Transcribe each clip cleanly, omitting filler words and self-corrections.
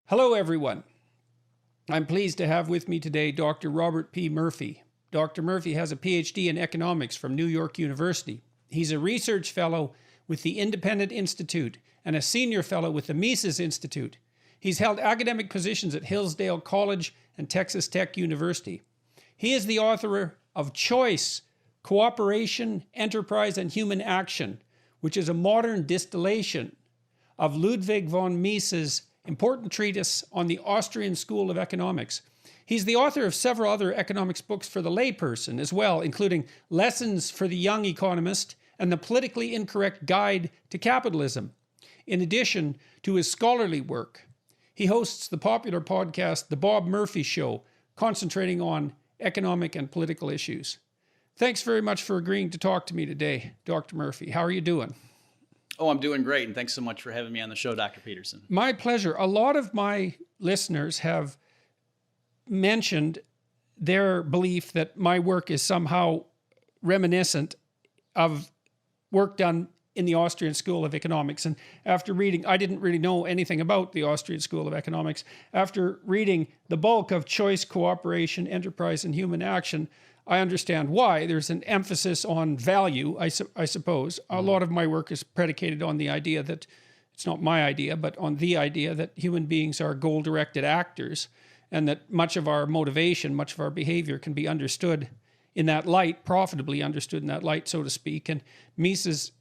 Hello, everyone. I'm pleased to have with me today Dr. Robert P. Murphy. Dr. Murphy has a PhD in economics from New York University. He's a research fellow with the Independent Institute and a senior fellow with the Mises Institute. He's held academic positions at Hillsdale College and Texas Tech University. He is the author of Choice, Cooperation, Enterprise, and Human Action, which is a modern distillation of Ludwig von Mises' important treatise on the Austrian School of Economics. He's the author of several other economics books for the layperson as well, including Lessons for the Young Economist and The Politically Incorrect Guide to Capitalism. In addition to his scholarly work, he hosts the popular podcast, The Bob Murphy Show, concentrating on economic and political issues. Thanks very much for agreeing to talk to me today, Dr. Murphy. How are you doing? Oh, I'm doing great, and thanks so much for having me on the show, Dr. Peterson. My pleasure. A lot of my listeners have mentioned their belief that my work is somehow reminiscent of work done in the Austrian School of Economics. And after reading, I didn't really know anything about the Austrian School of Economics. After reading the bulk of Choice, Cooperation, Enterprise, and Human Action, I understand why. There's an emphasis on value, I suppose. A lot of my work is predicated on the idea that, it's not my idea, but on the idea that human beings are goal-directed actors, and that much of our motivation, much of our behavior can be understood in that light, profitably understood in that light, so to speak. And Mises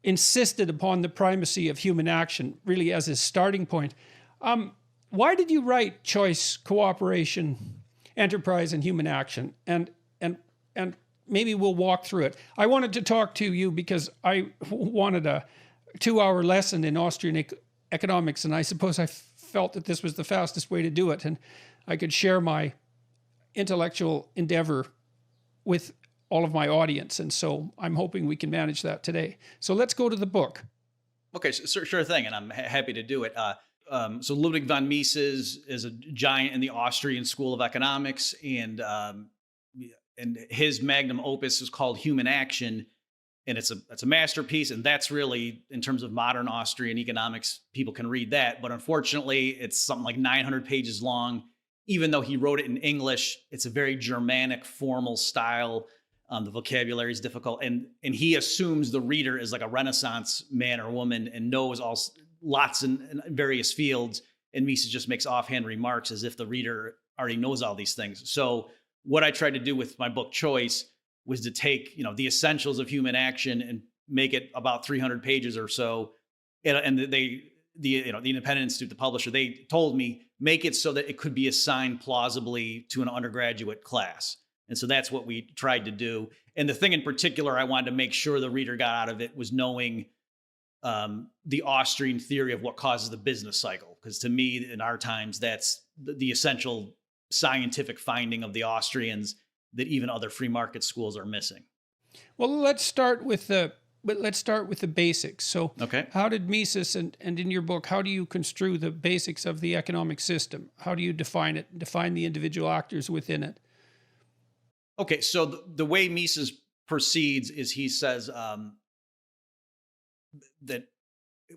insisted upon the primacy of human action, really as his starting point. Why did you write Choice, Cooperation, Enterprise, and Human Action? And maybe we'll walk through it. I wanted to talk to you because I wanted a 2-hour lesson in Austrian economics, and I suppose I felt that this was the fastest way to do it, and I could share my intellectual endeavor with all of my audience, and so I'm hoping we can manage that today. So let's go to the book. Okay, sure thing, and I'm happy to do it. So Ludwig von Mises is a giant in the Austrian School of Economics, and his magnum opus is called Human Action, and it's a masterpiece, and that's really, in terms of modern Austrian economics, people can read that. But unfortunately, it's something like 900 pages long. Even though he wrote it in English, it's a very Germanic, formal style. The vocabulary is difficult, and he assumes the reader is like a Renaissance man or woman and knows lots in various fields, and Mises just makes offhand remarks as if the reader already knows all these things. So what I tried to do with my book Choice was to take, the essentials of human action and make it about 300 pages or so. And the Independent Institute, the publisher, they told me, make it so that it could be assigned plausibly to an undergraduate class. And so that's what we tried to do. And the thing in particular I wanted to make sure the reader got out of it was knowing the Austrian theory of what causes the business cycle. Because to me, in our times, that's the essential scientific finding of the Austrians that even other free market schools are missing. Well, let's start with the basics. So okay. How did Mises, and in your book, how do you construe the basics of the economic system? How do you define it, define the individual actors within it? Okay, so the way Mises proceeds is he says that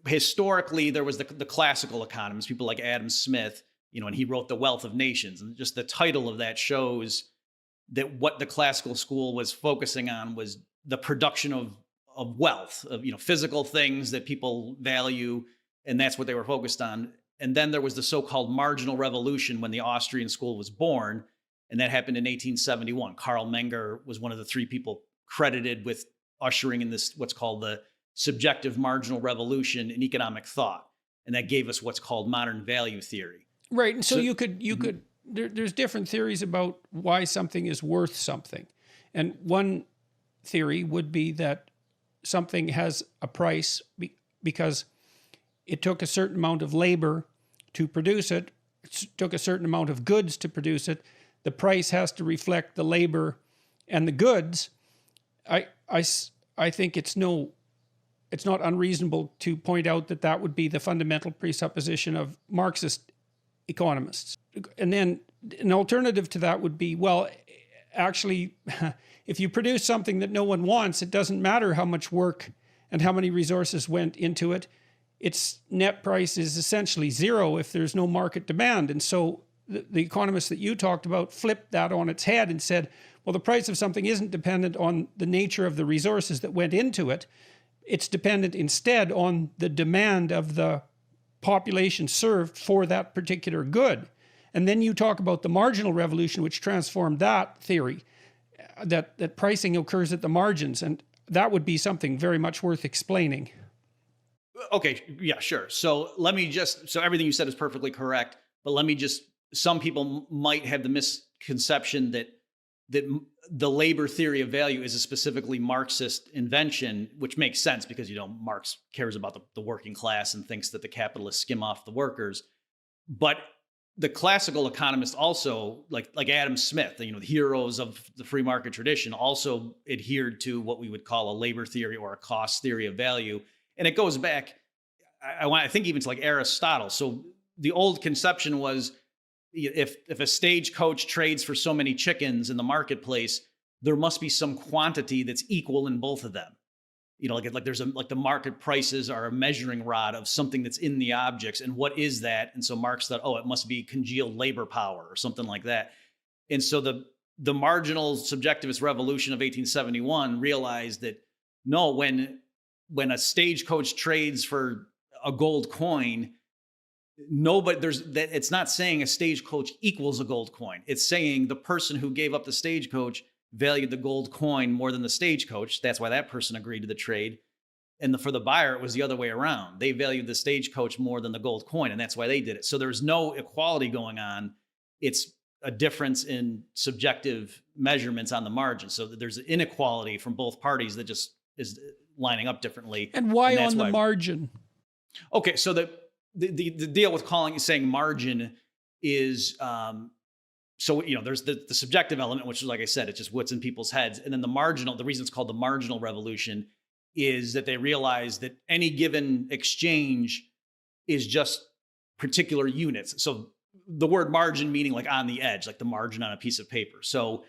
historically there was the classical economists, people like Adam Smith, and he wrote The Wealth of Nations. And just the title of that shows that what the classical school was focusing on was the production of wealth, of physical things that people value, and that's what they were focused on. And then there was the so-called marginal revolution when the Austrian school was born. And that happened in 1871. Karl Menger was one of the three people credited with ushering in this, what's called the subjective marginal revolution in economic thought. And that gave us what's called modern value theory. Right. And so there's different theories about why something is worth something. And one theory would be that something has a price because it took a certain amount of labor to produce it. It took a certain amount of goods to produce it. The price has to reflect the labor and the goods. I think it's not unreasonable to point out that that would be the fundamental presupposition of Marxist economists. And then an alternative to that would be, well, actually, if you produce something that no one wants, it doesn't matter how much work and how many resources went into it. its net price is essentially zero if there's no market demand. And so the economists that you talked about flipped that on its head and said, well, the price of something isn't dependent on the nature of the resources that went into it. It's dependent instead on the demand of the population served for that particular good. And then you talk about the marginal revolution, which transformed that theory, that pricing occurs at the margins. And that would be something very much worth explaining. Okay, yeah, sure. So so everything you said is perfectly correct, but some people might have the misconception that the labor theory of value is a specifically Marxist invention, which makes sense because, Marx cares about the working class and thinks that the capitalists skim off the workers. But the classical economists also, like Adam Smith, the heroes of the free market tradition, also adhered to what we would call a labor theory or a cost theory of value. And it goes back, I think even to like Aristotle. So the old conception was, if a stagecoach trades for so many chickens in the marketplace, there must be some quantity that's equal in both of them. There's the market prices are a measuring rod of something that's in the objects. And what is that? And so Marx thought, it must be congealed labor power or something like that. And so the marginal subjectivist revolution of 1871 realized that no, when a stagecoach trades for a gold coin, it's not saying a stagecoach equals a gold coin. It's saying the person who gave up the stagecoach valued the gold coin more than the stagecoach. That's why that person agreed to the trade. And for the buyer, it was the other way around. They valued the stagecoach more than the gold coin, and that's why they did it. So there's no equality going on. It's a difference in subjective measurements on the margin. So there's an inequality from both parties that just is lining up differently. And why on the margin? Okay, so the deal with saying margin is, there's the subjective element, which is, like I said, it's just what's in people's heads. And then the reason it's called the marginal revolution is that they realize that any given exchange is just particular units. So the word margin meaning like on the edge, like the margin on a piece of paper. So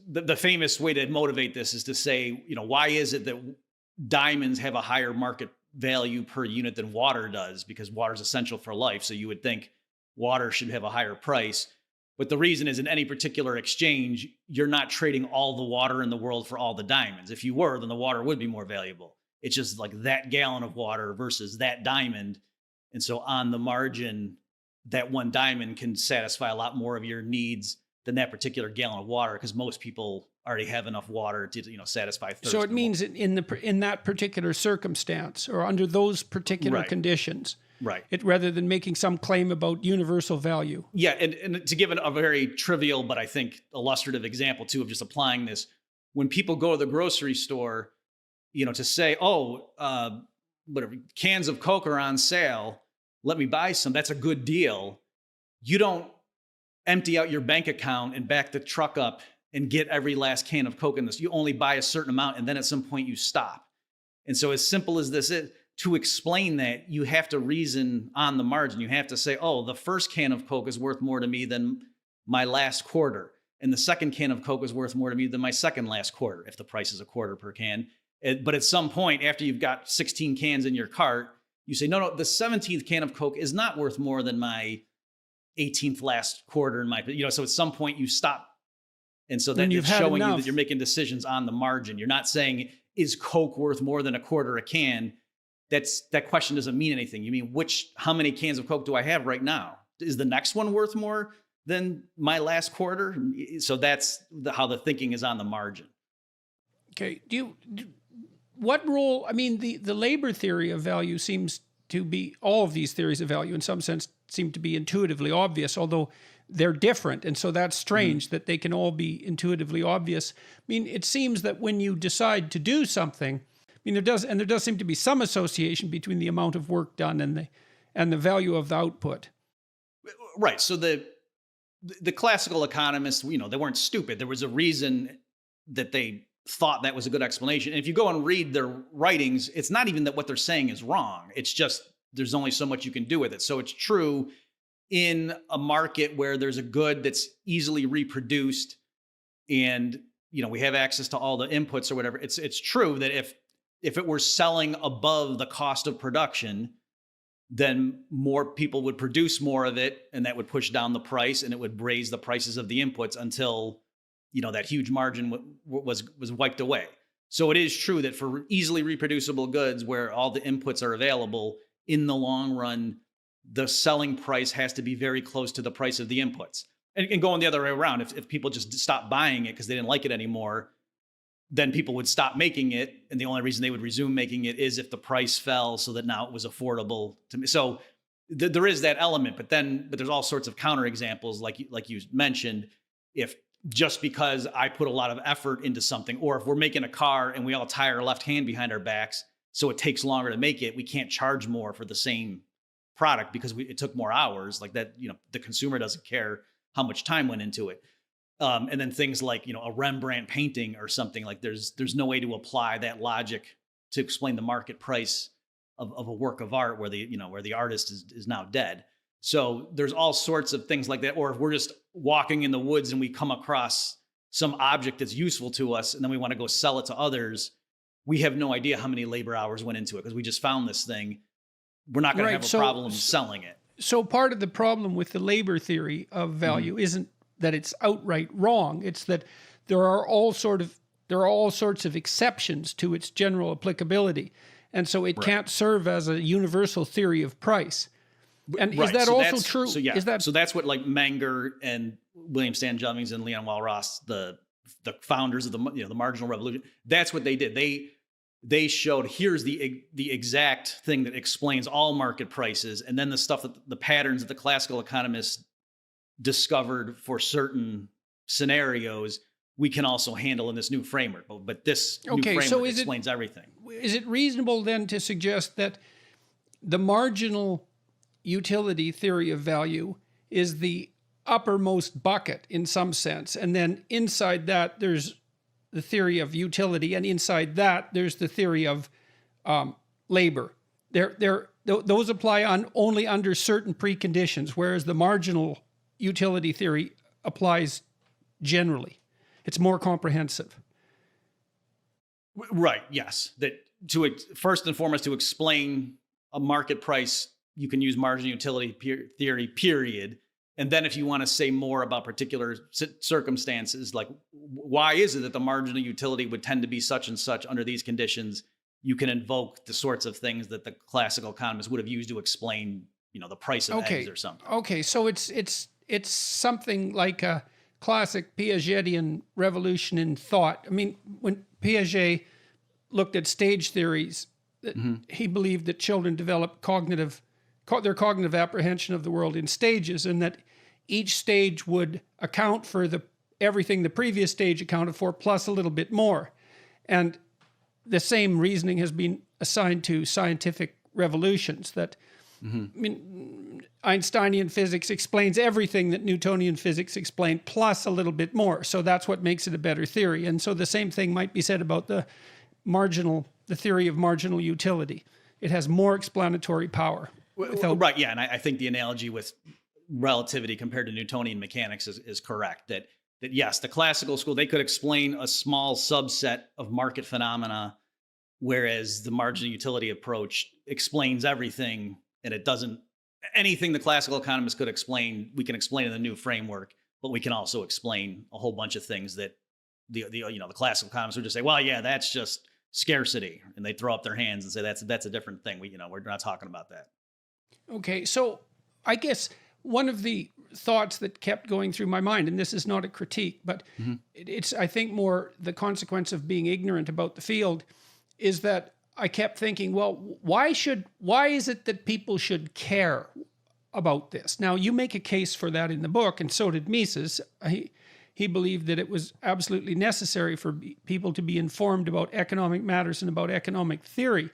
the famous way to motivate this is to say, why is it that diamonds have a higher market value per unit than water does? Because water is essential for life. So you would think water should have a higher price. But the reason is in any particular exchange, you're not trading all the water in the world for all the diamonds. If you were, then the water would be more valuable. It's just like that gallon of water versus that diamond. And so on the margin, that one diamond can satisfy a lot more of your needs than that particular gallon of water, because most people already have enough water to satisfy thirst. So it means in that particular circumstance or under those particular conditions. Right. Rather than making some claim about universal value. Yeah, and to give a very trivial but I think illustrative example too of just applying this, when people go to the grocery store, to say, whatever, cans of Coke are on sale, let me buy some. That's a good deal. You don't empty out your bank account and back the truck up and get every last can of Coke in this. You only buy a certain amount, and then at some point you stop. And so as simple as this is, to explain that, you have to reason on the margin. You have to say, the first can of Coke is worth more to me than my last quarter. And the second can of Coke is worth more to me than my second last quarter, if the price is a quarter per can. But at some point, after you've got 16 cans in your cart, you say, no, the 17th can of Coke is not worth more than my 18th last quarter. So at some point you stop. And so then it's showing you that you're making decisions on the margin. You're not saying, is Coke worth more than a quarter a can? That question doesn't mean anything. You mean how many cans of Coke do I have right now? Is the next one worth more than my last quarter? So that's how the thinking is on the margin. Okay. What role, the labor theory of value seems to be, all of these theories of value in some sense seem to be intuitively obvious, although they're different. And so that's strange that they can all be intuitively obvious. It seems that when you decide to do something, there does seem to be some association between the amount of work done and the value of the output. Right. So the classical economists, they weren't stupid. There was a reason that they thought that was a good explanation. And if you go and read their writings, it's not even that what they're saying is wrong. It's just there's only so much you can do with it. So it's true in a market where there's a good that's easily reproduced and we have access to all the inputs or whatever. It's true that if if it were selling above the cost of production, then more people would produce more of it, and that would push down the price, and it would raise the prices of the inputs until, that huge margin was wiped away. So it is true that for easily reproducible goods where all the inputs are available, in the long run, the selling price has to be very close to the price of the inputs. And going the other way around, if people just stopped buying it because they didn't like it anymore, then people would stop making it. And the only reason they would resume making it is if the price fell, so that now it was affordable to me. So there is that element, but there's all sorts of counterexamples, like you mentioned. If just because I put a lot of effort into something, or if we're making a car and we all tie our left hand behind our backs, so it takes longer to make it, we can't charge more for the same product because it took more hours. Like that, the consumer doesn't care how much time went into it. And then things like, a Rembrandt painting or something, like there's no way to apply that logic to explain the market price of a work of art where the artist is now dead. So there's all sorts of things like that. Or if we're just walking in the woods and we come across some object that's useful to us, and then we want to go sell it to others, we have no idea how many labor hours went into it because we just found this thing. We're not going to have a problem selling it. So part of the problem with the labor theory of value isn't that it's outright wrong. It's that there are all sorts of exceptions to its general applicability, and so it can't serve as a universal theory of price. And is that also true? So yeah, so that's what like Menger and William Stanton Jennings and Leon Walras, the founders of the marginal revolution, that's what they did. They showed, here's the exact thing that explains all market prices, and then the stuff that the patterns that the classical economists discovered for certain scenarios, we can also handle in this new framework. But this new framework explains everything. Is it reasonable then to suggest that the marginal utility theory of value is the uppermost bucket in some sense, and then inside that there's the theory of utility, and inside that there's the theory of labor? Those apply only under certain preconditions, whereas the marginal utility theory applies generally. It's more comprehensive. Right. Yes. That first and foremost, to explain a market price, you can use marginal utility theory, period. And then if you want to say more about particular circumstances, like why is it that the marginal utility would tend to be such and such under these conditions, you can invoke the sorts of things that the classical economists would have used to explain, the price of eggs or something. Okay. So it's something like a classic Piagetian revolution in thought. I mean, when Piaget looked at stage theories, he believed that children develop their cognitive apprehension of the world in stages, and that each stage would account for everything the previous stage accounted for, plus a little bit more. And the same reasoning has been assigned to scientific revolutions, that Einsteinian physics explains everything that Newtonian physics explained, plus a little bit more. So that's what makes it a better theory. And so the same thing might be said about the theory of marginal utility. It has more explanatory power. Right, yeah. And I think the analogy with relativity compared to Newtonian mechanics is correct. That yes, the classical school, they could explain a small subset of market phenomena, whereas the marginal utility approach explains everything, and it doesn't. Anything the classical economists could explain, we can explain in the new framework, but we can also explain a whole bunch of things that the classical economists would just say, well, yeah, that's just scarcity, and they throw up their hands and say that's a different thing. We're not talking about that. Okay, so I guess one of the thoughts that kept going through my mind, and this is not a critique, but it's, I think, more the consequence of being ignorant about the field, is that I kept thinking, well, why is it that people should care about this? Now, you make a case for that in the book, and so did Mises. He believed that it was absolutely necessary for people to be informed about economic matters and about economic theory.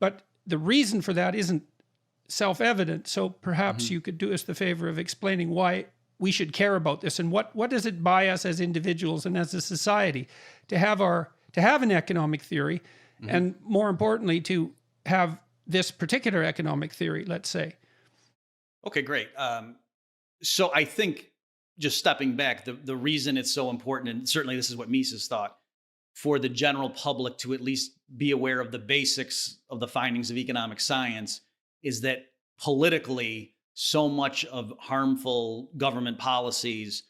But the reason for that isn't self-evident. So perhaps you could do us the favor of explaining why we should care about this, and what does it buy us as individuals and as a society to have an economic theory, and more importantly, to have this particular economic theory, let's say. Okay, great. So I think, just stepping back, the reason it's so important, and certainly this is what Mises thought, for the general public to at least be aware of the basics of the findings of economic science is that politically, so much of harmful government policies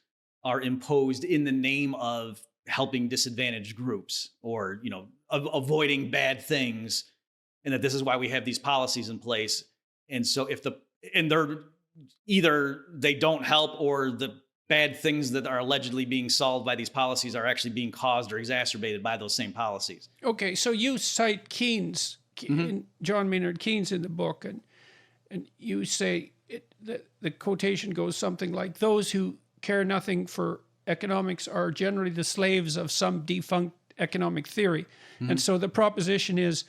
are imposed in the name of helping disadvantaged groups or, avoiding bad things. And that this is why we have these policies in place. And so they're either they don't help, or the bad things that are allegedly being solved by these policies are actually being caused or exacerbated by those same policies. Okay, so you cite Keynes, John Maynard Keynes in the book, and you say the quotation goes something like, "Those who care nothing for economics are generally the slaves of some defunct economic theory." And so the proposition is,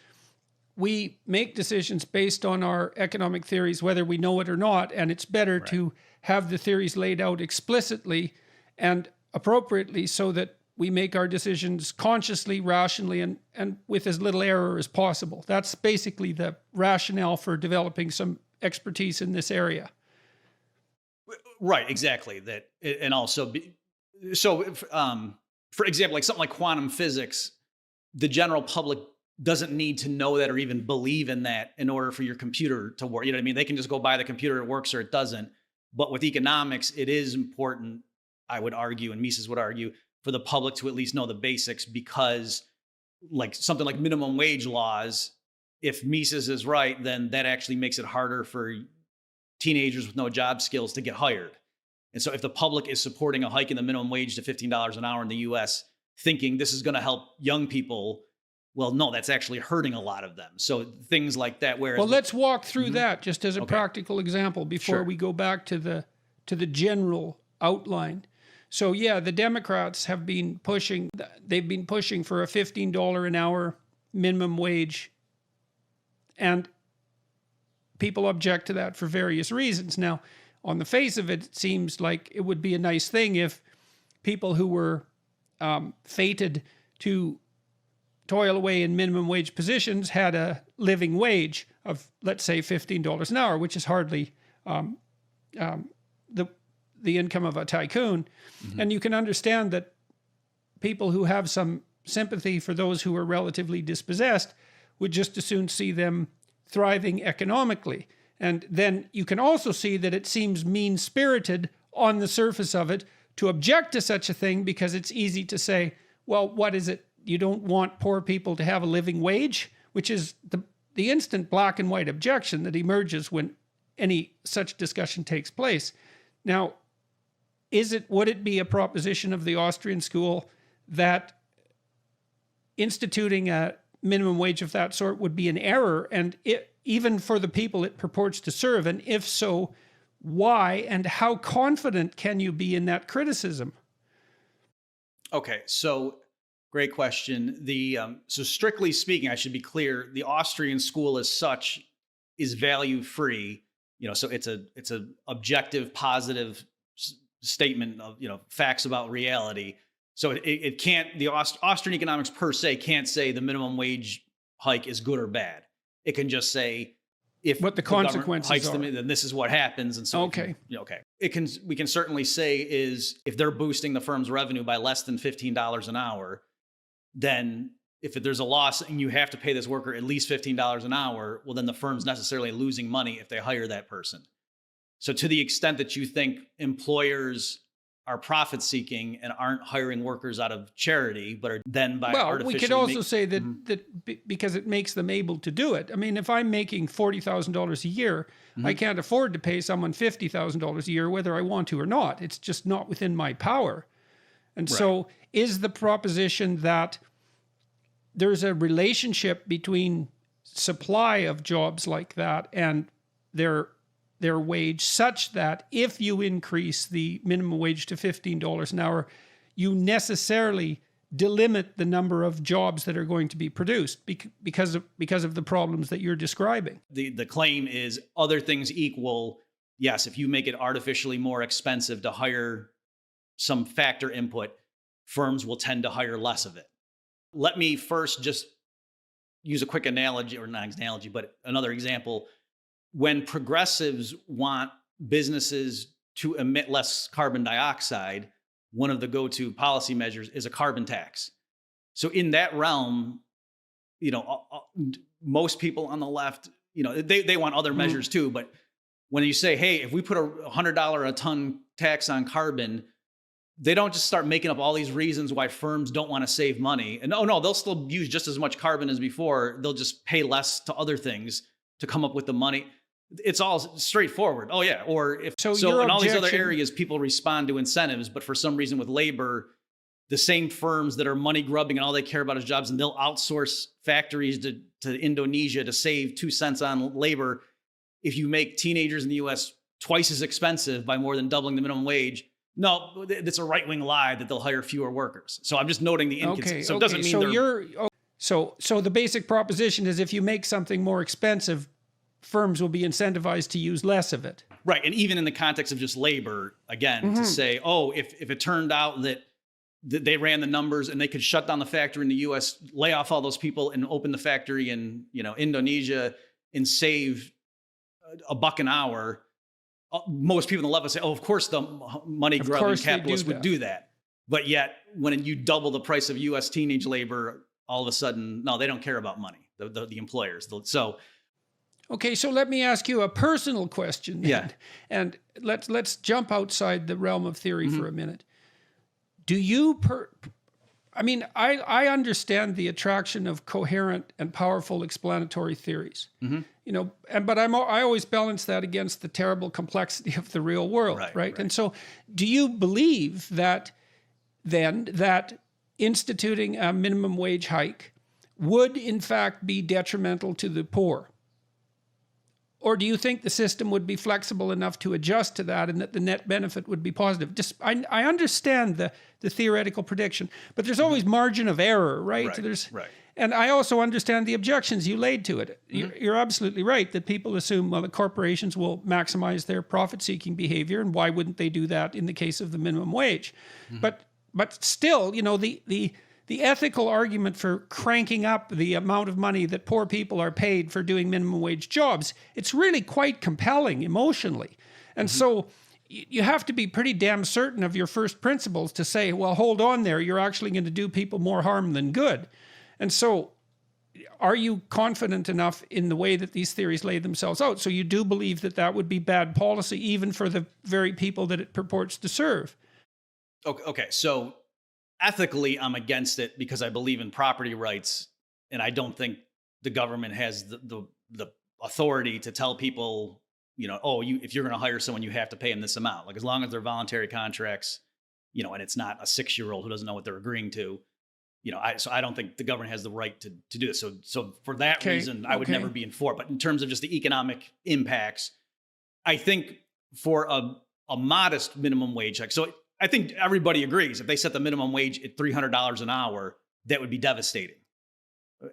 we make decisions based on our economic theories, whether we know it or not, and it's better to have the theories laid out explicitly and appropriately so that we make our decisions consciously, rationally, and with as little error as possible. That's basically the rationale for developing some expertise in this area. Right, exactly. That, and also, for example, like something like quantum physics, the general public doesn't need to know that or even believe in that in order for your computer to work. You know what I mean? They can just go buy the computer, it works or it doesn't. But with economics, it is important, I would argue, and Mises would argue, for the public to at least know the basics, because like something like minimum wage laws, if Mises is right, then that actually makes it harder for teenagers with no job skills to get hired. And so if the public is supporting a hike in the minimum wage to $15 an hour in the US, thinking this is going to help young people, well, no, that's actually hurting a lot of them. So things like that. Whereas, well, let's walk through that just as a practical example before we go back to the general outline. So yeah, the Democrats have been pushing. They've been pushing for a $15 an hour minimum wage, and people object to that for various reasons. Now, on the face of it, it seems like it would be a nice thing if people who were fated to toil away in minimum wage positions had a living wage of, let's say, $15 an hour, which is hardly the income of a tycoon. And you can understand that people who have some sympathy for those who are relatively dispossessed would just as soon see them thriving economically. And then you can also see that it seems mean-spirited on the surface of it to object to such a thing, because it's easy to say, well, what is it? You don't want poor people to have a living wage, which is the instant black and white objection that emerges when any such discussion takes place. Now, would it be a proposition of the Austrian school that instituting a minimum wage of that sort would be an error, and even for the people it purports to serve? And if so, why, and how confident can you be in that criticism? Okay, so great question. So strictly speaking, I should be clear, the Austrian school as such is value free. So it's a objective, positive statement of, facts about reality. So it can't, the Austrian economics per se can't say the minimum wage hike is good or bad. It can just say, if what the consequences hikes are, them, then this is what happens. And so we can certainly say is, if they're boosting the firm's revenue by less than $15 an hour, then if there's a loss and you have to pay this worker at least $15 an hour, well, then the firm's necessarily losing money if they hire that person. So to the extent that you think employers are profit seeking and aren't hiring workers out of charity, but are then by artificially... we could also say that because it makes them able to do it. I mean, if I'm making $40,000 a year, I can't afford to pay someone $50,000 a year, whether I want to or not. It's just not within my power. And so is the proposition that there's a relationship between supply of jobs like that and their wage, such that if you increase the minimum wage to $15 an hour, you necessarily delimit the number of jobs that are going to be produced because of the problems that you're describing? The claim is, other things equal, yes, if you make it artificially more expensive to hire some factor input, firms will tend to hire less of it. Let me first just use a quick analogy, or not analogy, but another example. When progressives want businesses to emit less carbon dioxide, one of the go-to policy measures is a carbon tax. So in that realm, most people on the left, they want other measures too. But when you say, hey, if we put a $100 a ton tax on carbon, they don't just start making up all these reasons why firms don't want to save money. And no, they'll still use just as much carbon as before. They'll just pay less to other things to come up with the money. It's all straightforward. Oh yeah. Or if so in all these other areas, people respond to incentives, but for some reason with labor, the same firms that are money grubbing and all they care about is jobs, and they'll outsource factories to Indonesia to save 2 cents on labor. If you make teenagers in the US twice as expensive by more than doubling the minimum wage, no, it's a right-wing lie that they'll hire fewer workers. So I'm just noting the inconsistency. So it doesn't mean so the basic proposition is if you make something more expensive, firms will be incentivized to use less of it. Right. And even in the context of just labor, again, to say, if it turned out that they ran the numbers and they could shut down the factory in the US, lay off all those people and open the factory in, Indonesia and save $1 an hour, most people on the left would say, of course the money grubbing capitalists would do that. But yet when you double the price of US teenage labor, all of a sudden, no, they don't care about money, the employers. Okay, so let me ask you a personal question then. Yeah. And let's jump outside the realm of theory for a minute. Do you I understand the attraction of coherent and powerful explanatory theories. But I always balance that against the terrible complexity of the real world, right? And so do you believe that instituting a minimum wage hike would in fact be detrimental to the poor? Or do you think the system would be flexible enough to adjust to that and that the net benefit would be positive? I understand the theoretical prediction, but there's always margin of error, right? And I also understand the objections you laid to it. You're absolutely right that people assume, well, the corporations will maximize their profit-seeking behavior, and why wouldn't they do that in the case of the minimum wage? But still, the ethical argument for cranking up the amount of money that poor people are paid for doing minimum wage jobs, it's really quite compelling emotionally. And so you have to be pretty damn certain of your first principles to say, well, hold on there, you're actually going to do people more harm than good. And so are you confident enough in the way that these theories lay themselves out? So you do believe that would be bad policy even for the very people that it purports to serve? Okay. So ethically, I'm against it because I believe in property rights, and I don't think the government has the authority to tell people, if you're going to hire someone, you have to pay them this amount. Like as long as they're voluntary contracts, and it's not a 6-year-old who doesn't know what they're agreeing to, so I don't think the government has the right to do this. So for that reason, I would never be in for it. But in terms of just the economic impacts, I think for a modest minimum wage hike, so I think everybody agrees if they set the minimum wage at $300 an hour, that would be devastating,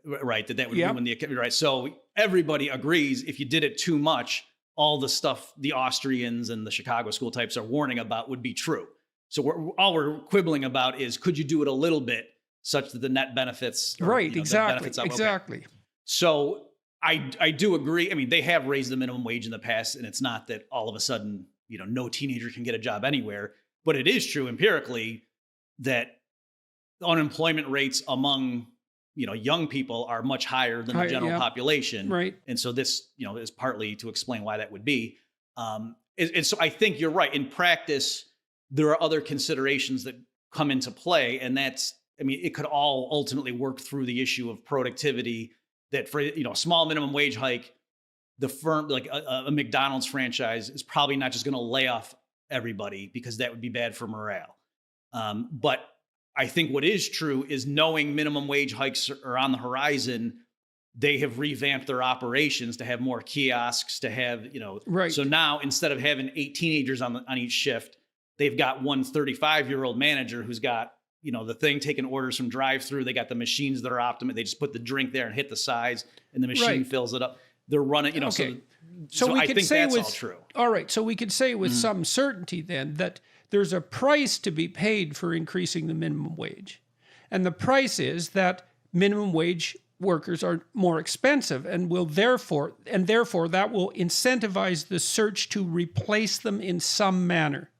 right? That would ruin the economy, right? So everybody agrees if you did it too much, all the stuff the Austrians and the Chicago school types are warning about would be true. So all we're quibbling about is, could you do it a little bit such that the net benefits? Exactly. So I do agree. I mean, they have raised the minimum wage in the past, and it's not that all of a sudden, no teenager can get a job anywhere. But it is true empirically that unemployment rates among, young people are much higher than the general population. Right. And so this, is partly to explain why that would be. And so I think you're right. In practice, there are other considerations that come into play. And it could all ultimately work through the issue of productivity that for, a small minimum wage hike, the firm, like a McDonald's franchise, is probably not just going to lay off everybody because that would be bad for morale. But I think what is true is, knowing minimum wage hikes are on the horizon, they have revamped their operations to have more kiosks, to have, Right. So now instead of having 8 teenagers on each shift, they've got one 35-year-old manager who's got, the thing taking orders from drive-through. They got the machines that are optimum. They just put the drink there and hit the size, and the machine fills it up. They're running, Okay. So we I could think say that's all true. All right. So we could say with some certainty then that there's a price to be paid for increasing the minimum wage. And the price is that minimum wage workers are more expensive and will therefore that will incentivize the search to replace them in some manner.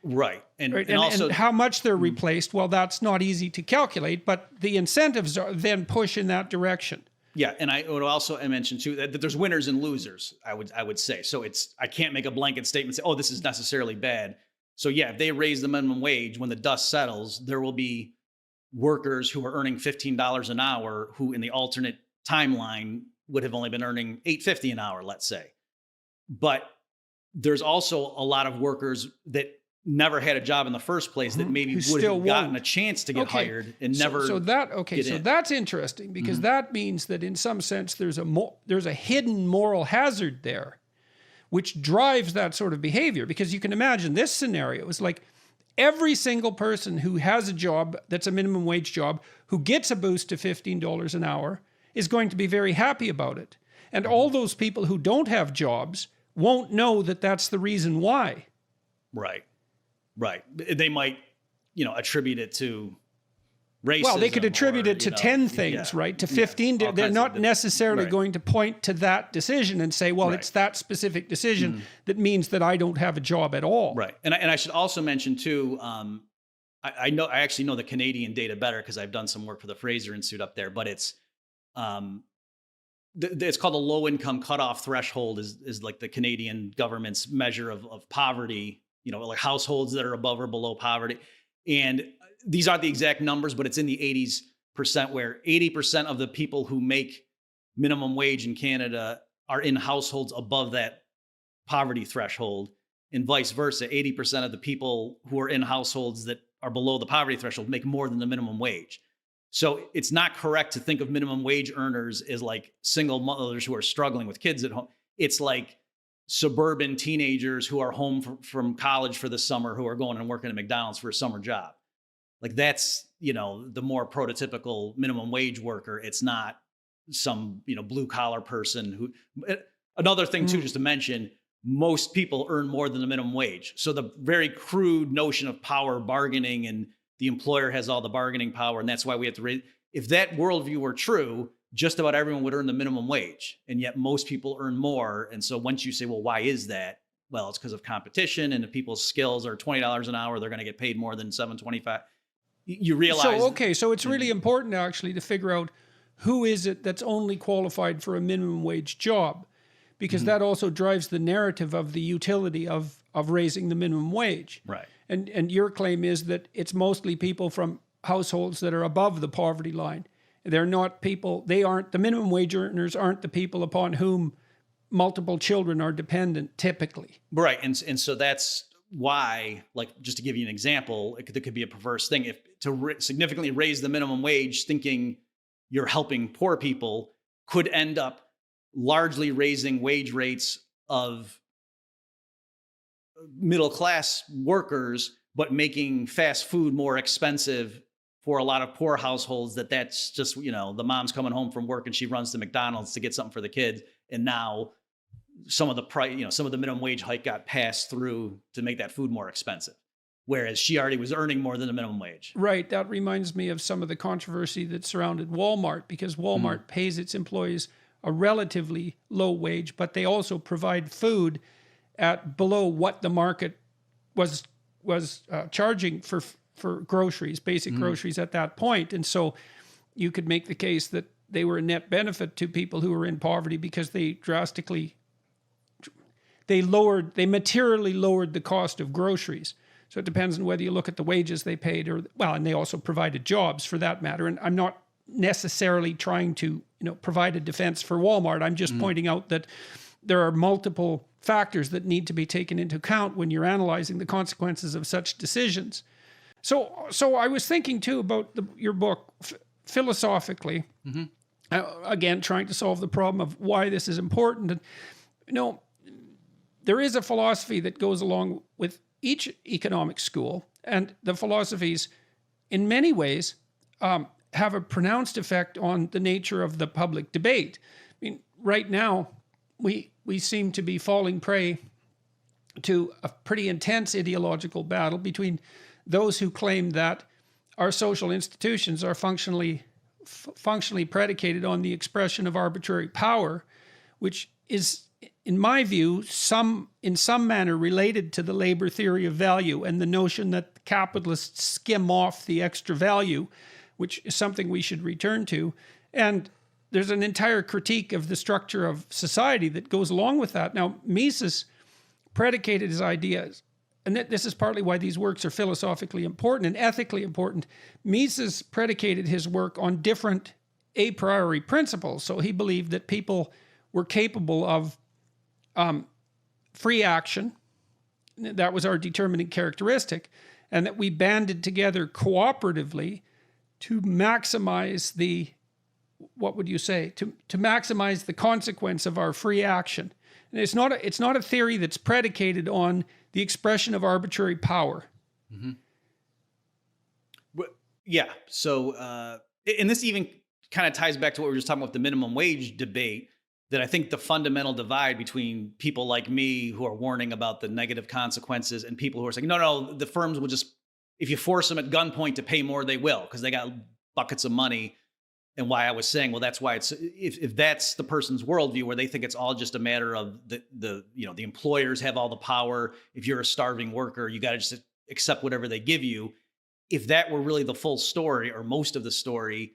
Right. Right. And also and how much they're replaced, well, that's not easy to calculate, but the incentives are then push in that direction. yeah, and I would also mention too that there's winners and losers. I would say so. I can't make a blanket statement and say, oh, this is necessarily bad. So yeah, if they raise the minimum wage, when the dust settles, there will be workers who are earning $15 an hour who, in the alternate timeline, would have only been earning $8.50 an hour, let's say. But there's also a lot of workers that never had a job in the first place that maybe Who would still have gotten won't. a chance to get hired and never. So get in. that's interesting, because that means that in some sense there's a hidden moral hazard there, which drives that sort of behavior. Because you can imagine this scenario is like every single person who has a job that's a minimum wage job who gets a boost to $15 an hour is going to be very happy about it, and all those people who don't have jobs won't know that that's the reason why. Right. They might, attribute it to racism. Well, they could attribute it to 10 things, right? To 15. They're not necessarily going to point to that decision and say, well, it's that specific decision that means that I don't have a job at all. Right. And I should also mention too, I actually know the Canadian data better because I've done some work for the Fraser Institute up there, but it's called the low income cutoff threshold is like the Canadian government's measure of poverty, like households that are above or below poverty. And these aren't the exact numbers, but it's in the 80s%, where 80% of the people who make minimum wage in Canada are in households above that poverty threshold, and vice versa. 80% of the people who are in households that are below the poverty threshold make more than the minimum wage. So it's not correct to think of minimum wage earners as like single mothers who are struggling with kids at home. It's like suburban teenagers who are home from college for the summer, who are going and working at McDonald's for a summer job. Like that's, the more prototypical minimum wage worker. It's not some, blue collar person who, another thing too, just to mention, most people earn more than the minimum wage. So the very crude notion of power bargaining and the employer has all the bargaining power, and that's why we have to raise. If that worldview were true, just about everyone would earn the minimum wage, and yet most people earn more. And so once you say, well, why is that? Well, it's because of competition, and if people's skills are $20 an hour, they're going to get paid more than $7.25. You realize. So it's really important actually to figure out who is it that's only qualified for a minimum wage job, because that also drives the narrative of the utility of raising the minimum wage. Right. And your claim is that it's mostly people from households that are above the poverty line. They're not people, the minimum wage earners aren't the people upon whom multiple children are dependent typically. Right. And so that's why, like, just to give you an example, there could be a perverse thing. If to significantly raise the minimum wage, thinking you're helping poor people, could end up largely raising wage rates of middle-class workers, but making fast food more expensive for a lot of poor households. That's just, the mom's coming home from work and she runs to McDonald's to get something for the kids. And now some of the price, some of the minimum wage hike got passed through to make that food more expensive, whereas she already was earning more than the minimum wage. Right. That reminds me of some of the controversy that surrounded Walmart, because Walmart pays its employees a relatively low wage, but they also provide food at below what the market was charging for groceries, basic groceries at that point. And so you could make the case that they were a net benefit to people who were in poverty, because they materially lowered the cost of groceries. So it depends on whether you look at the wages they paid and they also provided jobs for that matter. And I'm not necessarily trying to, provide a defense for Walmart. I'm just pointing out that there are multiple factors that need to be taken into account when you're analyzing the consequences of such decisions. So I was thinking too about your book philosophically, again, trying to solve the problem of why this is important. And, there is a philosophy that goes along with each economic school, and the philosophies in many ways have a pronounced effect on the nature of the public debate. I mean, right now, we seem to be falling prey to a pretty intense ideological battle between those who claim that our social institutions are functionally predicated on the expression of arbitrary power, which is in my view, in some manner related to the labor theory of value and the notion that capitalists skim off the extra value, which is something we should return to. And there's an entire critique of the structure of society that goes along with that. Now, Mises predicated his ideas, and this is partly why these works are philosophically important and ethically important. Mises predicated his work on different a priori principles. So he believed that people were capable of free action. That was our determining characteristic. And that we banded together cooperatively to maximize the, what would you say, to maximize the consequence of our free action. And it's not a theory that's predicated on the expression of arbitrary power. Mm-hmm. Well, yeah. So, and this even kind of ties back to what we were just talking about, the minimum wage debate, that I think the fundamental divide between people like me who are warning about the negative consequences and people who are saying, no, the firms will just, if you force them at gunpoint to pay more, they will, because they got buckets of money. And why I was saying, well, that's why it's, if that's the person's worldview, where they think it's all just a matter of the employers have all the power. If you're a starving worker, you got to just accept whatever they give you. If that were really the full story or most of the story,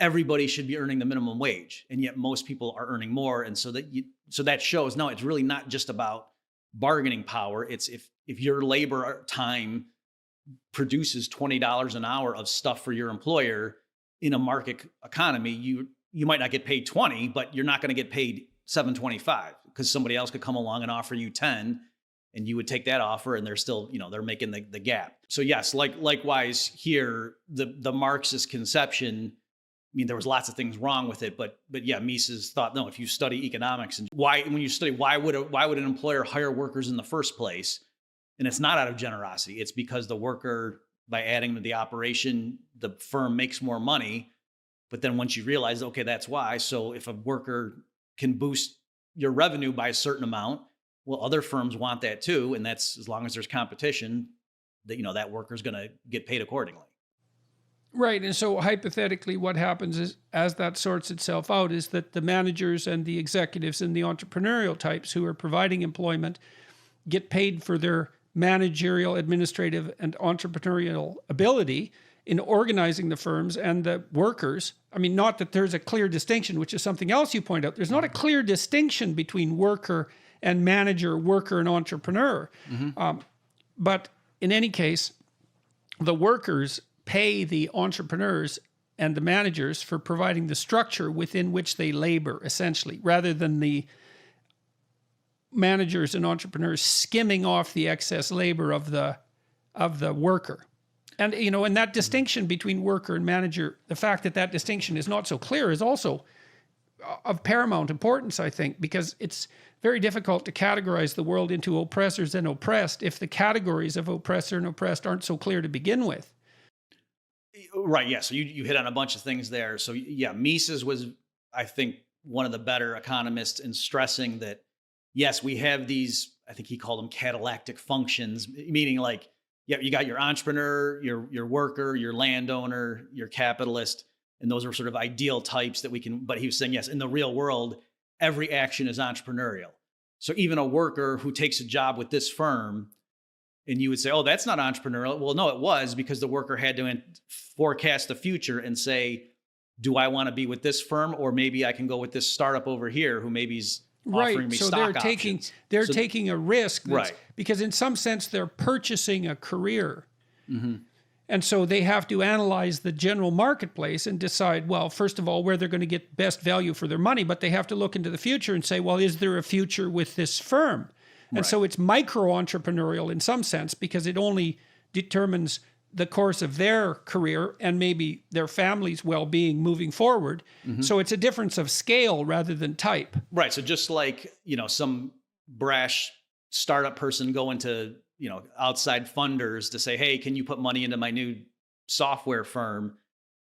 everybody should be earning the minimum wage. And yet most people are earning more. And so that shows, no, it's really not just about bargaining power. It's if your labor time produces $20 an hour of stuff for your employer, in a market economy, you might not get paid 20, but you're not going to get paid $7.25 because somebody else could come along and offer you 10, and you would take that offer, and they're still, they're making the gap. So yes, likewise here, the Marxist conception, I mean, there was lots of things wrong with it, but yeah, Mises thought, no, if you study economics and why would an employer hire workers in the first place? And it's not out of generosity. It's because the worker, by adding to the operation, the firm makes more money. But then once you realize, okay, that's why. So if a worker can boost your revenue by a certain amount, well, other firms want that too. And that's, as long as there's competition, that, that worker's going to get paid accordingly. Right. And so hypothetically, what happens is, as that sorts itself out, is that the managers and the executives and the entrepreneurial types who are providing employment get paid for their managerial, administrative, and entrepreneurial ability in organizing the firms, and the workers. I mean, not that there's a clear distinction, which is something else you point out. There's not a clear distinction between worker and manager, worker and entrepreneur. Mm-hmm. But in any case, the workers pay the entrepreneurs and the managers for providing the structure within which they labor, essentially, rather than the managers and entrepreneurs skimming off the excess labor of the worker. And, and that distinction between worker and manager, the fact that distinction is not so clear is also of paramount importance, I think, because it's very difficult to categorize the world into oppressors and oppressed if the categories of oppressor and oppressed aren't so clear to begin with. Right. Yeah. So you hit on a bunch of things there. So yeah, Mises was, I think, one of the better economists in stressing that, yes, we have these, I think he called them catalactic functions, meaning like, yeah, you got your entrepreneur, your worker, your landowner, your capitalist, and those are sort of ideal types that we can, but he was saying, yes, in the real world, every action is entrepreneurial. So even a worker who takes a job with this firm, and you would say, oh, that's not entrepreneurial. Well, no, it was, because the worker had to forecast the future and say, do I want to be with this firm, or maybe I can go with this startup over here who maybe's offering me stock options. They're taking a risk, right? Because in some sense they're purchasing a career, mm-hmm. And so they have to analyze the general marketplace and decide, well, first of all, where they're going to get best value for their money, but they have to look into the future and say, well, is there a future with this firm? And so it's micro-entrepreneurial in some sense, because it only determines the course of their career and maybe their family's well-being moving forward. Mm-hmm. So it's a difference of scale rather than type. Right. So just like, some brash startup person going to, outside funders to say, hey, can you put money into my new software firm?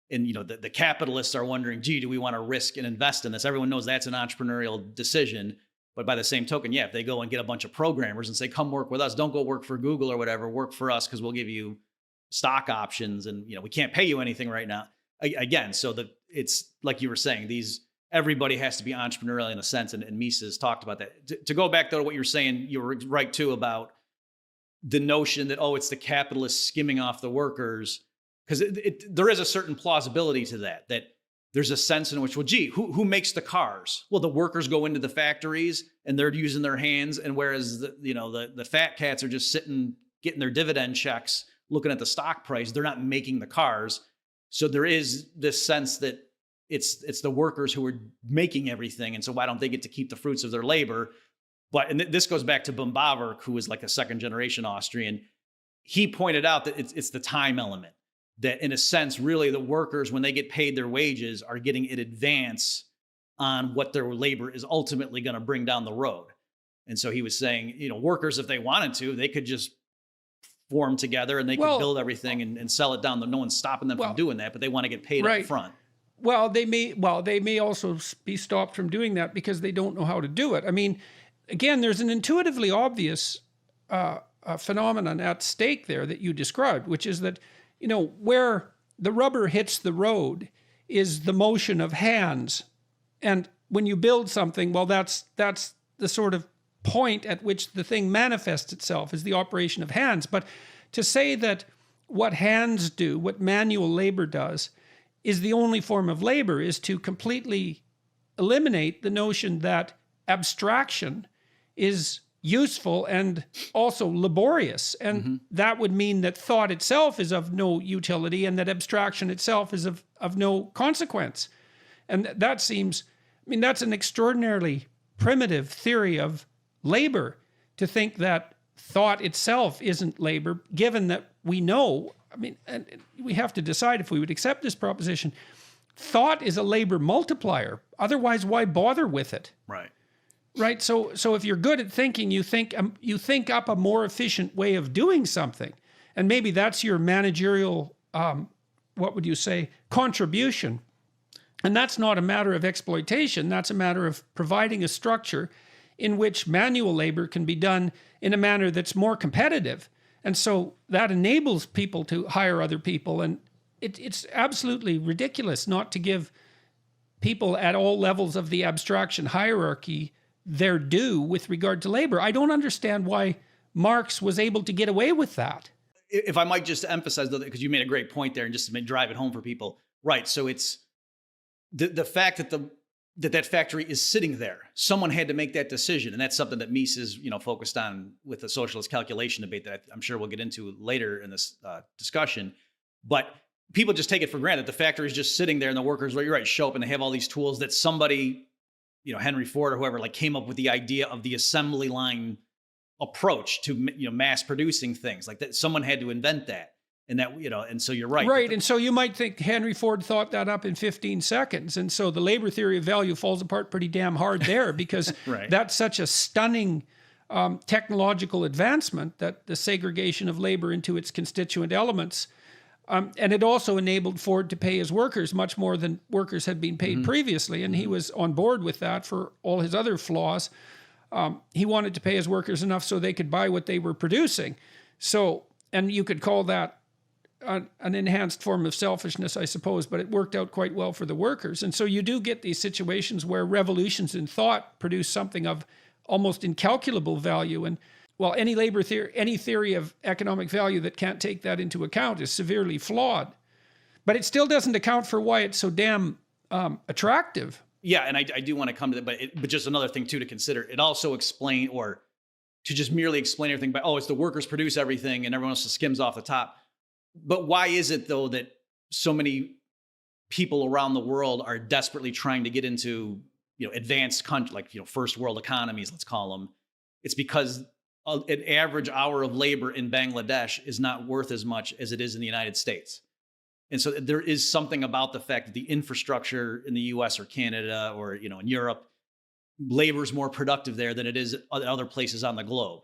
And, the capitalists are wondering, gee, do we want to risk and invest in this? Everyone knows that's an entrepreneurial decision. But by the same token, yeah, if they go and get a bunch of programmers and say, come work with us, don't go work for Google or whatever, work for us because we'll give you stock options, and we can't pay you anything right now. Again, so it's like you were saying, everybody has to be entrepreneurial in a sense. And Mises talked about that. To go back though to what you're saying, you were right too about the notion that, oh, it's the capitalists skimming off the workers. Because there is a certain plausibility to that, that there's a sense in which, well, gee, who makes the cars? Well, the workers go into the factories and they're using their hands. And whereas the fat cats are just sitting, getting their dividend checks, looking at the stock price, they're not making the cars. So there is this sense that it's the workers who are making everything. And so why don't they get to keep the fruits of their labor? And this goes back to Bumbaver, who was like a second generation Austrian. He pointed out that it's the time element, that in a sense, really the workers, when they get paid their wages, are getting in advance on what their labor is ultimately going to bring down the road. And so he was saying, workers, if they wanted to, they could just form together and they could build everything and sell it down. No one's stopping them from doing that, but they want to get paid up front. Well, they may also be stopped from doing that because they don't know how to do it. I mean, again, there's an intuitively obvious phenomenon at stake there that you described, which is that, where the rubber hits the road is the motion of hands. And when you build something, well, that's the sort of point at which the thing manifests itself, is the operation of hands. But to say that what hands do, what manual labor does, is the only form of labor is to completely eliminate the notion that abstraction is useful and also laborious. And that would mean that thought itself is of no utility and that abstraction itself is of no consequence. And that seems, that's an extraordinarily primitive theory of labor, to think that thought itself isn't labor, given that we know, and we have to decide if we would accept this proposition. Thought is a labor multiplier. Otherwise, why bother with it? Right. So if you're good at thinking, you think up a more efficient way of doing something, and maybe that's your managerial, contribution. And that's not a matter of exploitation. That's a matter of providing a structure in which manual labor can be done in a manner that's more competitive. And so that enables people to hire other people. And it's absolutely ridiculous not to give people at all levels of the abstraction hierarchy their due with regard to labor. I don't understand why Marx was able to get away with that. If I might just emphasize, though, because you made a great point there, and just to drive it home for people. Right. So it's the fact that that factory is sitting there. Someone had to make that decision. And that's something that Mises, focused on with the socialist calculation debate that I'm sure we'll get into later in this discussion. But people just take it for granted. The factory is just sitting there and the workers, you're right, show up and they have all these tools that somebody, Henry Ford or whoever, came up with the idea of the assembly line approach to, mass producing things like that. Someone had to invent that. And that, and so you're right. Right. And so you might think Henry Ford thought that up in 15 seconds. And so the labor theory of value falls apart pretty damn hard there, because that's such a stunning technological advancement, that the segregation of labor into its constituent elements. And it also enabled Ford to pay his workers much more than workers had been paid previously. And he was on board with that for all his other flaws. He wanted to pay his workers enough so they could buy what they were producing. So, and you could call that an enhanced form of selfishness, I suppose, but it worked out quite well for the workers. And so you do get these situations where revolutions in thought produce something of almost incalculable value. And well, any labor theory, any theory of economic value that can't take that into account is severely flawed. But it still doesn't account for why it's so damn attractive. Yeah, and I do want to come to that, but just another thing too to consider. It also explain, or to just merely explain everything by, it's the workers produce everything and everyone else just skims off the top. But why is it, though, that so many people around the world are desperately trying to get into, advanced country, first world economies, let's call them? It's because an average hour of labor in Bangladesh is not worth as much as it is in the United States. And so there is something about the fact that the infrastructure in the US or Canada or, in Europe, labor is more productive there than it is at other places on the globe.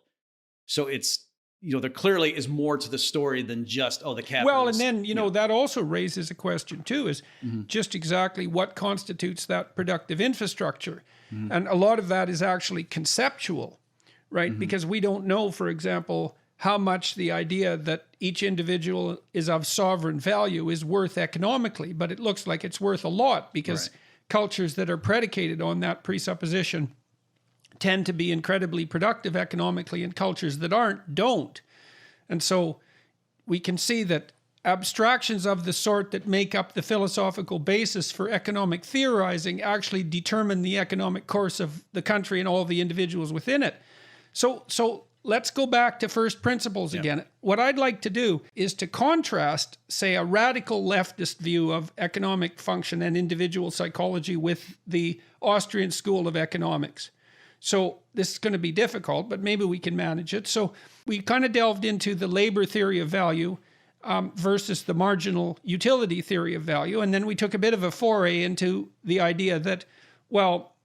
So it's, there clearly is more to the story than just, the capitalists. Well, and then, that also raises a question too, is just exactly what constitutes that productive infrastructure. And a lot of that is actually conceptual, right? Because we don't know, for example, how much the idea that each individual is of sovereign value is worth economically, but it looks like it's worth a lot because cultures that are predicated on that presupposition tend to be incredibly productive economically, and cultures that aren't don't. And so we can see that abstractions of the sort that make up the philosophical basis for economic theorizing actually determine the economic course of the country and all the individuals within it. So let's go back to first principles again. What I'd like to do is to contrast, say, a radical leftist view of economic function and individual psychology with the Austrian school of economics. So this is going to be difficult, but maybe we can manage it. So we kind of delved into the labor theory of value versus the marginal utility theory of value. And then we took a bit of a foray into the idea that, well,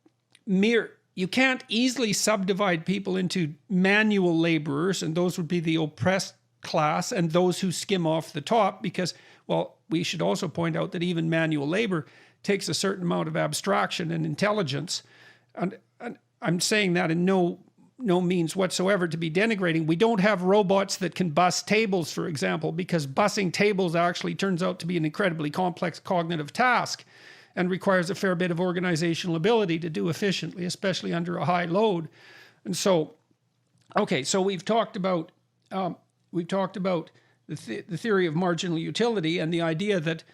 you can't easily subdivide people into manual laborers, and those would be the oppressed class, and those who skim off the top, because, well, we should also point out that even manual labor takes a certain amount of abstraction and intelligence. And I'm saying that in no means whatsoever to be denigrating. We don't have robots that can bus tables, for example, because bussing tables actually turns out to be an incredibly complex cognitive task and requires a fair bit of organizational ability to do efficiently, especially under a high load. And so, okay, so we've talked about the theory of marginal utility and the idea that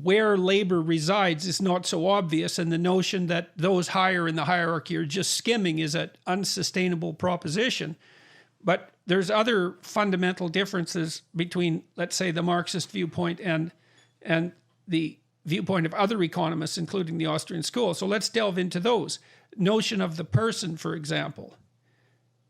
where labor resides is not so obvious, and the notion that those higher in the hierarchy are just skimming is an unsustainable proposition. But there's other fundamental differences between, let's say, the Marxist viewpoint and the viewpoint of other economists, including the Austrian school. So let's delve into those. Notion of the person, for example.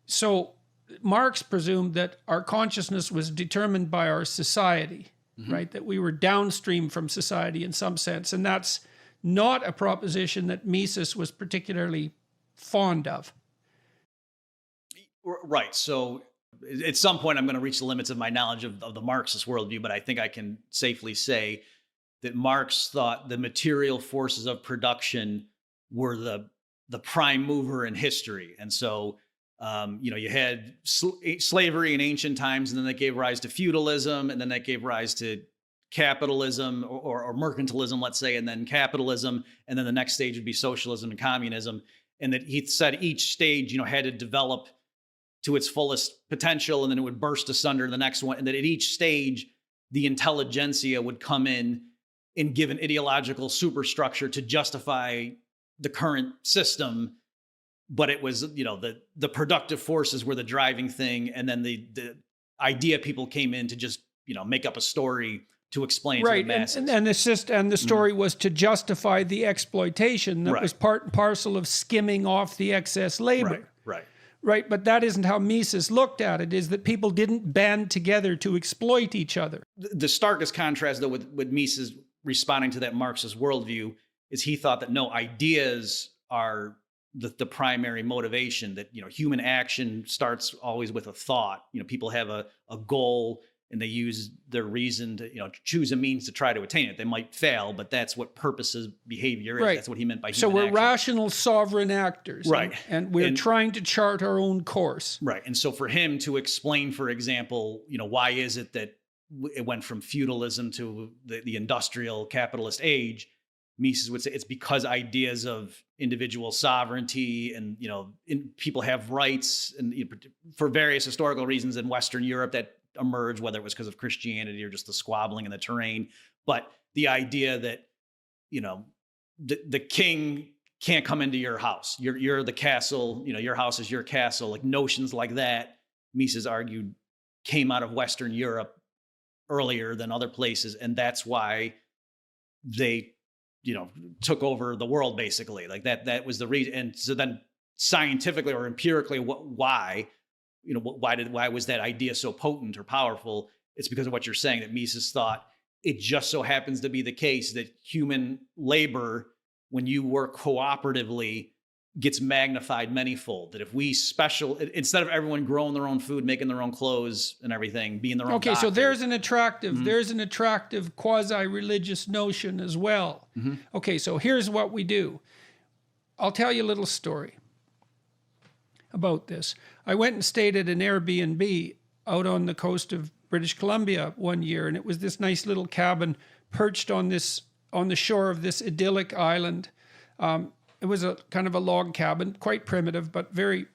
So Marx presumed that our consciousness was determined by our society, right? That we were downstream from society in some sense. And that's not a proposition that Mises was particularly fond of. Right. So at some point, I'm going to reach the limits of my knowledge of the Marxist worldview, but I think I can safely say that Marx thought the material forces of production were the prime mover in history. And so, you had slavery in ancient times, and then that gave rise to feudalism, and then that gave rise to capitalism or mercantilism, let's say, and then capitalism. And then the next stage would be socialism and communism. And that he said each stage, had to develop to its fullest potential, and then it would burst asunder in the next one. And that at each stage, the intelligentsia would come in and give an ideological superstructure to justify the current system. But it was, the productive forces were the driving thing. And then the idea people came in to just, make up a story to explain to the masses. And the story was to justify the exploitation that was part and parcel of skimming off the excess labor. Right. But that isn't how Mises looked at it, is that people didn't band together to exploit each other. The starkest contrast, though, with Mises responding to that Marxist worldview is he thought that no, ideas are the primary motivation, that, human action starts always with a thought. People have a goal and they use their reason to, choose a means to try to attain it. They might fail, but that's what purposes behavior is. Right. That's what he meant by human action. So we're rational sovereign actors. Right. And we're trying to chart our own course. Right. And so for him to explain, for example, why is it that it went from feudalism to the industrial capitalist age, Mises would say it's because ideas of individual sovereignty and, people have rights, and for various historical reasons in Western Europe that emerged, whether it was because of Christianity or just the squabbling in the terrain. But the idea that, the king can't come into your house. You're the castle, your house is your castle. Like notions like that, Mises argued, came out of Western Europe earlier than other places. And that's why they, took over the world, basically. Like that was the reason. And so then scientifically or empirically, why was that idea so potent or powerful? It's because of what you're saying, that Mises thought it just so happens to be the case that human labor, when you work cooperatively, gets magnified manyfold. That if we instead of everyone growing their own food, making their own clothes and everything, being their own doctor. So there's an attractive quasi-religious notion as well. Okay, so here's what we do. I'll tell you a little story about this. I went and stayed at an Airbnb out on the coast of British Columbia one year, and it was this nice little cabin perched on the shore of this idyllic island. It was a kind of a log cabin, quite primitive, but very,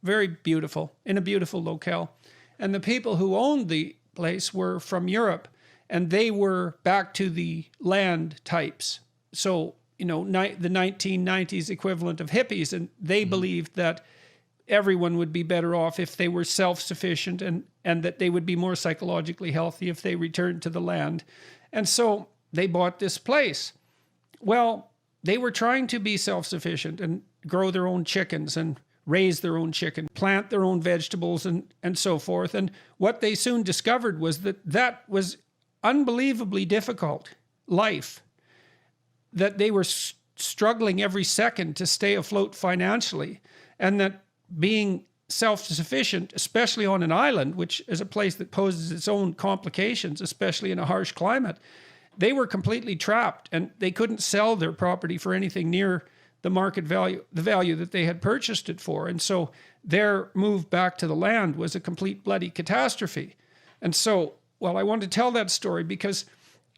very beautiful, in a beautiful locale. And the people who owned the place were from Europe, and they were back to the land types. So, the 1990s equivalent of hippies, and they believed that everyone would be better off if they were self-sufficient, and that they would be more psychologically healthy if they returned to the land. And so they bought this place. Well, they were trying to be self-sufficient and grow their own chickens and raise their own chicken, plant their own vegetables, and so forth. And what they soon discovered was that was unbelievably difficult life, that they were struggling every second to stay afloat financially, and that being self-sufficient, especially on an island, which is a place that poses its own complications, especially in a harsh climate, they were completely trapped, and they couldn't sell their property for anything near the market value, the value that they had purchased it for. And so their move back to the land was a complete bloody catastrophe. And so, well, I want to tell that story because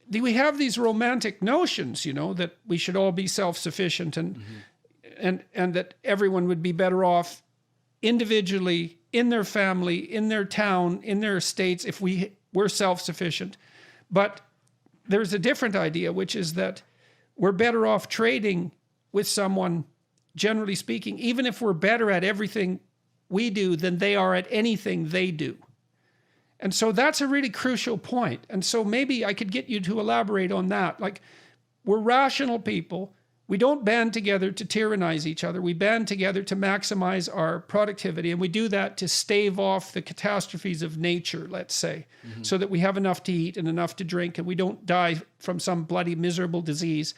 we have these romantic notions, that we should all be self-sufficient and that everyone would be better off individually, in their family, in their town, in their estates, if we were self-sufficient. But there's a different idea, which is that we're better off trading with someone, generally speaking, even if we're better at everything we do than they are at anything they do. And so that's a really crucial point. And so maybe I could get you to elaborate on that. Like, we're rational people. We don't band together to tyrannize each other. We band together to maximize our productivity. And we do that to stave off the catastrophes of nature, let's say, so that we have enough to eat and enough to drink and we don't die from some bloody miserable disease.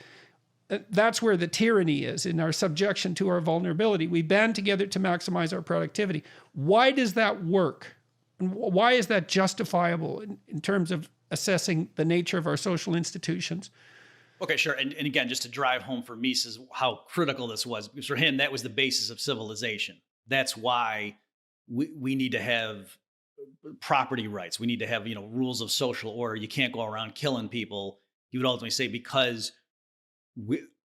That's where the tyranny is, in our subjection to our vulnerability. We band together to maximize our productivity. Why does that work? And why is that justifiable in terms of assessing the nature of our social institutions? Okay, sure. And again, just to drive home for Mises how critical this was, because for him, that was the basis of civilization. That's why we need to have property rights. We need to have, rules of social order. You can't go around killing people. He would ultimately say, because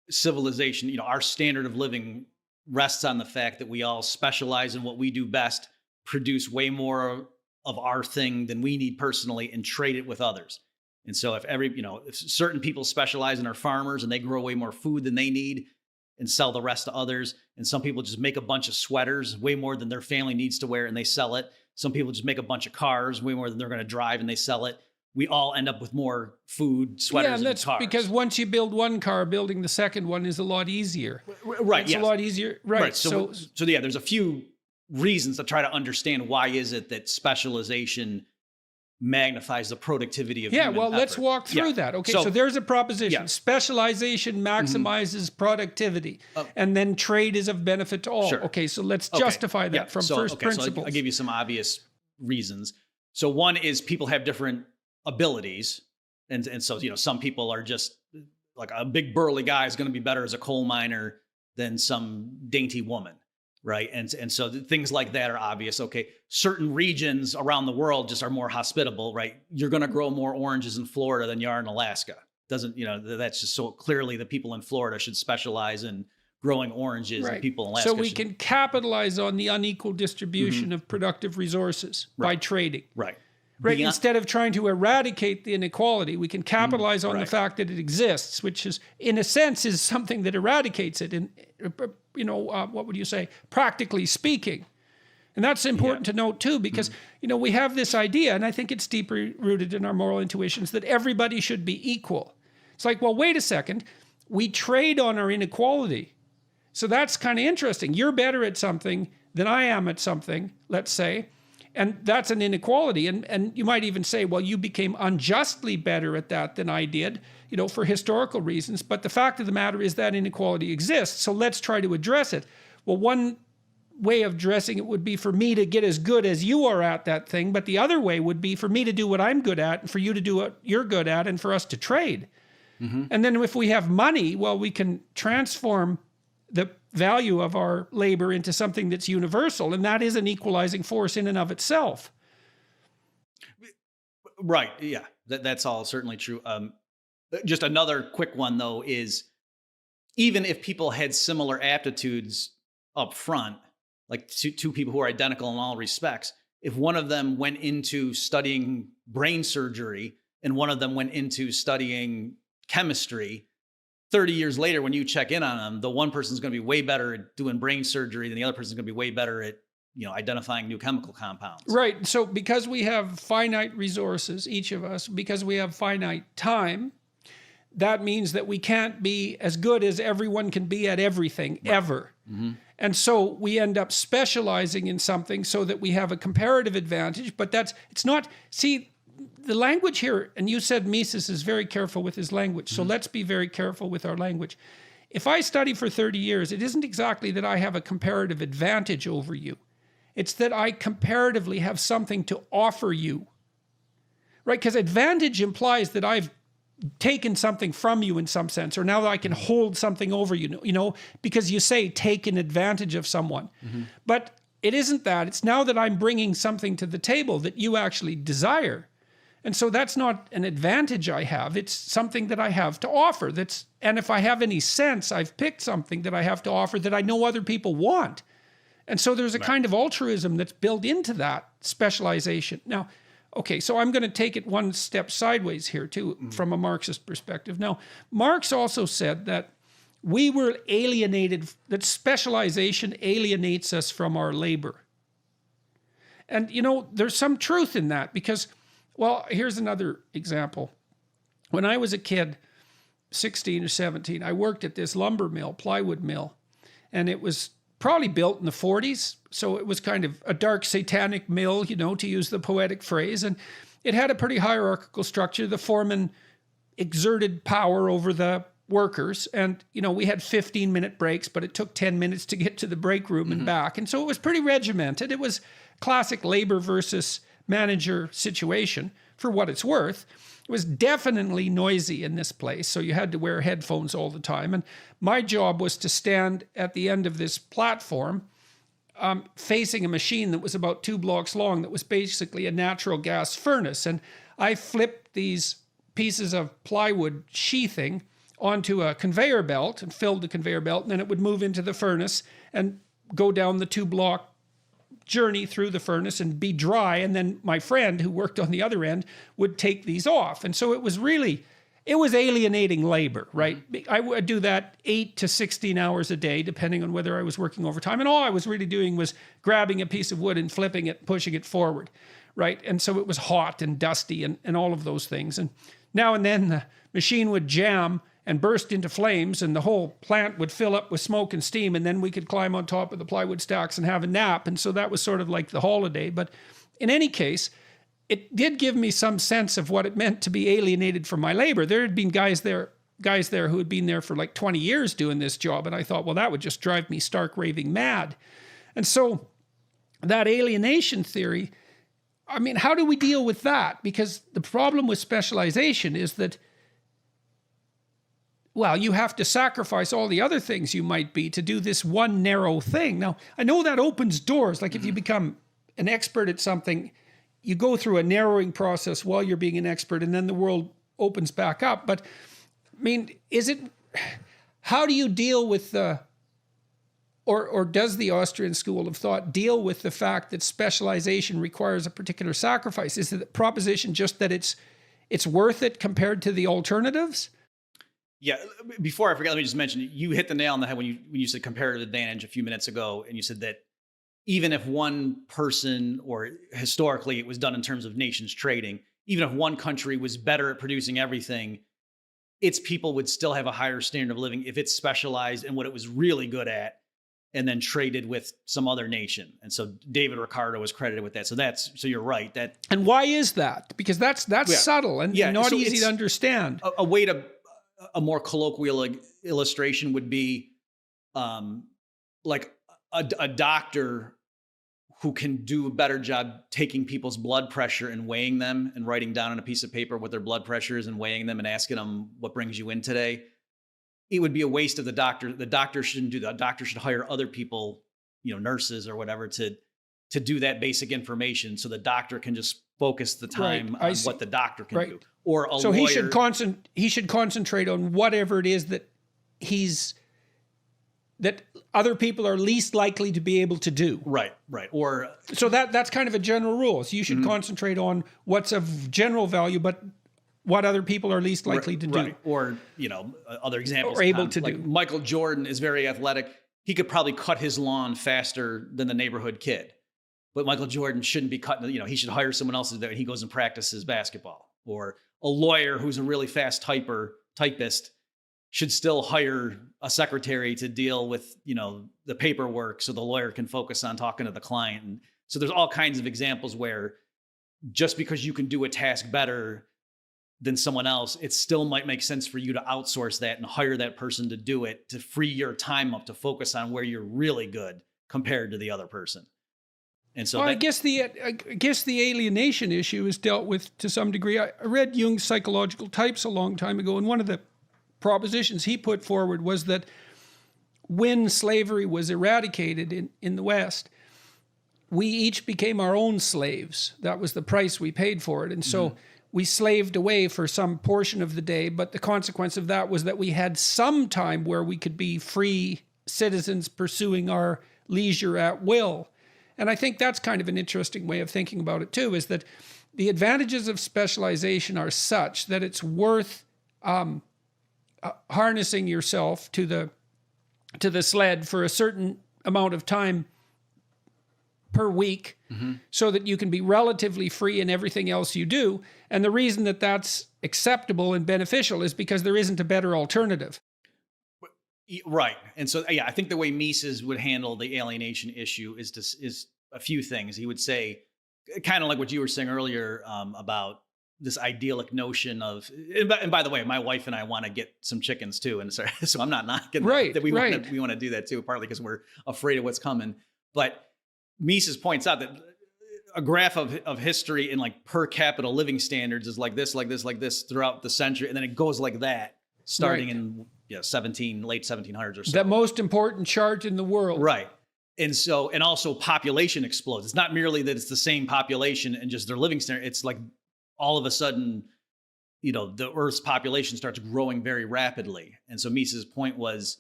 civilization, our standard of living rests on the fact that we all specialize in what we do best, produce way more of our thing than we need personally, and trade it with others. And so if certain people specialize and are farmers and they grow way more food than they need and sell the rest to others, and some people just make a bunch of sweaters, way more than their family needs to wear, and they sell it. Some people just make a bunch of cars, way more than they're going to drive, and they sell it. We all end up with more food, sweaters, and cars. Because once you build one car, building the second one is a lot easier. Right. It's a lot easier. Right. So yeah, there's a few reasons to try to understand why is it that specialization magnifies the productivity of human effort. Let's walk through that. Okay, so there's a proposition. Yeah. Specialization maximizes productivity, and then trade is of benefit to all. Sure. Okay, so let's justify that from first principles. So I'll give you some obvious reasons. So one is people have different abilities, and so some people are just like a big burly guy is going to be better as a coal miner than some dainty woman. Right. And so things like that are obvious. Okay. Certain regions around the world just are more hospitable, right? You're going to grow more oranges in Florida than you are in Alaska. That's just so clearly the people in Florida should specialize in growing oranges, and people in Alaska. So we can capitalize on the unequal distribution of productive resources by trading. Right. Right. Instead of trying to eradicate the inequality, we can capitalize on the fact that it exists, which is, in a sense, is something that eradicates it. And what would you say? Practically speaking. And that's important to note too, because, we have this idea, and I think it's deeply rooted in our moral intuitions, that everybody should be equal. It's like, well, wait a second. We trade on our inequality. So that's kind of interesting. You're better at something than I am at something, let's say. And that's an inequality. And you might even say, well, you became unjustly better at that than I did, for historical reasons. But the fact of the matter is that inequality exists. So let's try to address it. Well, one way of addressing it would be for me to get as good as you are at that thing. But the other way would be for me to do what I'm good at and for you to do what you're good at and for us to trade. And then if we have money, well, we can transform the value of our labor into something that's universal, and that is an equalizing force in and of itself. Right. Yeah, that's all certainly true. Just another quick one though is even if people had similar aptitudes up front, like two people who are identical in all respects, if one of them went into studying brain surgery and one of them went into studying chemistry, 30 years later, when you check in on them, the one person's going to be way better at doing brain surgery than the other person's going to be way better at, identifying new chemical compounds. Right. So because we have finite resources, each of us, because we have finite time, that means that we can't be as good as everyone can be at everything ever. Mm-hmm. And so we end up specializing in something so that we have a comparative advantage, but it's not, see, the language here, and you said Mises is very careful with his language, so let's be very careful with our language. If I study for 30 years, it isn't exactly that I have a comparative advantage over you. It's that I comparatively have something to offer you, right? Because advantage implies that I've taken something from you in some sense, or now that I can hold something over you, because you say taken advantage of someone. Mm-hmm. But it isn't that. It's now that I'm bringing something to the table that you actually desire. And so that's not an advantage I have. It's something that I have to offer. And if I have any sense, I've picked something that I have to offer that I know other people want. And so there's a kind of altruism that's built into that specialization. Now, okay, so I'm going to take it one step sideways here too, from a Marxist perspective. Now, Marx also said that we were alienated, that specialization alienates us from our labor. And, there's some truth in that because, well, here's another example. When I was a kid, 16 or 17, I worked at this lumber mill, plywood mill, and it was probably built in the 40s. So it was kind of a dark satanic mill, to use the poetic phrase. And it had a pretty hierarchical structure. The foreman exerted power over the workers. And, we had 15-minute breaks, but it took 10 minutes to get to the break room and back. And so it was pretty regimented. It was classic labor versus manager situation for what it's worth. It was definitely noisy in this place, so you had to wear headphones all the time. And my job was to stand at the end of this platform facing a machine that was about 2 blocks long that was basically a natural gas furnace. And I flipped these pieces of plywood sheathing onto a conveyor belt and filled the conveyor belt, and then it would move into the furnace and go down the 2-block journey through the furnace and be dry. And then my friend who worked on the other end would take these off. And so it was alienating labor, right? I would do that 8 to 16 hours a day, depending on whether I was working overtime. And all I was really doing was grabbing a piece of wood and flipping it, pushing it forward, right? And so it was hot and dusty and all of those things. And now and then the machine would jam and burst into flames, and the whole plant would fill up with smoke and steam, and then we could climb on top of the plywood stacks and have a nap. And so that was sort of like the holiday. But in any case, it did give me some sense of what it meant to be alienated from my labor. There had been guys there who had been there for like 20 years doing this job, and I thought, well, that would just drive me stark raving mad. And so that alienation theory, I mean, how do we deal with that? Because the problem with specialization is that, well, you have to sacrifice all the other things you might be to do this one narrow thing. Now, I know that opens doors. Like if you become an expert at something, you go through a narrowing process while you're being an expert, and then the world opens back up. But I mean, how do you deal with or does the Austrian school of thought deal with the fact that specialization requires a particular sacrifice? Is the proposition just that it's worth it compared to the alternatives? Yeah. Before I forget, let me just mention, you hit the nail on the head when you said comparative advantage a few minutes ago, and you said that even if one person, or historically it was done in terms of nations trading, even if one country was better at producing everything, its people would still have a higher standard of living if it specialized in what it was really good at and then traded with some other nation. And so David Ricardo was credited with that. So you're right. And why is that? Because that's subtle and not easy to understand. A more colloquial illustration would be like a doctor who can do a better job taking people's blood pressure and weighing them and writing down on a piece of paper what their blood pressure is and weighing them and asking them what brings you in today. It would be a waste of the doctor. The doctor shouldn't do that. The doctor should hire other people, nurses or whatever, to do that basic information, so the doctor can just focus the time on what the doctor can do. Or a lawyer. He should concentrate on whatever it is that he's that other people are least likely to be able to do. Right. Or so that's kind of a general rule. So you should concentrate on what's of general value, but what other people are least likely to do. Or, other examples. Or able to like do. Michael Jordan is very athletic. He could probably cut his lawn faster than the neighborhood kid. But Michael Jordan shouldn't be cutting, he should hire someone else to do it. He goes and practices basketball. Or a lawyer who's a really fast typist should still hire a secretary to deal with, the paperwork so the lawyer can focus on talking to the client. And so there's all kinds of examples where just because you can do a task better than someone else, it still might make sense for you to outsource that and hire that person to do it, to free your time up to focus on where you're really good compared to the other person. And so I guess the alienation issue is dealt with to some degree. I read Jung's Psychological Types a long time ago, and one of the propositions he put forward was that when slavery was eradicated in the West, we each became our own slaves. That was the price we paid for it. And so we slaved away for some portion of the day, but the consequence of that was that we had some time where we could be free citizens pursuing our leisure at will. And I think that's kind of an interesting way of thinking about it too, is that the advantages of specialization are such that it's worth harnessing yourself to the sled for a certain amount of time per week so that you can be relatively free in everything else you do. And the reason that that's acceptable and beneficial is because there isn't a better alternative. Right. And so, I think the way Mises would handle the alienation issue is a few things. He would say, kind of like what you were saying earlier about this idyllic notion of, and by the way, my wife and I want to get some chickens too. And so I'm not knocking that we want to do that too, partly because we're afraid of what's coming. But Mises points out that a graph of history in like per capita living standards is like this throughout the century. And then it goes like that starting in late 1700s or so. The most important chart in the world. Right. And so, and also population explodes. It's not merely that it's the same population and just their living standard. It's like all of a sudden, the Earth's population starts growing very rapidly. And so Mises' point was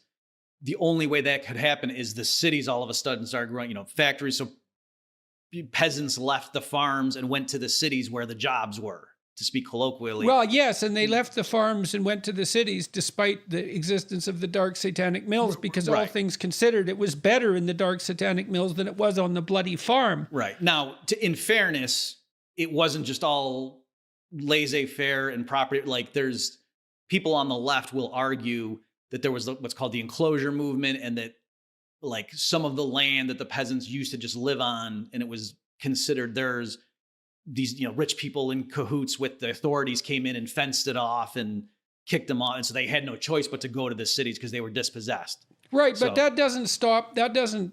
the only way that could happen is the cities all of a sudden started growing, factories. So peasants left the farms and went to the cities where the jobs were, to speak colloquially. Well, yes, and they left the farms and went to the cities despite the existence of the dark satanic mills, because all things considered, it was better in the dark satanic mills than it was on the bloody farm. Right. Now, in fairness, it wasn't just all laissez-faire and property. Like there's people on the left will argue that there was what's called the enclosure movement, and that like some of the land that the peasants used to just live on, and it was considered theirs, these rich people in cahoots with the authorities came in and fenced it off and kicked them off, and so they had no choice but to go to the cities because they were dispossessed. Right, but that doesn't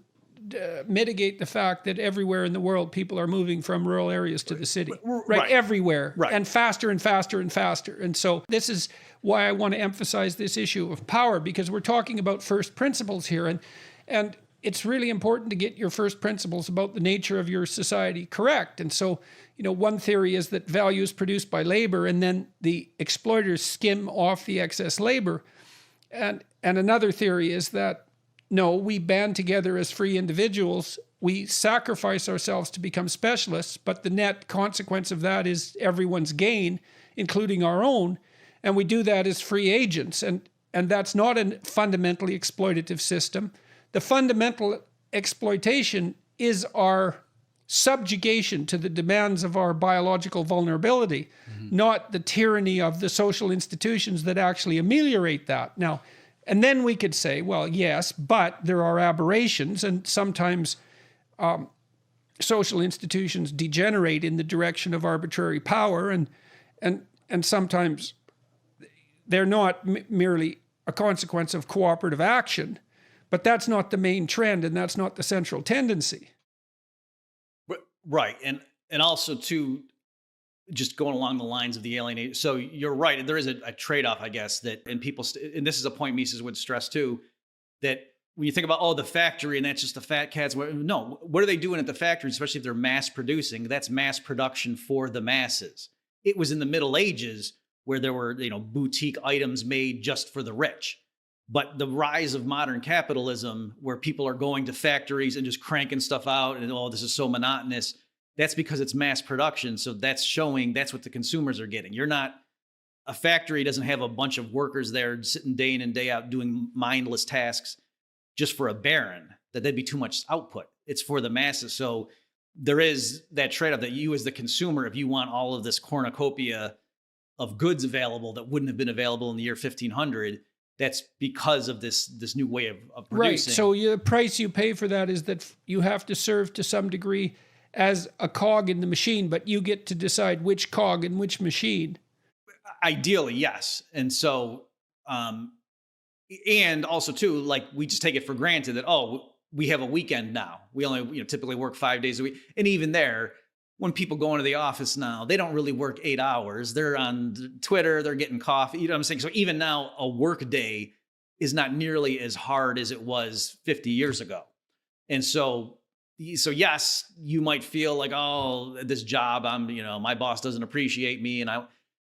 mitigate the fact that everywhere in the world people are moving from rural areas to the city. Right, everywhere, and faster and faster and faster. And so this is why I want to emphasize this issue of power, because we're talking about first principles here, and it's really important to get your first principles about the nature of your society correct. And so, one theory is that value is produced by labor, and then the exploiters skim off the excess labor. And another theory is that, no, we band together as free individuals, we sacrifice ourselves to become specialists, but the net consequence of that is everyone's gain, including our own, and we do that as free agents. And that's not a fundamentally exploitative system. The fundamental exploitation is our subjugation to the demands of our biological vulnerability, not the tyranny of the social institutions that actually ameliorate that. Now, and then we could say, well, yes, but there are aberrations, and sometimes social institutions degenerate in the direction of arbitrary power, and sometimes they're not merely a consequence of cooperative action, but that's not the main trend, and that's not the central tendency. Right. And also too, just going along the lines of the alienation. So you're right. There is a trade-off, I guess, that, and people, and this is a point Mises would stress too, that when you think about, the factory and that's just the fat cats. No, what are they doing at the factory, especially if they're mass producing? That's mass production for the masses. It was in the Middle Ages where there were, boutique items made just for the rich. But the rise of modern capitalism, where people are going to factories and just cranking stuff out and, oh, this is so monotonous, that's because it's mass production. So that's showing that's what the consumers are getting. You're not, a factory doesn't have a bunch of workers there sitting day in and day out doing mindless tasks just for a baron. That'd be too much output. It's for the masses. So there is that trade-off that you as the consumer, if you want all of this cornucopia of goods available that wouldn't have been available in the year 1500, that's because of this new way of producing. Right. So the price you pay for that is that you have to serve to some degree as a cog in the machine, but you get to decide which cog in which machine. Ideally, yes. And so, and also too, like we just take it for granted that, oh, we have a weekend now. We only, typically work 5 days a week. And even there, when people go into the office now, they don't really work 8 hours. They're on Twitter, they're getting coffee. You know what I'm saying? So even now, a work day is not nearly as hard as it was 50 years ago. And so yes, you might feel like, oh, this job, my boss doesn't appreciate me.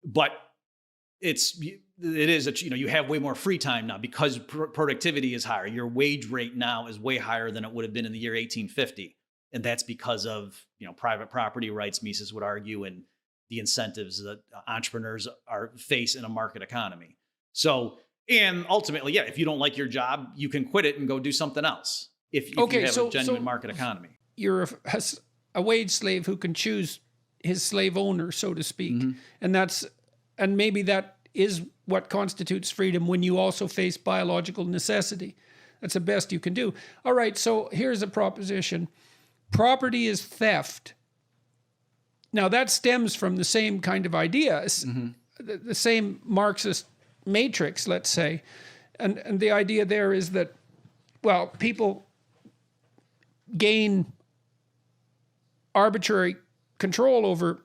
But it is, you have way more free time now because productivity is higher. Your wage rate now is way higher than it would have been in the year 1850. And that's because of, private property rights, Mises would argue, and the incentives that entrepreneurs face in a market economy. So, and ultimately, yeah, if you don't like your job, you can quit it and go do something else. If you have a genuine market economy. You're a wage slave who can choose his slave owner, so to speak. Mm-hmm. And maybe that is what constitutes freedom when you also face biological necessity. That's the best you can do. All right, so here's a proposition. Property is theft. Now that stems from the same kind of ideas, the same Marxist matrix, let's say. And the idea there is that, well, people gain arbitrary control over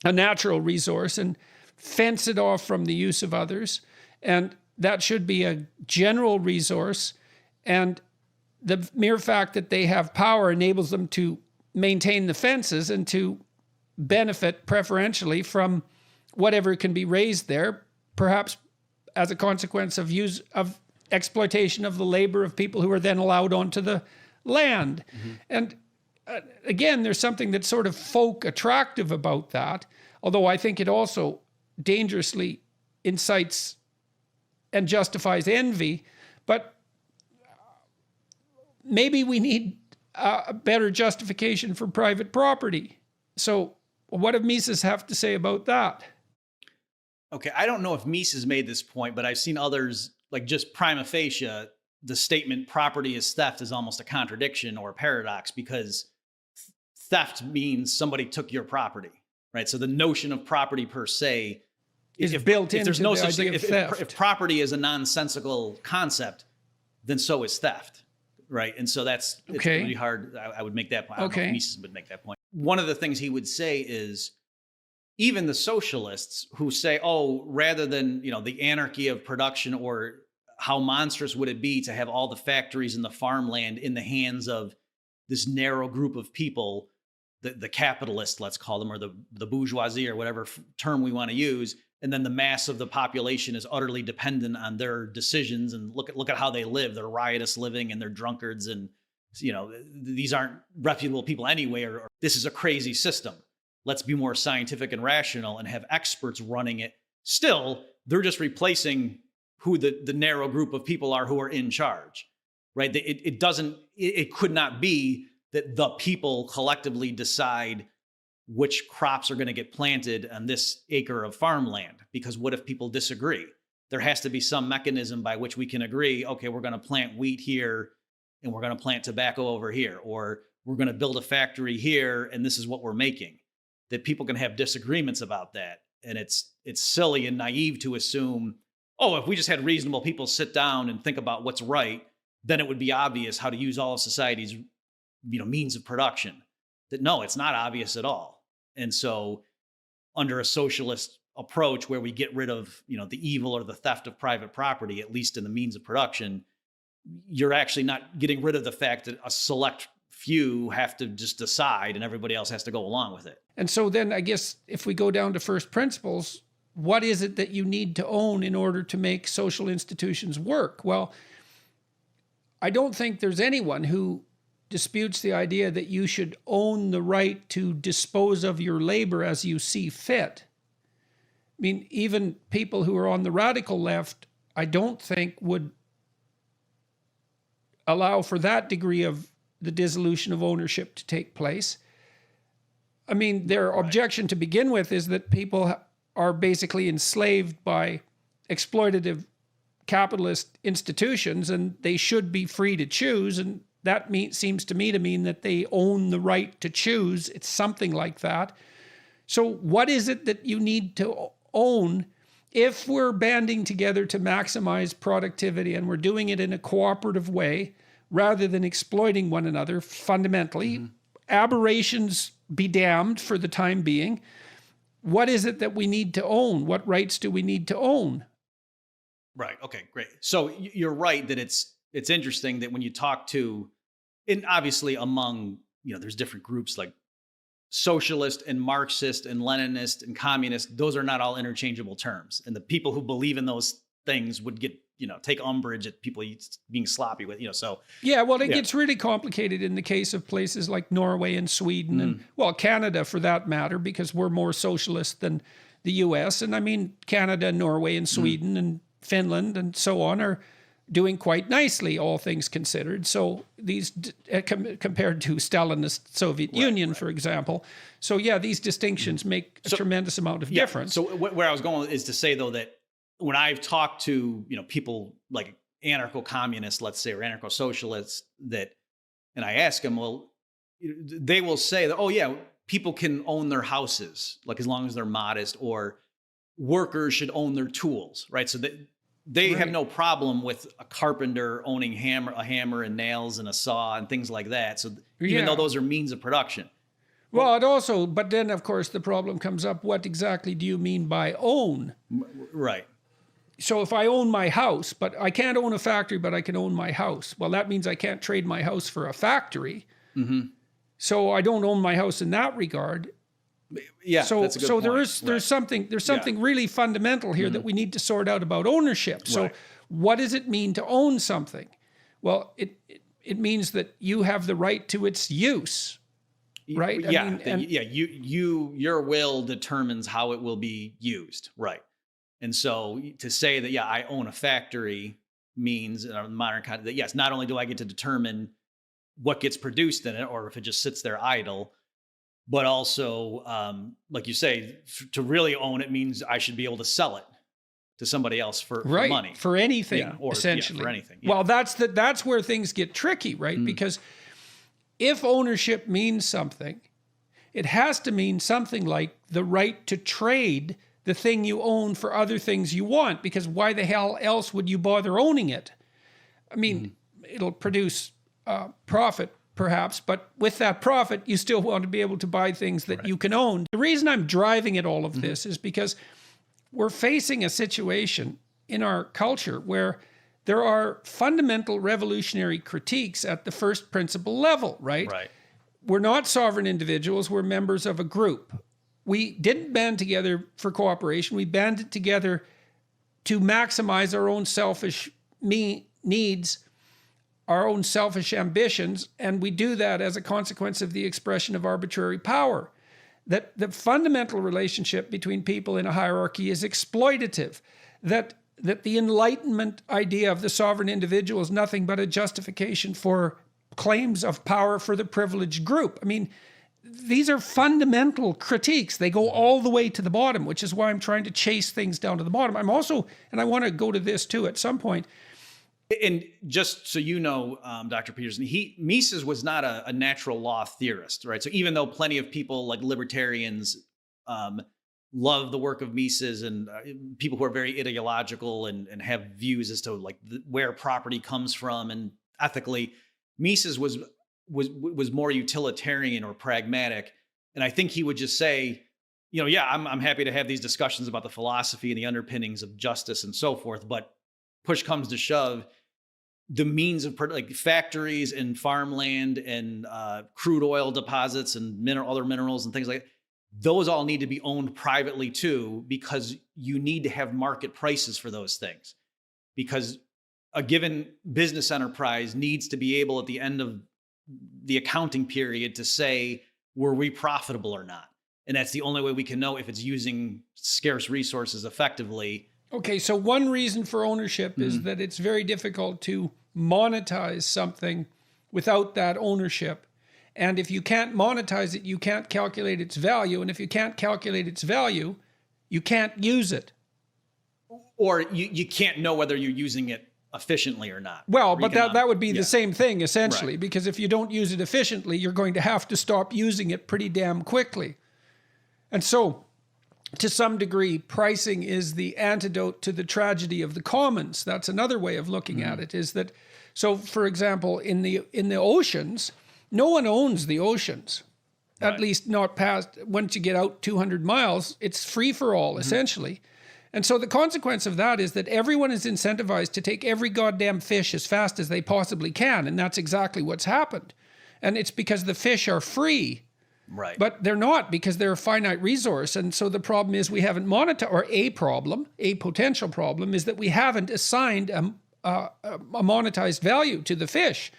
a natural resource and fence it off from the use of others. And that should be a general resource. And the mere fact that they have power enables them to maintain the fences and to benefit preferentially from whatever can be raised there, perhaps as a consequence of exploitation of the labor of people who are then allowed onto the land. Mm-hmm. And again, there's something that's sort of folk attractive about that, although I think it also dangerously incites and justifies envy. But maybe we need a better justification for private property. So what does Mises have to say about that? Okay, I don't know if Mises made this point, but I've seen others, like just prima facie, the statement property is theft is almost a contradiction or a paradox, because theft means somebody took your property, right? So the notion of property per se is built into the idea of theft. If property is a nonsensical concept, then so is theft, right? And so it's really hard. I would make that point. I don't know if Mises would make that point. One of the things he would say is, even the socialists who say, oh, rather than, the anarchy of production, or how monstrous would it be to have all the factories and the farmland in the hands of this narrow group of people, the capitalists, let's call them, or the bourgeoisie, or whatever term we want to use. And then the mass of the population is utterly dependent on their decisions. And look at how they live. They're riotous living and they're drunkards. And, these aren't reputable people anyway, or this is a crazy system. Let's be more scientific and rational and have experts running it. Still, they're just replacing who the narrow group of people are who are in charge, right? It could not be that the people collectively decide which crops are going to get planted on this acre of farmland, because what if people disagree? There has to be some mechanism by which we can agree, okay, we're going to plant wheat here and we're going to plant tobacco over here, or we're going to build a factory here and this is what we're making. That people can have disagreements about that. And it's silly and naive to assume, oh, if we just had reasonable people sit down and think about what's right, then it would be obvious how to use all of society's means of production. That no, it's not obvious at all. And so under a socialist approach where we get rid of the evil or the theft of private property, at least in the means of production, you're actually not getting rid of the fact that a select few have to just decide and everybody else has to go along with it. And so then I guess if we go down to first principles, what is it that you need to own in order to make social institutions work? Well, I don't think there's anyone who disputes the idea that you should own the right to dispose of your labor as you see fit. I mean, even people who are on the radical left, I don't think would allow for that degree of the dissolution of ownership to take place. I mean, their objection to begin with is that people are basically enslaved by exploitative capitalist institutions and they should be free to choose. And that seems to me to mean that they own the right to choose. It's something like that. So what is it that you need to own if we're banding together to maximize productivity and we're doing it in a cooperative way rather than exploiting one another fundamentally? Aberrations be damned for the time being. What is it that we need to own? What rights do we need to own? Right. Okay, great. So you're right that it's interesting that when you talk to, and obviously among, there's different groups like socialist and Marxist and Leninist and communist, those are not all interchangeable terms. And the people who believe in those things would get, take umbrage at people being sloppy with, so. Yeah, well, it gets really complicated in the case of places like Norway and Sweden and, well, Canada for that matter, because we're more socialist than the US. And I mean, Canada, Norway and Sweden and Finland and so on are doing quite nicely, all things considered. So these, compared to Stalinist Soviet Union, for example. So yeah, these distinctions make a tremendous amount of difference. So where I was going is to say, though, that when I've talked to, people like anarcho-communists, let's say, or anarcho-socialists, and I ask them, well, they will say that, oh yeah, people can own their houses, like as long as they're modest, or workers should own their tools, right? So they have no problem with a carpenter owning a hammer and nails and a saw and things like that. So even though those are means of production. Well, it also, but then of course the problem comes up, what exactly do you mean by own? Right. So if I own my house, but I can't own a factory, but I can own my house. Well, that means I can't trade my house for a factory. So I don't own my house in that regard. Yeah. So that's a good point. there's something really fundamental here that we need to sort out about ownership. So what does it mean to own something? Well, it means that you have the right to its use, right? Your will determines how it will be used, right? And so to say that I own a factory means in a modern context that yes, not only do I get to determine what gets produced in it, or if it just sits there idle, but also, like you say, to really own it means I should be able to sell it to somebody else for money. For anything, essentially. For anything. Well, that's where things get tricky, right? Because if ownership means something, it has to mean something like the right to trade the thing you own for other things you want, because why the hell else would you bother owning it? I mean, it'll produce profit, perhaps, but with that profit, you still want to be able to buy things that you can own. The reason I'm driving at all of this is because we're facing a situation in our culture where there are fundamental revolutionary critiques at the first principle level, right? We're not sovereign individuals, we're members of a group. We didn't band together for cooperation, we banded together to maximize our own selfish needs, our own selfish ambitions, and we do that as a consequence of the expression of arbitrary power. That the fundamental relationship between people in a hierarchy is exploitative, that the Enlightenment idea of the sovereign individual is nothing but a justification for claims of power for the privileged group. I mean, these are fundamental critiques. They go all the way to the bottom, which is why I'm trying to chase things down to the bottom. I'm also, and I want to go to this too at some point. And just so you know, Dr. Peterson, Mises was not a natural law theorist, right? So even though plenty of people like libertarians love the work of Mises, and people who are very ideological and have views as to like where property comes from and ethically, Mises was more utilitarian or pragmatic. And I think he would just say, I'm happy to have these discussions about the philosophy and the underpinnings of justice and so forth, but push comes to shove, the means of like factories and farmland and crude oil deposits and other minerals and things like that, those all need to be owned privately too, because you need to have market prices for those things. Because a given business enterprise needs to be able at the end of the accounting period to say, were we profitable or not? And that's the only way we can know if it's using scarce resources effectively. Okay, so one reason for ownership is that it's very difficult to monetize something without that ownership. And if you can't monetize it, you can't calculate its value. And if you can't calculate its value, you can't use it. Or you can't know whether you're using it efficiently or not. Well, but that would be the same thing, essentially, Right. because if you don't use it efficiently, you're going to have to stop using it pretty damn quickly. And so, to some degree, pricing is the antidote to the tragedy of the commons. That's another way of looking at it, is that, so for example, in the oceans, no one owns the oceans, at least not past, once you get out 200 miles, it's free for all, essentially. And so the consequence of that is that everyone is incentivized to take every goddamn fish as fast as they possibly can. And that's exactly what's happened. And it's because the fish are free. Right. But they're not, because they're a finite resource. And so the problem is we haven't monetized, or a potential problem is that we haven't assigned a monetized value to the fish.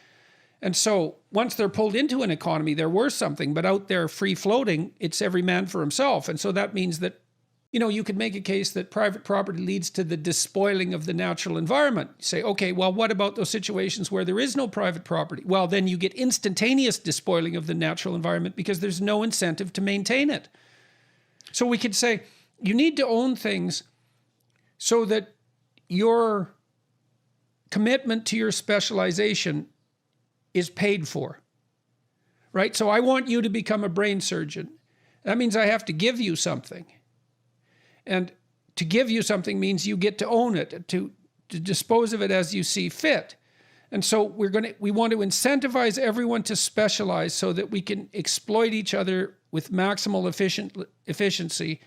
And so once they're pulled into an economy, they're worth something, but out there free floating, it's every man for himself. And so that means that, you know, you could make a case that private property leads to the despoiling of the natural environment. You say, okay, well, what about those situations where there is no private property? Well, then you get instantaneous despoiling of the natural environment because there's no incentive to maintain it. So we could say, you need to own things so that your commitment to your specialization is paid for, right? So I want you to become a brain surgeon. That means I have to give you something. And to give you something means you get to own it, to dispose of it as you see fit. And so we want to incentivize everyone to specialize so that we can exploit each other with maximal efficiency.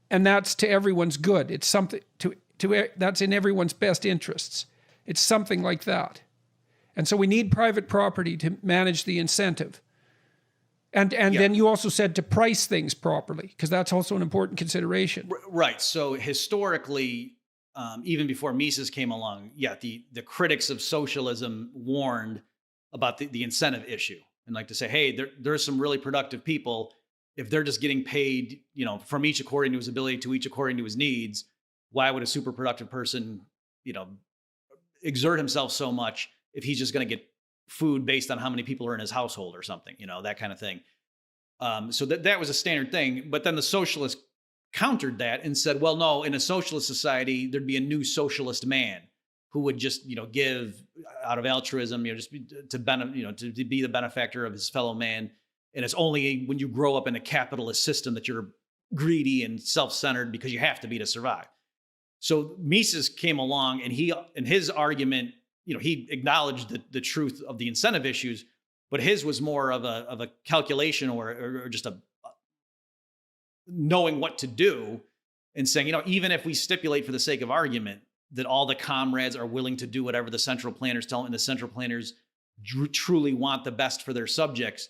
And that's to everyone's good. It's something that's in everyone's best interests. It's something like that. And so we need private property to manage the incentive. And then you also said to price things properly, because that's also an important consideration. Right. So historically, even before Mises came along, the critics of socialism warned about the incentive issue, and like to say, hey, there's some really productive people. If they're just getting paid, you know, from each according to his ability to each according to his needs, why would a super productive person, you know, exert himself so much if he's just going to get food based on how many people are in his household or something, you know, that kind of thing. So that was a standard thing. But then the socialists countered that and said, well, no, in a socialist society, there'd be a new socialist man who would just, you know, give out of altruism, you know, just to be the benefactor of his fellow man. And it's only when you grow up in a capitalist system that you're greedy and self-centered because you have to be to survive. So Mises came along, and in his argument, you know, he acknowledged the truth of the incentive issues, but his was more of a calculation or just a knowing what to do, and saying, you know, even if we stipulate for the sake of argument that all the comrades are willing to do whatever the central planners tell them, and the central planners truly want the best for their subjects,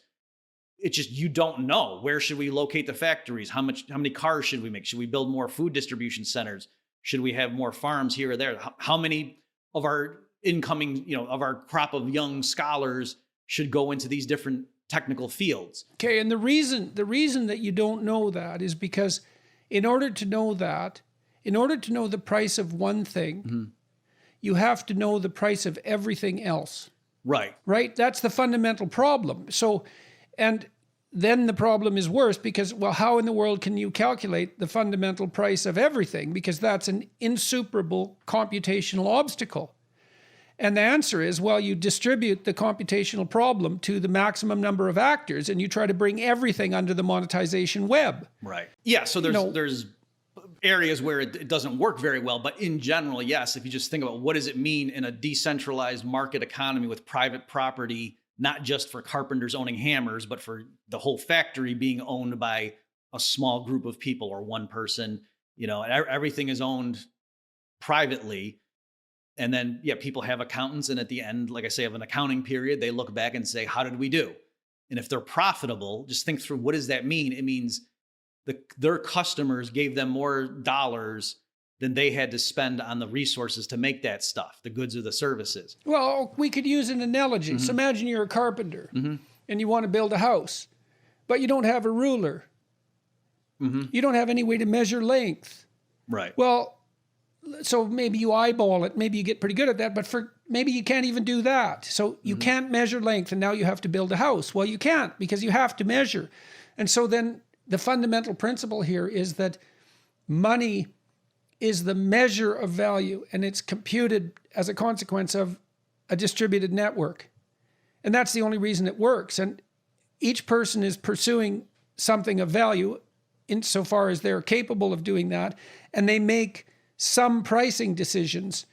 it's just, you don't know. Where should we locate the factories? How many cars should we make? Should we build more food distribution centers? Should we have more farms here or there? How many of our incoming, you know, of our crop of young scholars should go into these different technical fields? Okay, and the reason that you don't know that is because in order to know the price of one thing, you have to know the price of everything else. Right. Right? That's the fundamental problem. So, and then the problem is worse because, well, how in the world can you calculate the fundamental price of everything? Because that's an insuperable computational obstacle. And the answer is, well, you distribute the computational problem to the maximum number of actors, and you try to bring everything under the monetization web. Right. Yeah. So there's areas where it doesn't work very well, but in general, yes. If you just think about what does it mean in a decentralized market economy with private property, not just for carpenters owning hammers, but for the whole factory being owned by a small group of people or one person, you know, and everything is owned privately. And then, people have accountants. And at the end, like I say, of an accounting period, they look back and say, how did we do? And if they're profitable, just think through, what does that mean? It means their customers gave them more dollars than they had to spend on the resources to make that stuff, the goods or the services. Well, we could use an analogy. So imagine you're a carpenter and you want to build a house, but you don't have a ruler. You don't have any way to measure length. Right. Well, so maybe you eyeball it. Maybe you get pretty good at that, but maybe you can't even do that. So you can't measure length, and now you have to build a house. Well, you can't, because you have to measure. And so then the fundamental principle here is that money is the measure of value, and it's computed as a consequence of a distributed network. And that's the only reason it works. And each person is pursuing something of value insofar as they're capable of doing that, and they make some pricing decisions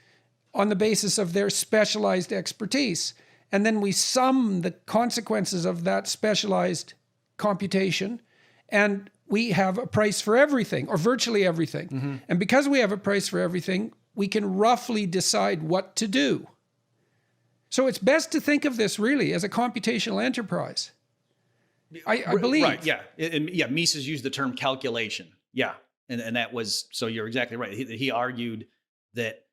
on the basis of their specialized expertise. And then we sum the consequences of that specialized computation, and we have a price for everything, or virtually everything. And because we have a price for everything, we can roughly decide what to do. So it's best to think of this really as a computational enterprise. I believe. Right, yeah. Mises used the term calculation. Yeah. And that was, so you're exactly right. He argued that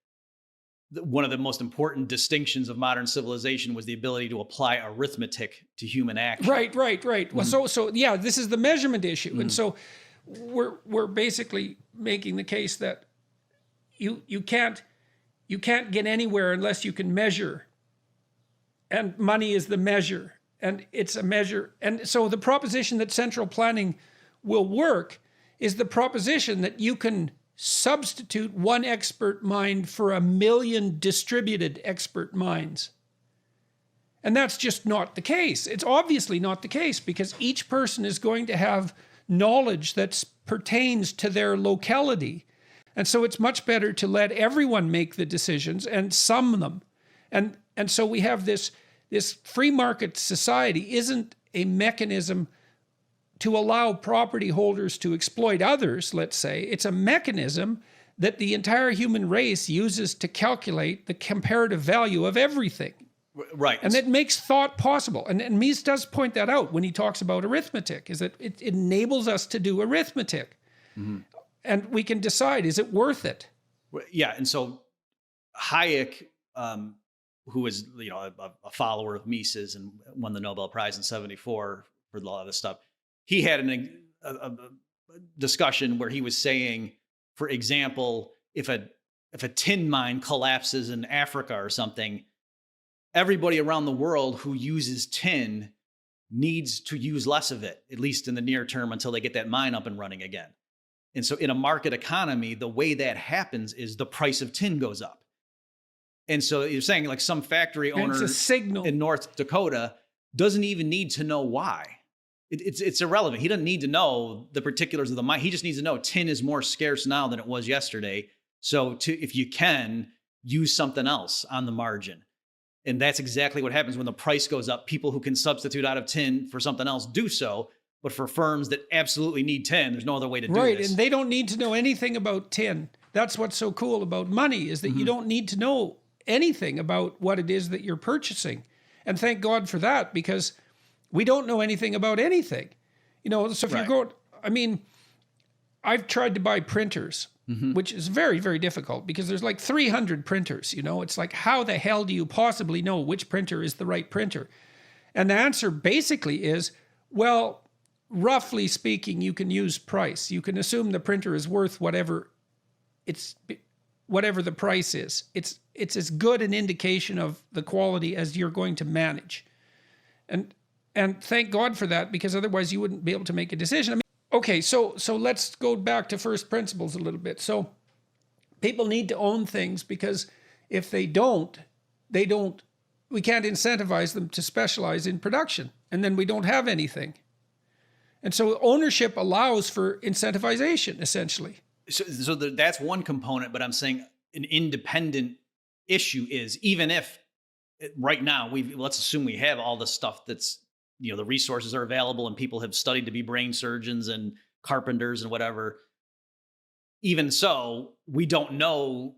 one of the most important distinctions of modern civilization was the ability to apply arithmetic to human action. Right. Well, so yeah, this is the measurement issue. And so we're basically making the case that you can't get anywhere unless you can measure. And money is the measure, and it's a measure. And so the proposition that central planning will work is the proposition that you can substitute one expert mind for 1,000,000 distributed expert minds. And that's just not the case. It's obviously not the case, because each person is going to have knowledge that pertains to their locality. And so it's much better to let everyone make the decisions and sum them. And so we have this free market society isn't a mechanism to allow property holders to exploit others, let's say. It's a mechanism that the entire human race uses to calculate the comparative value of everything. Right. And it makes thought possible. And Mises does point that out when he talks about arithmetic, is that it enables us to do arithmetic. And we can decide, is it worth it? Yeah. And so Hayek, who is a follower of Mises and won the Nobel Prize in '74 for a lot of this stuff, he had a discussion where he was saying, for example, if a tin mine collapses in Africa or something, everybody around the world who uses tin needs to use less of it, at least in the near term, until they get that mine up and running again. And so in a market economy, the way that happens is the price of tin goes up. And so you're saying, like, some factory owner in North Dakota doesn't even need to know why. It's irrelevant. He doesn't need to know the particulars of the mine. He just needs to know tin is more scarce now than it was yesterday. So if you can, use something else on the margin. And that's exactly what happens when the price goes up. People who can substitute out of tin for something else do so. But for firms that absolutely need tin, there's no other way to do this. Right, and they don't need to know anything about tin. That's what's so cool about money, is that you don't need to know anything about what it is that you're purchasing. And thank God for that, because we don't know anything about anything. So if you're going, I've tried to buy printers, which is very, very difficult, because there's like 300 printers, It's like, how the hell do you possibly know which printer is the right printer? And the answer basically is, well, roughly speaking, you can use price. You can assume the printer is worth whatever the price is. It's as good an indication of the quality as you're going to manage. And thank God for that, because otherwise you wouldn't be able to make a decision. Okay, so let's go back to first principles a little bit. So people need to own things, because if they don't, we can't incentivize them to specialize in production, and then we don't have anything. And so ownership allows for incentivization, essentially. So that's one component, but I'm saying an independent issue is, even if right now let's assume we have all the stuff that's, the resources are available and people have studied to be brain surgeons and carpenters and whatever. Even so, we don't know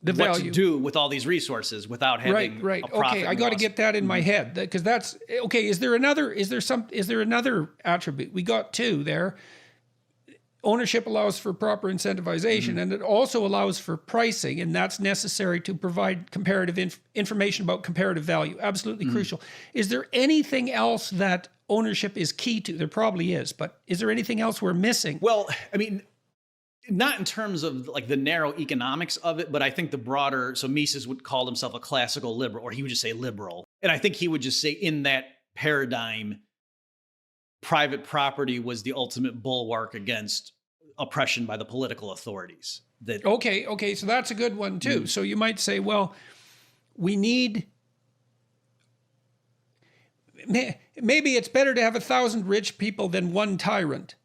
the what value to do with all these resources without having right. a profit. Okay, I got to get that in my head, because that's okay. Is there another attribute? We got two there. ownership allows for proper incentivization, and it also allows for pricing, and that's necessary to provide comparative information about comparative value. Absolutely crucial. Is there anything else that ownership is key to? There probably is, but is there anything else we're missing? Well, I mean, not in terms of like the narrow economics of it, but I think the broader, so Mises would call himself a classical liberal, or he would just say liberal. And I think he would just say in that paradigm, private property was the ultimate bulwark against oppression by the political authorities. That Okay, so that's a good one too. So you might say, well, we need, maybe it's better to have 1,000 rich people than one tyrant,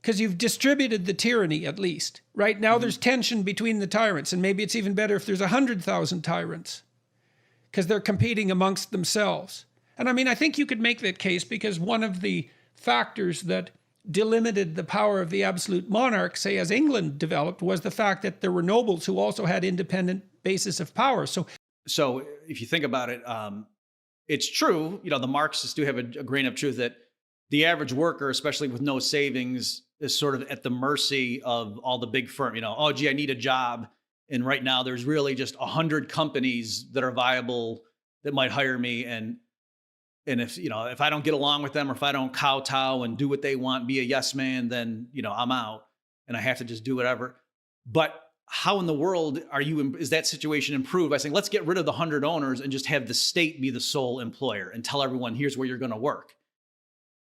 because you've distributed the tyranny at least. Right now there's tension between the tyrants, and maybe it's even better if there's 100,000 tyrants, because they're competing amongst themselves. And I mean, I think you could make that case because one of the factors that delimited the power of the absolute monarch, say as England developed, was the fact that there were nobles who also had independent basis of power. So if you think about it, it's true, the Marxists do have a grain of truth that the average worker, especially with no savings, is sort of at the mercy of all the big firms. Oh, gee, I need a job. And right now there's really just 100 companies that are viable that might hire me. And if I don't get along with them, or if I don't kowtow and do what they want, be a yes man, then, I'm out and I have to just do whatever. But how in the world is that situation improved by saying, let's get rid of the 100 owners and just have the state be the sole employer and tell everyone, here's where you're going to work?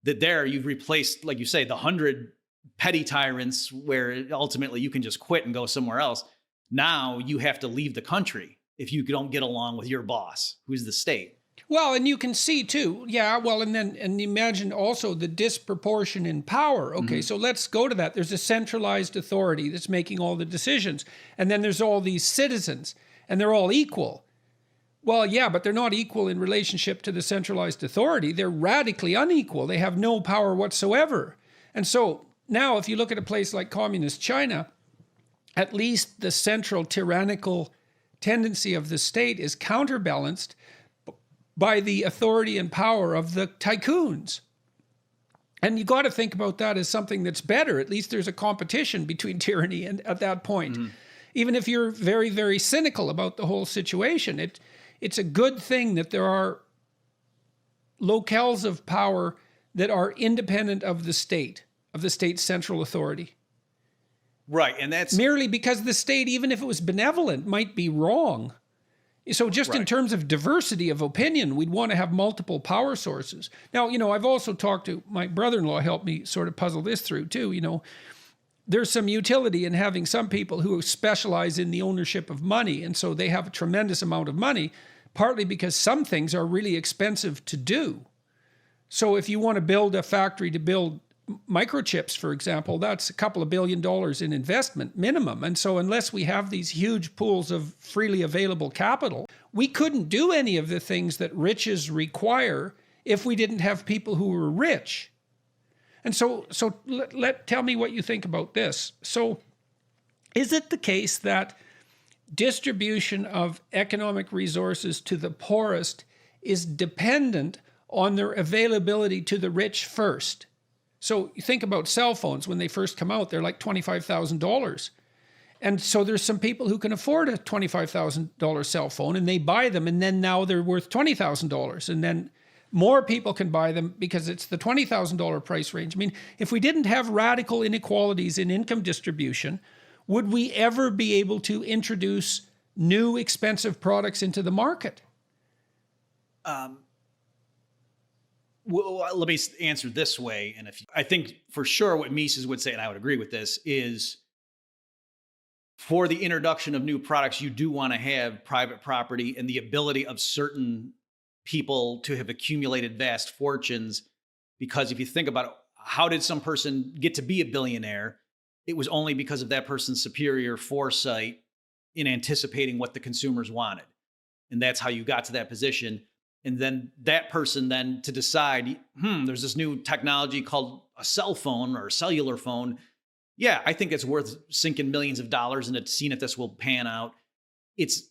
That there you've replaced, like you say, the 100 petty tyrants where ultimately you can just quit and go somewhere else. Now you have to leave the country if you don't get along with your boss, who's the state. Well, and you can see too, and imagine also the disproportion in power. Okay, so let's go to that. There's a centralized authority that's making all the decisions. And then there's all these citizens, and they're all equal. Well, yeah, but they're not equal in relationship to the centralized authority. They're radically unequal. They have no power whatsoever. And so now if you look at a place like communist China, at least the central tyrannical tendency of the state is counterbalanced by the authority and power of the tycoons. And you got to think about that as something that's better. At least there's a competition between tyranny and at that point. Even if you're very, very cynical about the whole situation, it's a good thing that there are locales of power that are independent of the state's central authority. Right, and that's merely because the state, even if it was benevolent, might be wrong. So just in terms of diversity of opinion, we'd want to have multiple power sources. Now, I've also talked to my brother-in-law, helped me sort of puzzle this through too. There's some utility in having some people who specialize in the ownership of money. And so they have a tremendous amount of money, partly because some things are really expensive to do. So if you want to build a factory to build microchips, for example, that's a couple of $1 billion in investment minimum. And so unless we have these huge pools of freely available capital, we couldn't do any of the things that riches require if we didn't have people who were rich. And so tell me what you think about this. So is it the case that distribution of economic resources to the poorest is dependent on their availability to the rich first? So you think about cell phones. When they first come out, they're like $25,000. And so there's some people who can afford a $25,000 cell phone and they buy them, and then now they're worth $20,000. And then more people can buy them because it's the $20,000 price range. I mean, if we didn't have radical inequalities in income distribution, would we ever be able to introduce new expensive products into the market? Well, let me answer this way. And I think for sure what Mises would say, and I would agree with this, is for the introduction of new products, you do want to have private property and the ability of certain people to have accumulated vast fortunes. Because if you think about it, how did some person get to be a billionaire? It was only because of that person's superior foresight in anticipating what the consumers wanted. And that's how you got to that position. And then that person then to decide, there's this new technology called a cell phone or a cellular phone. Yeah, I think it's worth sinking millions of dollars into seeing if this will pan out. It's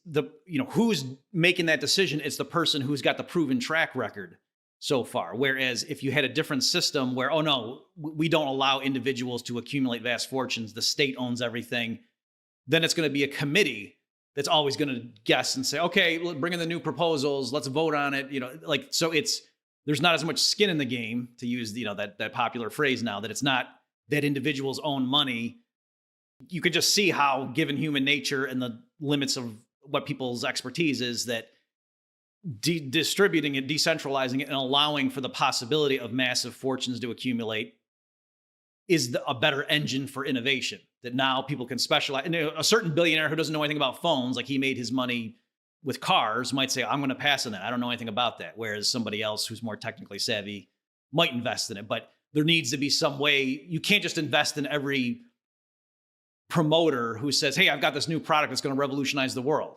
who's making that decision. It's the person who's got the proven track record. so far. Whereas if you had a different system where, oh no, we don't allow individuals to accumulate vast fortunes, the state owns everything, then it's going to be a committee that's always going to guess and say, okay, bring in the new proposals, let's vote on it. So there's not as much skin in the game, to use that popular phrase now, that it's not that individuals own money. You could just see how, given human nature and the limits of what people's expertise is, that distributing it, decentralizing it, and allowing for the possibility of massive fortunes to accumulate is a better engine for innovation. That now people can specialize. And a certain billionaire who doesn't know anything about phones, like he made his money with cars, might say, I'm going to pass on that. I don't know anything about that. Whereas somebody else who's more technically savvy might invest in it. But there needs to be some way. You can't just invest in every promoter who says, hey, I've got this new product that's going to revolutionize the world,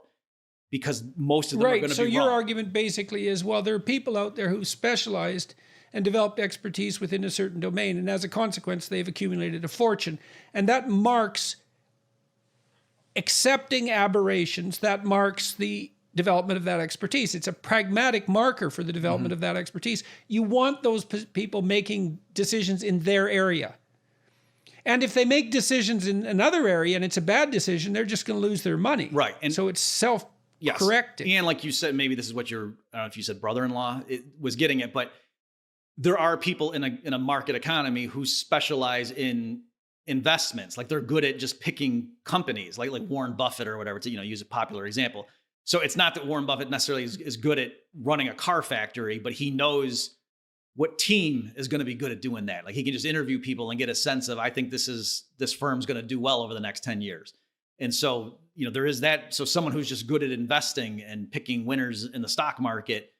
because most of them are going to be So your wrong. argument basically is, well, there are people out there who specialized and developed expertise within a certain domain, and as a consequence, they've accumulated a fortune. And that marks accepting aberrations, that marks the development of that expertise. It's a pragmatic marker for the development of that expertise. You want those people making decisions in their area. And if they make decisions in another area and it's a bad decision, they're just going to lose their money. Right. And so it's self-correcting. Yes. And like you said, maybe this is what I don't know if you said brother-in-law was getting at, but there are people in a market economy who specialize in investments. Like they're good at just picking companies, like Warren Buffett or whatever, to use a popular example. So it's not that Warren Buffett necessarily is good at running a car factory, but he knows what team is going to be good at doing that. Like he can just interview people and get a sense of, I think this firm's going to do well over the next 10 years. And so, there is that. So someone who's just good at investing and picking winners in the stock market,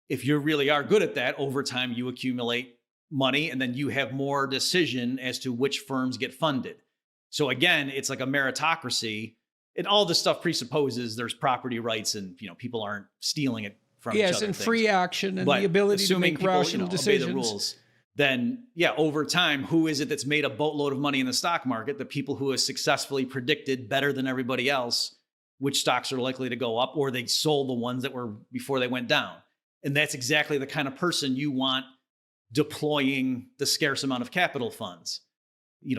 if you really are good at that, over time you accumulate money, and then you have more decision as to which firms get funded. So again, it's like a meritocracy, and all this stuff presupposes there's property rights and people aren't stealing it from each other. Yes, and free action and the ability to make rational decisions. Obey the rules. Then over time, who is it that's made a boatload of money in the stock market? The people who have successfully predicted better than everybody else which stocks are likely to go up, or they sold the ones that were before they went down. And that's exactly the kind of person you want deploying the scarce amount of capital funds,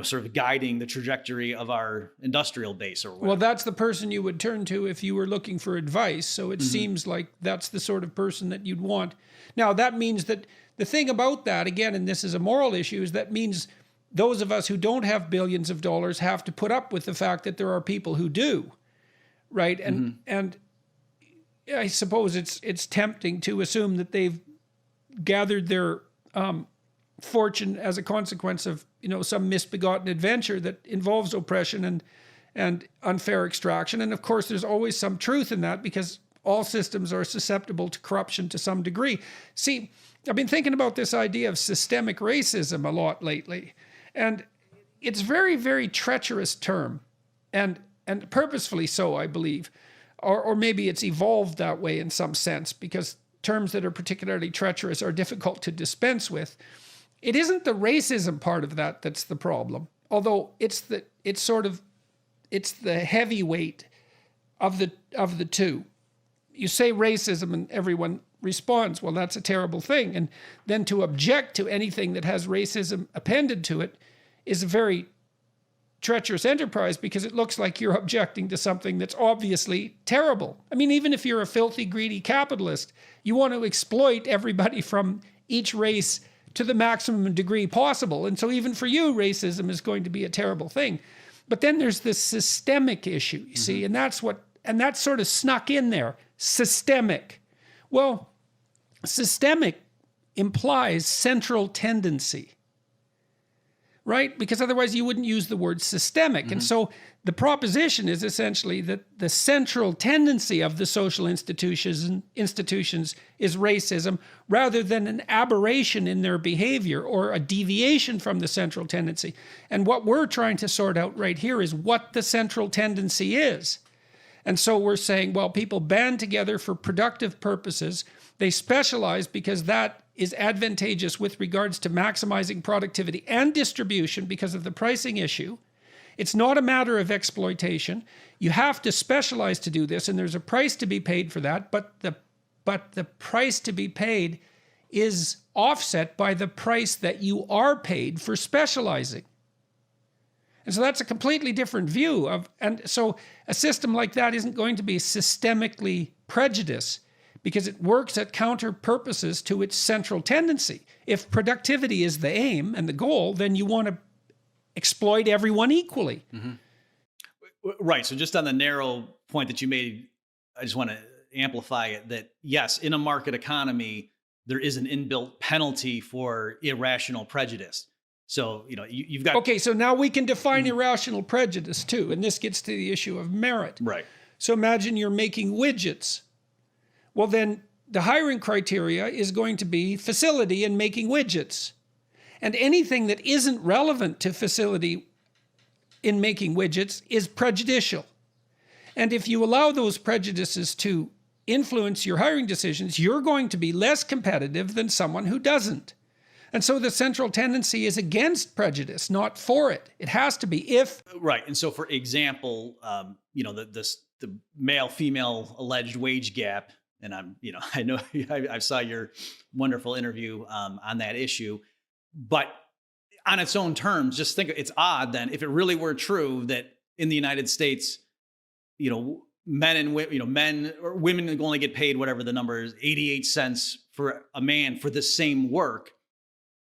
sort of guiding the trajectory of our industrial base or whatever. Well, that's the person you would turn to if you were looking for advice. So it seems like that's the sort of person that you'd want. Now, that means that the thing about that, again, and this is a moral issue, is that means those of us who don't have billions of dollars have to put up with the fact that there are people who do, right? And I suppose it's tempting to assume that they've gathered their fortune as a consequence of some misbegotten adventure that involves oppression and unfair extraction. And of course, there's always some truth in that, because all systems are susceptible to corruption to some degree. See, I've been thinking about this idea of systemic racism a lot lately, and it's a very, very treacherous term, and purposefully so, I believe. Or maybe it's evolved that way in some sense, because terms that are particularly treacherous are difficult to dispense with. It isn't the racism part of that that's the problem, although it's the heavyweight of the two. You say racism and everyone responds, well, that's a terrible thing. And then to object to anything that has racism appended to it is a very treacherous enterprise, because it looks like you're objecting to something that's obviously terrible. I mean, even if you're a filthy, greedy capitalist, you want to exploit everybody from each race to the maximum degree possible. And so even for you, racism is going to be a terrible thing. But then there's this systemic issue, you see, and that's sort of snuck in there. Systemic. Well, systemic implies central tendency, right? Because otherwise you wouldn't use the word systemic. And so the proposition is essentially that the central tendency of the social institutions is racism, rather than an aberration in their behavior or a deviation from the central tendency. And what we're trying to sort out right here is what the central tendency is. And so we're saying, well, people band together for productive purposes. They specialize because that is advantageous with regards to maximizing productivity and distribution because of the pricing issue. It's not a matter of exploitation. You have to specialize to do this, and there's a price to be paid for that, but the price to be paid is offset by the price that you are paid for specializing. And so that's a completely different view of, and so a system like that isn't going to be systemically prejudiced because it works at counter purposes to its central tendency. If productivity is the aim and the goal, then you want to exploit everyone equally. Right. So just on the narrow point that you made, I just want to amplify it that yes, in a market economy, there is an inbuilt penalty for irrational prejudice. So, you've got... Okay, so now we can define irrational prejudice too, and this gets to the issue of merit. Right. So imagine you're making widgets. Well, then the hiring criteria is going to be facility in making widgets. And anything that isn't relevant to facility in making widgets is prejudicial. And if you allow those prejudices to influence your hiring decisions, you're going to be less competitive than someone who doesn't. And so the central tendency is against prejudice, not for it. It has to be if... Right. And so, for example, the male-female alleged wage gap, and I know I saw your wonderful interview on that issue, but on its own terms, just think it's odd then if it really were true that in the United States, men and men or women only get paid whatever the number is, 88 cents for a man for the same work.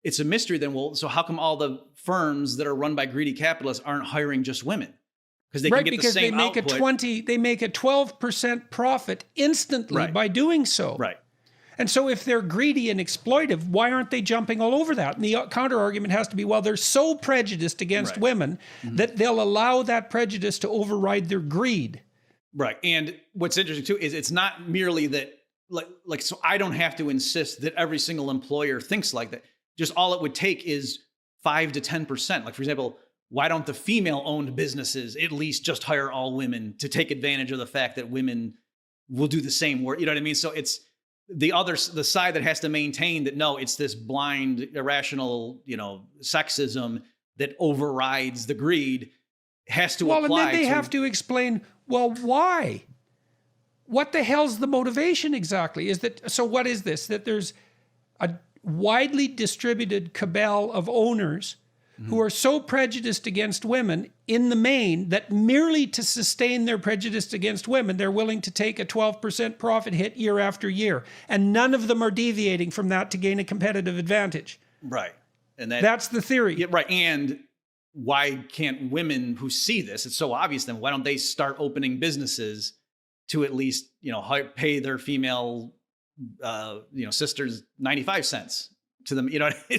It's a mystery then. Well, so how come all the firms that are run by greedy capitalists aren't hiring just women? Because they can get the same output. They make a 12% profit instantly by doing so. Right. And so if they're greedy and exploitive, why aren't they jumping all over that? And the counter argument has to be, well, they're so prejudiced against women that they'll allow that prejudice to override their greed. Right. And what's interesting too is it's not merely that so I don't have to insist that every single employer thinks like that. Just all it would take is 5 to 10%. Like, for example, why don't the female-owned businesses at least just hire all women to take advantage of the fact that women will do the same work? You know what I mean? So it's the side that has to maintain that, no, it's this blind, irrational, sexism that overrides the greed has to apply. Well, and then they have to explain, well, why? What the hell's the motivation exactly? So what is this? That there's a widely distributed cabal of owners who are so prejudiced against women in the main that merely to sustain their prejudice against women, they're willing to take a 12% profit hit year after year. And none of them are deviating from that to gain a competitive advantage. Right. And that's the theory. Yeah, right. And why can't women who see this, it's so obvious then, why don't they start opening businesses to at least, pay their female sisters 95 cents to them,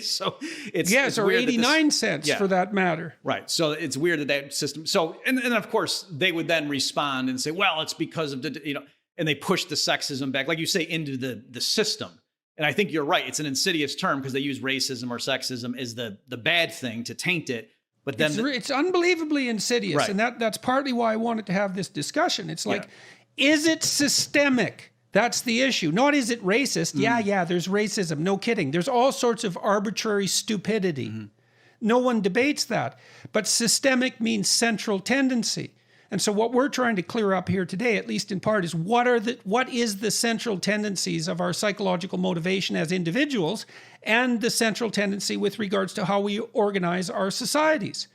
so it's or 89 cents for that matter. Right. So it's weird that system. So, and of course they would then respond and say, well, it's because of and they push the sexism back, like you say, into the system. And I think you're right. It's an insidious term because they use racism or sexism as the bad thing to taint it. But then it's unbelievably insidious. Right. And that's partly why I wanted to have this discussion. It's like, is it systemic? That's the issue. Not is it racist? Yeah, there's racism. No kidding. There's all sorts of arbitrary stupidity. No one debates that. But systemic means central tendency. And so what we're trying to clear up here today, at least in part, is what is the central tendencies of our psychological motivation as individuals and the central tendency with regards to how we organize our societies.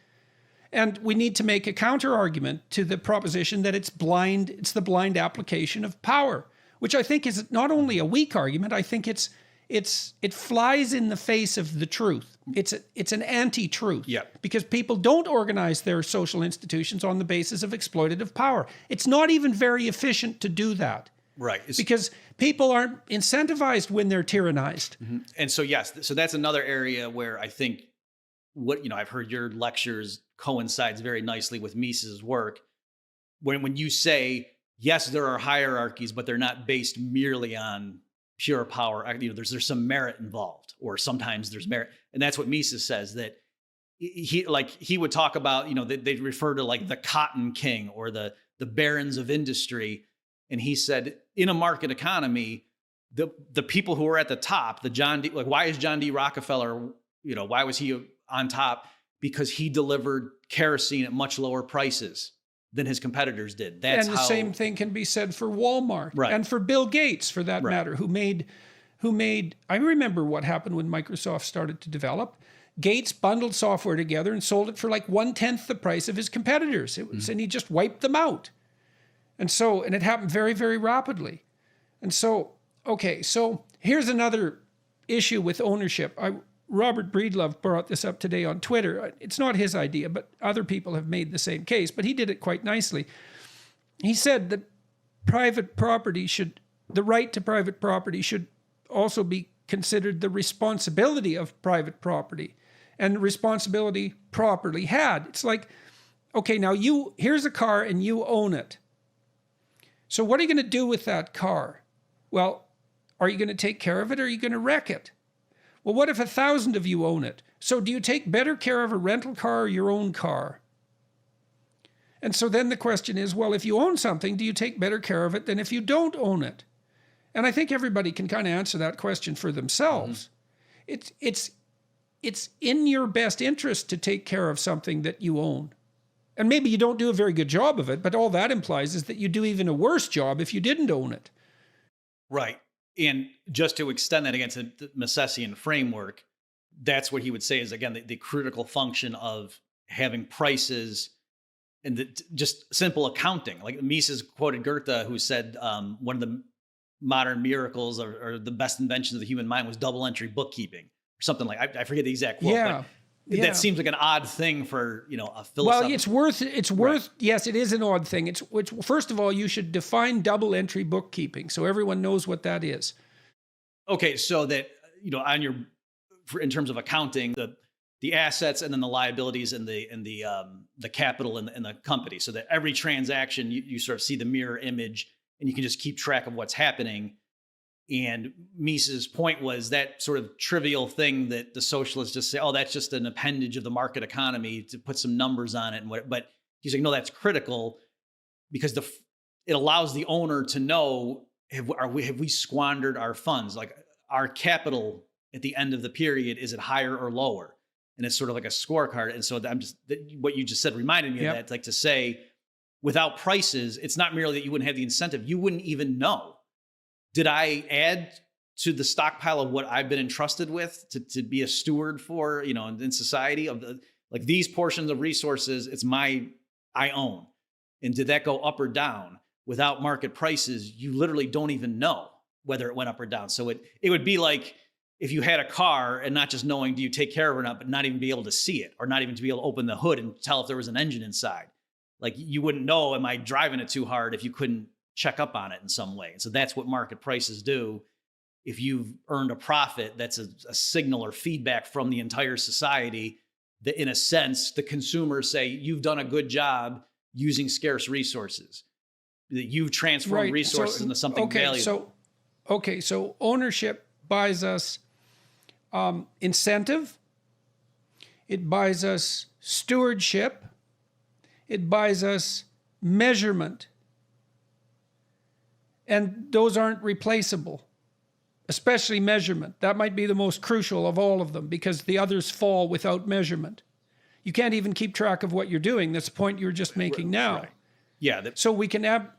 And we need to make a counter argument to the proposition that it's the blind application of power, which I think is not only a weak argument, I think it flies in the face of the truth. It's an anti-truth. Yeah. Because people don't organize their social institutions on the basis of exploitative power. It's not even very efficient to do that. Right. Because people aren't incentivized when they're tyrannized. And so, yes, so that's another area where I think I've heard your lectures coincides very nicely with Mises' work. When you say, yes, there are hierarchies, but they're not based merely on pure power. There's some merit involved, or sometimes there's merit. And that's what Mises says, that he would talk about, they'd refer to like the cotton king or the barons of industry. And he said, in a market economy, the people who are at the top, why is John D. Rockefeller, why was he on top? Because he delivered kerosene at much lower prices than his competitors did. And the same thing can be said for Walmart, right, and for Bill Gates, for that matter, who made who made, I remember what happened when Microsoft started to develop. Gates bundled software together and sold it for like 1/10 the price of his competitors. It was, and he just wiped them out. And it happened very, very rapidly. And so, okay, so here's another issue with ownership. Robert Breedlove brought this up today on Twitter. It's not his idea, but other people have made the same case, but he did it quite nicely. He said that the right to private property should also be considered the responsibility of private property, and responsibility properly had. It's like, okay, now here's a car and you own it. So what are you going to do with that car? Well, are you going to take care of it or are you going to wreck it? Well, what if 1,000 of you own it? So do you take better care of a rental car or your own car? And so then the question is, well, if you own something, do you take better care of it than if you don't own it? And I think everybody can kind of answer that question for themselves. It's in your best interest to take care of something that you own. And maybe you don't do a very good job of it, but all that implies is that you do even a worse job if you didn't own it. Right. And just to extend that against the Misesian framework, that's what he would say is, again, the critical function of having prices and just simple accounting. Like Mises quoted Goethe, who said one of the modern miracles or the best inventions of the human mind was double entry bookkeeping or something like, I forget the exact quote. Yeah. But that seems like an odd thing for, a philosophical. Well, it's worth, yes, it is an odd thing. First of all, you should define double entry bookkeeping so everyone knows what that is. Okay. So that, in terms of accounting, the assets and then the liabilities and the capital in the company, so that every transaction you sort of see the mirror image and you can just keep track of what's happening. And Mises' point was that sort of trivial thing that the socialists just say, oh, that's just an appendage of the market economy to put some numbers on it. But he's like, no, that's critical because it allows the owner to know, have we squandered our funds? Like our capital at the end of the period, is it higher or lower? And it's sort of like a scorecard. And so what you just said reminded me of that. It's like to say, without prices, it's not merely that you wouldn't have the incentive. You wouldn't even know. Did I add to the stockpile of what I've been entrusted with to be a steward for, in society of these portions of resources, I own. And did that go up or down? Without market prices, you literally don't even know whether it went up or down. So it would be like if you had a car and not just knowing, do you take care of it or not, but not even be able to see it or not even to be able to open the hood and tell if there was an engine inside. Like you wouldn't know, am I driving it too hard if you couldn't check up on it in some way. And so that's what market prices do. If you've earned a profit, that's a signal or feedback from the entire society that in a sense, the consumers say, you've done a good job using scarce resources, that you've transformed resources into something valuable. So ownership buys us incentive. It buys us stewardship. It buys us measurement. And those aren't replaceable, especially measurement. That might be the most crucial of all of them because the others fall without measurement. You can't even keep track of what you're doing. That's the point you were just making now. Right. Yeah. So we can have...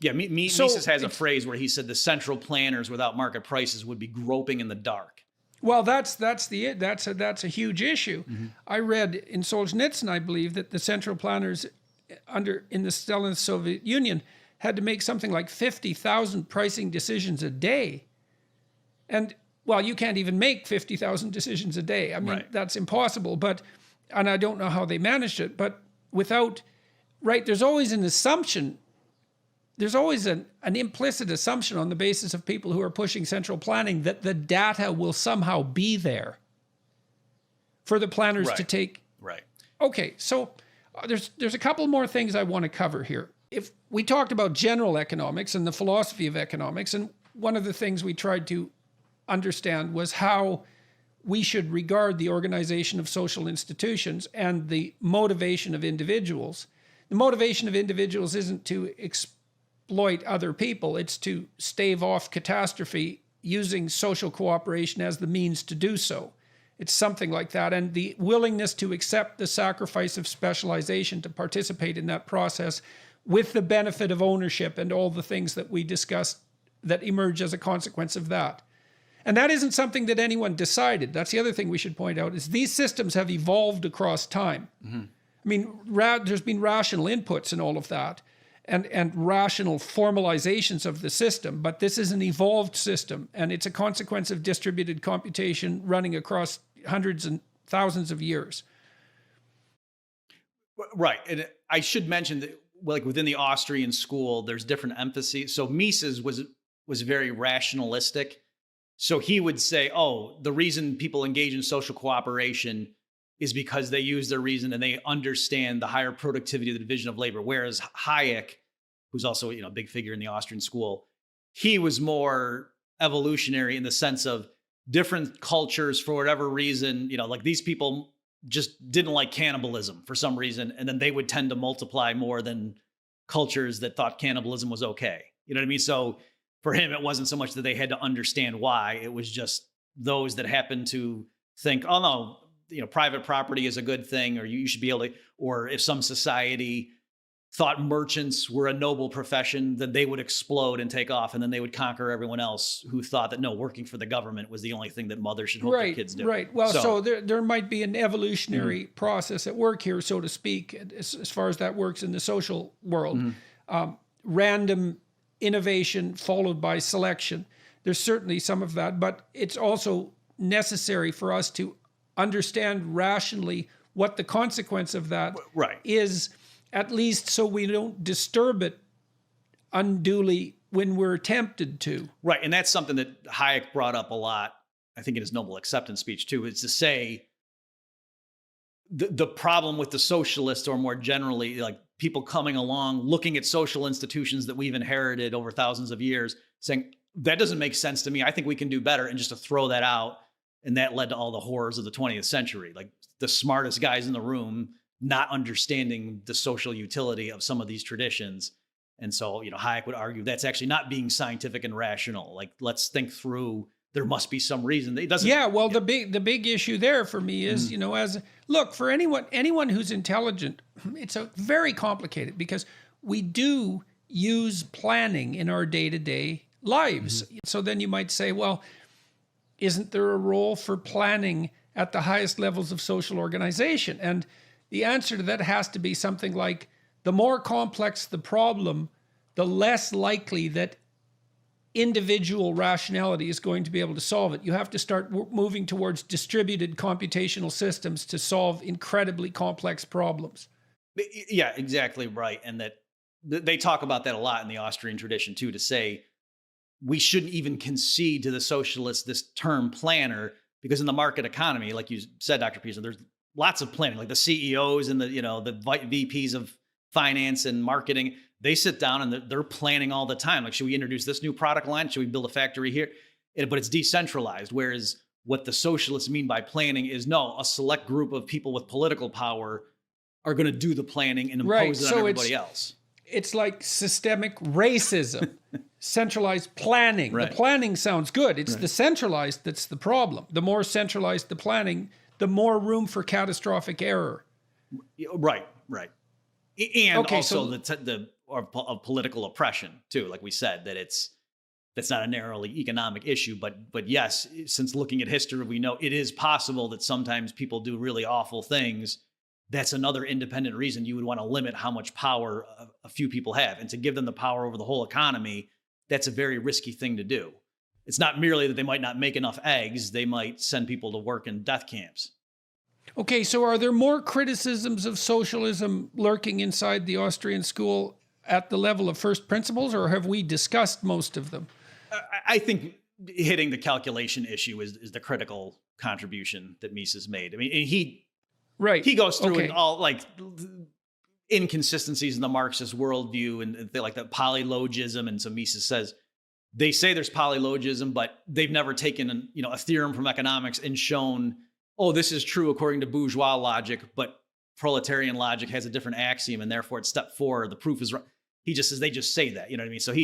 Yeah, Mises has a phrase where he said the central planners without market prices would be groping in the dark. Well, that's a huge issue. Mm-hmm. I read in Solzhenitsyn, I believe, that the central planners in the Soviet Union had to make something like 50,000 pricing decisions a day. And, well, you can't even make 50,000 decisions a day. I mean, That's impossible. And I don't know how they managed it, but there's always an assumption. There's always an implicit assumption on the basis of people who are pushing central planning that the data will somehow be there for the planners to take. Right. Okay, so there's a couple more things I want to cover here. If we talked about general economics and the philosophy of economics, and one of the things we tried to understand was how we should regard the organization of social institutions and the motivation of individuals. The motivation of individuals isn't to exploit other people, it's to stave off catastrophe using social cooperation as the means to do so. It's something like that. And the willingness to accept the sacrifice of specialization to participate in that process with the benefit of ownership and all the things that we discussed that emerge as a consequence of that. And that isn't something that anyone decided. That's the other thing we should point out, is these systems have evolved across time. I mean, there's been rational inputs and all of that, and rational formalizations of the system, but this is an evolved system, and it's a consequence of distributed computation running across hundreds and thousands of years. Right. And I should mention that, like, within the Austrian school, there's different emphases. So Mises was very rationalistic. So he would say, oh, the reason people engage in social cooperation is because they use their reason and they understand the higher productivity of the division of labor. Whereas Hayek, who's also, a big figure in the Austrian school, he was more evolutionary in the sense of different cultures, for whatever reason, like these people just didn't like cannibalism for some reason. And then they would tend to multiply more than cultures that thought cannibalism was okay. You know what I mean? So for him, it wasn't so much that they had to understand why. It was just those that happened to think, oh no, private property is a good thing, or you should be able to, or if some society thought merchants were a noble profession, then they would explode and take off, and then they would conquer everyone else who thought that, no, working for the government was the only thing that mothers should hope their kids do. Right. Well, so there might be an evolutionary process at work here, so to speak, as far as that works in the social world. Random innovation followed by selection. There's certainly some of that, but it's also necessary for us to understand rationally what the consequence of that is, at least so we don't disturb it unduly when we're tempted to. Right. And that's something that Hayek brought up a lot, I think in his Noble Acceptance speech too, is to say the problem with the socialists, or more generally, like people coming along, looking at social institutions that we've inherited over thousands of years, saying, that doesn't make sense to me. I think we can do better. And just to throw that out. And that led to all the horrors of the 20th century, like the smartest guys in the room not understanding the social utility of some of these traditions. And so, Hayek would argue that's actually not being scientific and rational. Like, let's think through, there must be some reason. It doesn't. Yeah, well, the big issue there for me is, look, for anyone who's intelligent, it's a very complicated, because we do use planning in our day-to-day lives. So then you might say, well, isn't there a role for planning at the highest levels of social organization? And the answer to that has to be something like, the more complex the problem, the less likely that individual rationality is going to be able to solve it. You have to start moving towards distributed computational systems to solve incredibly complex problems. Yeah, exactly right. And that they talk about that a lot in the Austrian tradition too, to say, we shouldn't even concede to the socialists this term planner, because in the market economy, like you said, Dr. Peterson, there's lots of planning, like the CEOs and the VPs of finance and marketing, they sit down and they're planning all the time. Like, should we introduce this new product line? Should we build a factory here? But it's decentralized. Whereas what the socialists mean by planning is, no, a select group of people with political power are going to do the planning and impose it on everybody else. It's like systemic racism, centralized planning. The planning sounds good. It's the centralized that's the problem. The more centralized the planning, the more room for catastrophic error. Right. And also of political oppression too. Like we said, that's not a narrowly economic issue, but yes, since looking at history, we know it is possible that sometimes people do really awful things. That's another independent reason you would want to limit how much power a few people have, and to give them the power over the whole economy. That's a very risky thing to do. It's not merely that they might not make enough eggs. They might send people to work in death camps. Okay, so are there more criticisms of socialism lurking inside the Austrian school at the level of first principles, or have we discussed most of them? I think hitting the calculation issue is the critical contribution that Mises made. I mean, he goes through all like inconsistencies in the Marxist worldview and like the polylogism. And so Mises says, they say there's polylogism, but they've never taken a theorem from economics and shown, oh, this is true according to bourgeois logic, but proletarian logic has a different axiom, and therefore it's step 4, the proof is right. He just says, they just say that, you know what I mean? So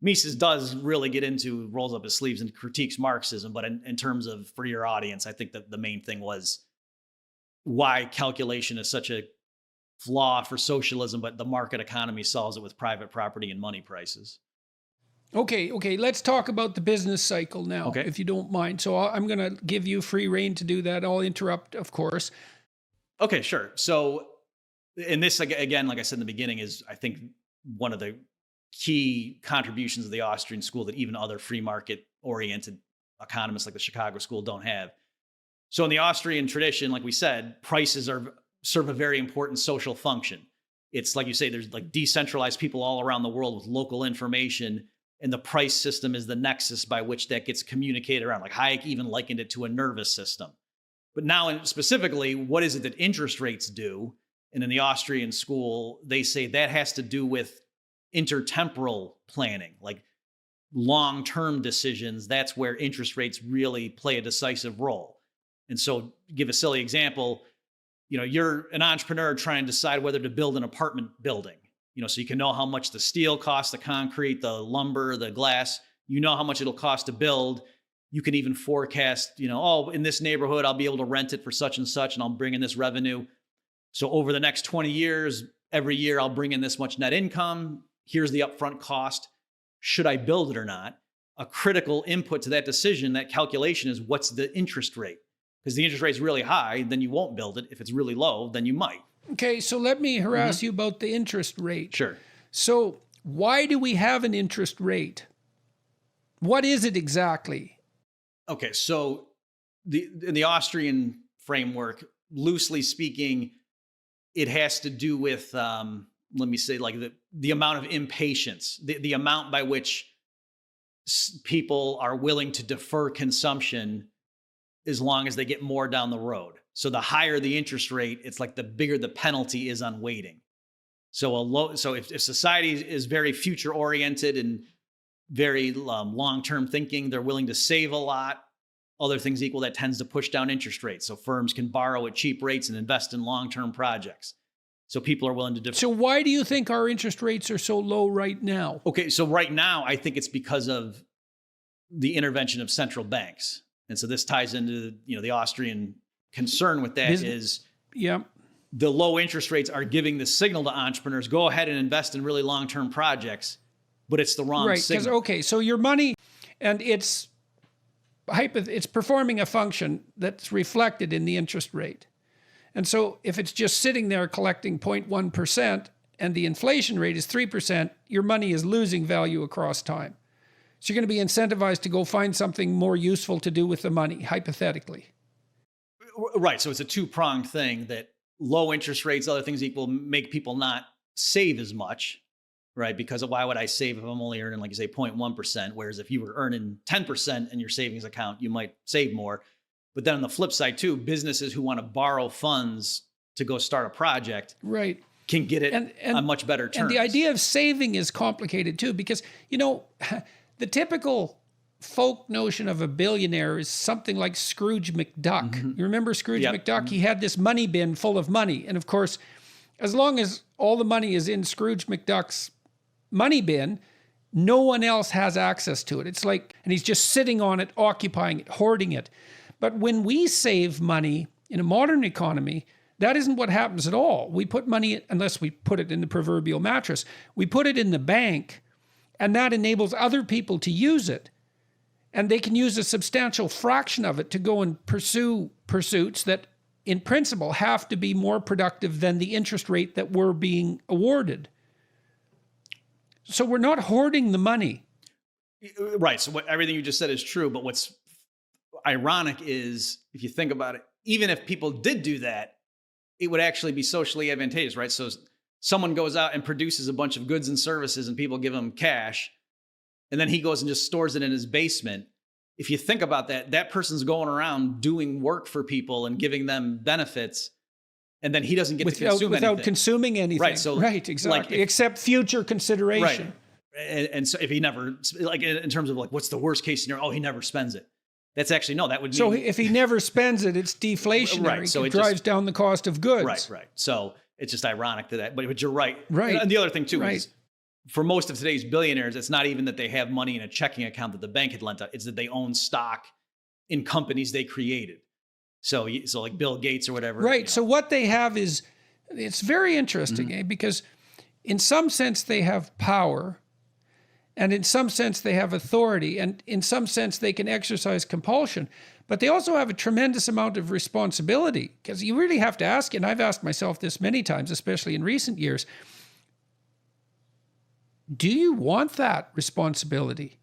Mises does really get into, rolls up his sleeves and critiques Marxism, but in terms of, for your audience, I think that the main thing was why calculation is such a flaw for socialism, but the market economy solves it with private property and money prices. Okay, let's talk about the business cycle now, Okay. if you don't mind. So I'm going to give you free rein to do that. I'll interrupt, of course. Okay, sure. So, and this, again, like I said in the beginning, is I think one of the key contributions of the Austrian school that even other free market oriented economists like the Chicago School don't have. So in the Austrian tradition, like we said, prices serve a very important social function. It's like you say, there's like decentralized people all around the world with local information, and the price system is the nexus by which that gets communicated around. Like Hayek even likened it to a nervous system. But now, specifically, what is it that interest rates do? And in the Austrian school, they say that has to do with intertemporal planning, like long-term decisions. That's where interest rates really play a decisive role. And so, give a silly example, you're an entrepreneur trying to decide whether to build an apartment building, so you can know how much the steel costs, the concrete, the lumber, the glass, how much it'll cost to build. You can even forecast, in this neighborhood, I'll be able to rent it for such and such, and I'll bring in this revenue. So over the next 20 years, every year I'll bring in this much net income. Here's the upfront cost. Should I build it or not? A critical input to that decision, that calculation, is what's the interest rate? Because the interest rate is really high, then you won't build it. If it's really low, then you might. Okay, so let me harass you about the interest rate. Sure. So why do we have an interest rate? What is it exactly? Okay, so in the Austrian framework, loosely speaking, it has to do with, let me say, like the amount of impatience, the amount by which people are willing to defer consumption as long as they get more down the road. So the higher the interest rate, it's like the bigger the penalty is on waiting. So if society is very future oriented and very long-term thinking, they're willing to save a lot. Other things equal, that tends to push down interest rates. So firms can borrow at cheap rates and invest in long-term projects. So people are willing to defer. So why do you think our interest rates are so low right now? Okay, so right now, I think it's because of the intervention of central banks. And so this ties into, the Austrian concern with that is the low interest rates are giving the signal to entrepreneurs, go ahead and invest in really long-term projects, but it's the wrong signal. Okay, so your money, and it's performing a function that's reflected in the interest rate. And so if it's just sitting there collecting 0.1% and the inflation rate is 3%, your money is losing value across time. So you're going to be incentivized to go find something more useful to do with the money, hypothetically. Right. So it's a two-pronged thing that low interest rates, other things equal, make people not save as much, right? Because why would I save if I'm only earning, like you say, 0.1%? Whereas if you were earning 10% in your savings account, you might save more. But then on the flip side too, businesses who want to borrow funds to go start a project can get it on much better terms. And the idea of saving is complicated too, because, the typical folk notion of a billionaire is something like Scrooge McDuck. You remember Scrooge McDuck? He had this money bin full of money. And of course, as long as all the money is in Scrooge McDuck's money bin, no one else has access to it. It's like, and he's just sitting on it, occupying it, hoarding it. But when we save money in a modern economy, that isn't what happens at all. We put money, unless we put it in the proverbial mattress, we put it in the bank, and that enables other people to use it. And they can use a substantial fraction of it to go and pursue pursuits that, in principle, have to be more productive than the interest rate that we're being awarded. So we're not hoarding the money. Right. So everything you just said is true. But what's ironic is, if you think about it, even if people did do that, it would actually be socially advantageous, right? So someone goes out and produces a bunch of goods and services and people give him cash, and then he goes and just stores it in his basement. If you think about that, that person's going around doing work for people and giving them benefits, and then he doesn't get to consume anything. Without consuming anything. Right. So exactly. Except future consideration. Right. And so if he never, like in terms of like, what's the worst case scenario? Oh, he never spends it. That's actually, no, that would mean. So if he never spends it, it's deflationary. Right. So it drives down the cost of goods. Right. So it's just ironic to that, but you're right. Right. And the other thing too is, for most of today's billionaires, it's not even that they have money in a checking account that the bank had lent out. It's that they own stock in companies they created. So like Bill Gates or whatever. Right. So what they have is, it's very interesting, because in some sense they have power, And in some sense, they have authority. And in some sense, they can exercise compulsion. But they also have a tremendous amount of responsibility, because you really have to ask, and I've asked myself this many times, especially in recent years, do you want that responsibility?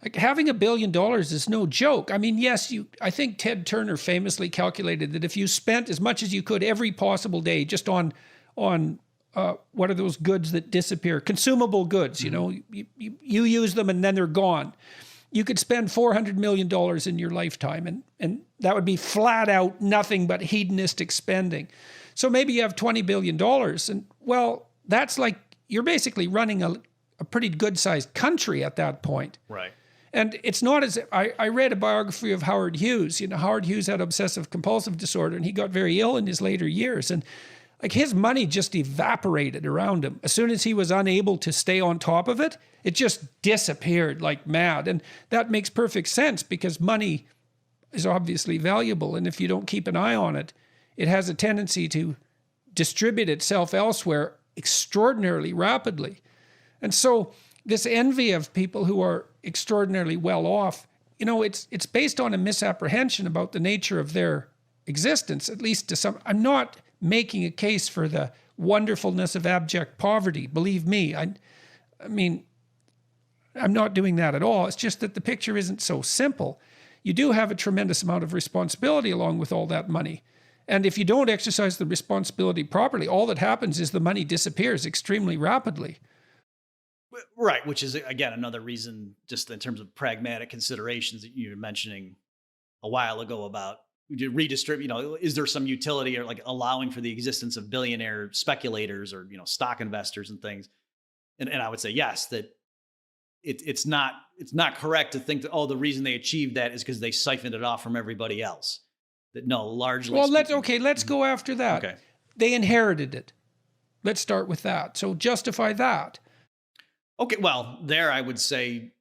Like, having $1 billion is no joke. I mean, yes, I think Ted Turner famously calculated that if you spent as much as you could every possible day just on what are those goods that disappear? Consumable goods, you know, you use them and then they're gone. You could spend $400 million in your lifetime, and that would be flat out nothing but hedonistic spending. So maybe you have $20 billion, and well, that's like, you're basically running a pretty good-sized country at that point. Right. And it's not as I read a biography of Howard Hughes. You know, Howard Hughes had obsessive compulsive disorder, and he got very ill in his later years. And like, his money just evaporated around him. As soon as he was unable to stay on top of it, it just disappeared like mad. And that makes perfect sense, because money is obviously valuable. And if you don't keep an eye on it, it has a tendency to distribute itself elsewhere extraordinarily rapidly. And so this envy of people who are extraordinarily well off, you know, it's based on a misapprehension about the nature of their existence, at least to some. I'm not making a case for the wonderfulness of abject poverty. Believe me, I mean, I'm not doing that at all. It's just that the picture isn't so simple. You do have a tremendous amount of responsibility along with all that money. And if you don't exercise the responsibility properly, all that happens is the money disappears extremely rapidly. Right, which is, again, another reason, just in terms of pragmatic considerations that you were mentioning a while ago about redistribute, you know, is there some utility or like allowing for the existence of billionaire speculators or, you know, stock investors and things? And I would say yes, that it's not correct to think that, oh, the reason they achieved that is because they siphoned it off from everybody else. That no, largely. Well, let's go after that. Okay. They inherited it. Let's start with that. So justify that. Okay, well, there I would say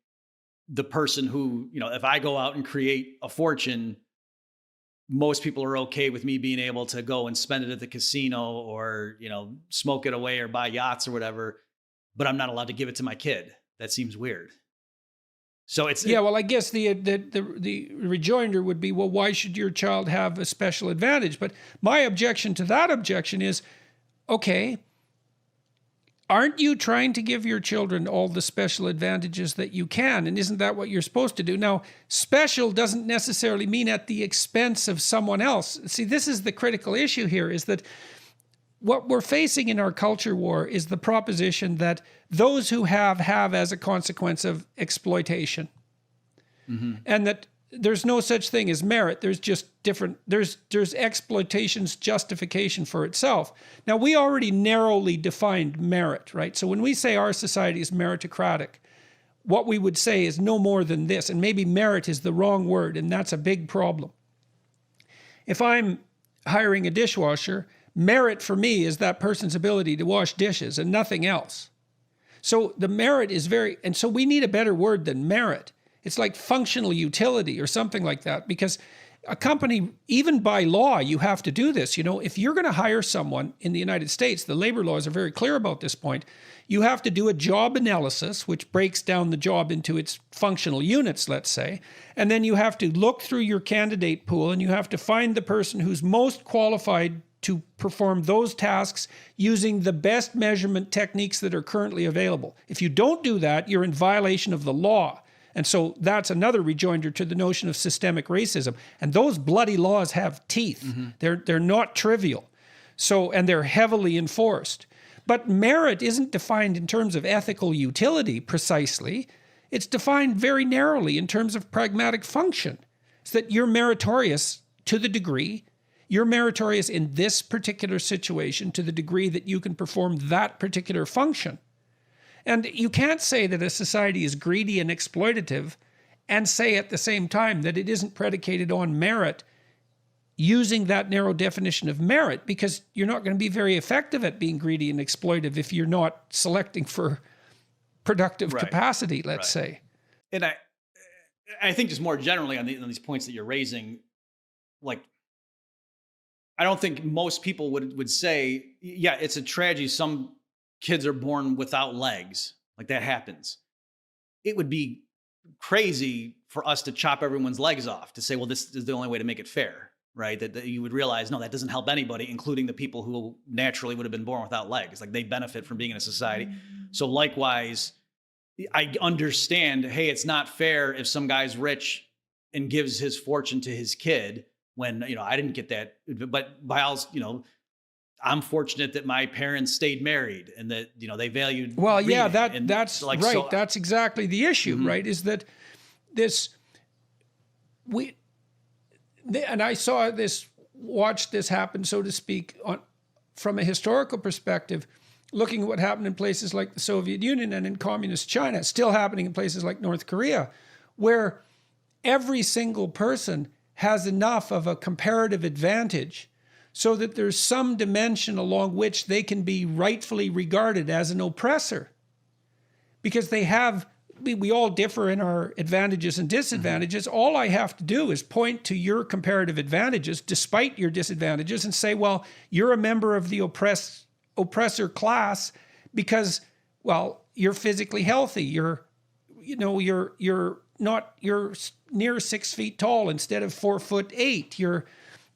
the person who, you know, if I go out and create a fortune, most people are okay with me being able to go and spend it at the casino or, you know, smoke it away or buy yachts or whatever, but I'm not allowed to give it to my kid. That seems weird. So it's well, I guess the rejoinder would be, well, why should your child have a special advantage? But my objection to that objection is, okay, aren't you trying to give your children all the special advantages that you can? And isn't that what you're supposed to do? Now, special doesn't necessarily mean at the expense of someone else. See, this is the critical issue here, is that what we're facing in our culture war is the proposition that those who have as a consequence of exploitation. Mm-hmm. And that there's no such thing as merit. There's just different, there's exploitation's justification for itself. Now, we already narrowly defined merit, right? So when we say our society is meritocratic, what we would say is no more than this. And maybe merit is the wrong word, and that's a big problem. If I'm hiring a dishwasher, merit for me is that person's ability to wash dishes and nothing else. So the merit is and so we need a better word than merit. It's like functional utility or something like that, because a company, even by law, you have to do this. You know, if you're going to hire someone in the United States, the labor laws are very clear about this point. You have to do a job analysis, which breaks down the job into its functional units, let's say. And then you have to look through your candidate pool and you have to find the person who's most qualified to perform those tasks using the best measurement techniques that are currently available. If you don't do that, you're in violation of the law. And so that's another rejoinder to the notion of systemic racism. And those bloody laws have teeth. Mm-hmm. They're not trivial. So, and they're heavily enforced. But merit isn't defined in terms of ethical utility precisely. It's defined very narrowly in terms of pragmatic function. It's that you're meritorious to the degree, you're meritorious in this particular situation to the degree that you can perform that particular function. And you can't say that a society is greedy and exploitative and say at the same time that it isn't predicated on merit using that narrow definition of merit, because you're not going to be very effective at being greedy and exploitive if you're not selecting for productive capacity, let's say. And I think just more generally on these points that you're raising, like, I don't think most people would say, yeah, it's a tragedy. Some kids are born without legs. Like, that happens. it would be crazy for us to chop everyone's legs off to say, well, this is the only way to make it fair, right? That you would realize, no, that doesn't help anybody, including the people who naturally would have been born without legs. Like, they benefit from being in a society. So likewise, I understand, hey, it's not fair if some guy's rich and gives his fortune to his kid when, I didn't get that. But by all, I'm fortunate that my parents stayed married and that, they valued. Well, yeah, reading. that's like, right. so, That's exactly the issue, right? Is that and I watched this happen, so to speak, from a historical perspective, looking at what happened in places like the Soviet Union and in communist China. It's still happening in places like North Korea, where every single person has enough of a comparative advantage so that there's some dimension along which they can be rightfully regarded as an oppressor. Because we all differ in our advantages and disadvantages. All I have to do is point to your comparative advantages, despite your disadvantages, and say, well, you're a member of the oppressor class because, well, you're physically healthy. You're near 6 feet tall instead of 4'8".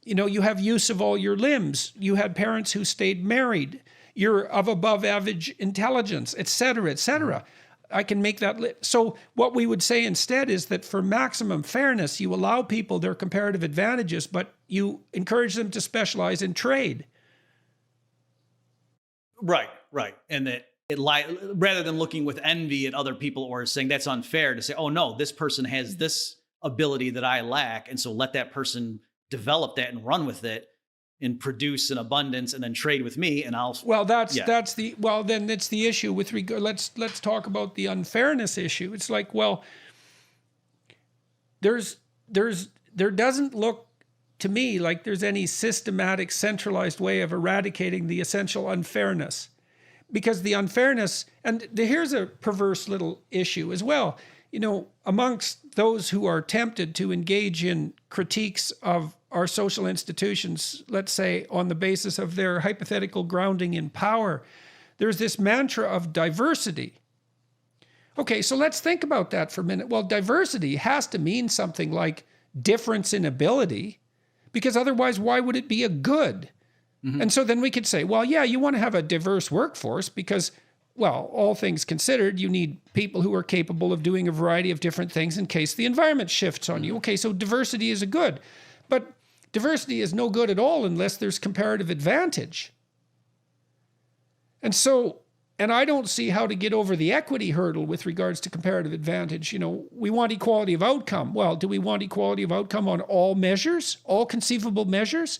You have use of all your limbs. You had parents who stayed married. You're of above average intelligence, et cetera, et cetera. I can make that. So what we would say instead is that for maximum fairness, you allow people their comparative advantages, but you encourage them to specialize in trade. Right. And that rather than looking with envy at other people or saying that's unfair, to say, oh no, this person has this ability that I lack. And so let that person develop that and run with it and produce in abundance and then trade with me. And I'll, then it's the issue with regard. Let's talk about the unfairness issue. It's like, well, there doesn't look to me like there's any systematic, centralized way of eradicating the essential unfairness. Because the unfairness, and here's a perverse little issue as well. Amongst those who are tempted to engage in critiques of our social institutions, let's say on the basis of their hypothetical grounding in power, there's this mantra of diversity. Okay, so let's think about that for a minute. Well, diversity has to mean something like difference in ability, because otherwise, why would it be a good? And so then we could say, well, yeah, you want to have a diverse workforce because, well, all things considered, you need people who are capable of doing a variety of different things in case the environment shifts on you. Okay, so diversity is a good. But diversity is no good at all unless there's comparative advantage. And I don't see how to get over the equity hurdle with regards to comparative advantage. We want equality of outcome. Well, do we want equality of outcome on all measures, all conceivable measures?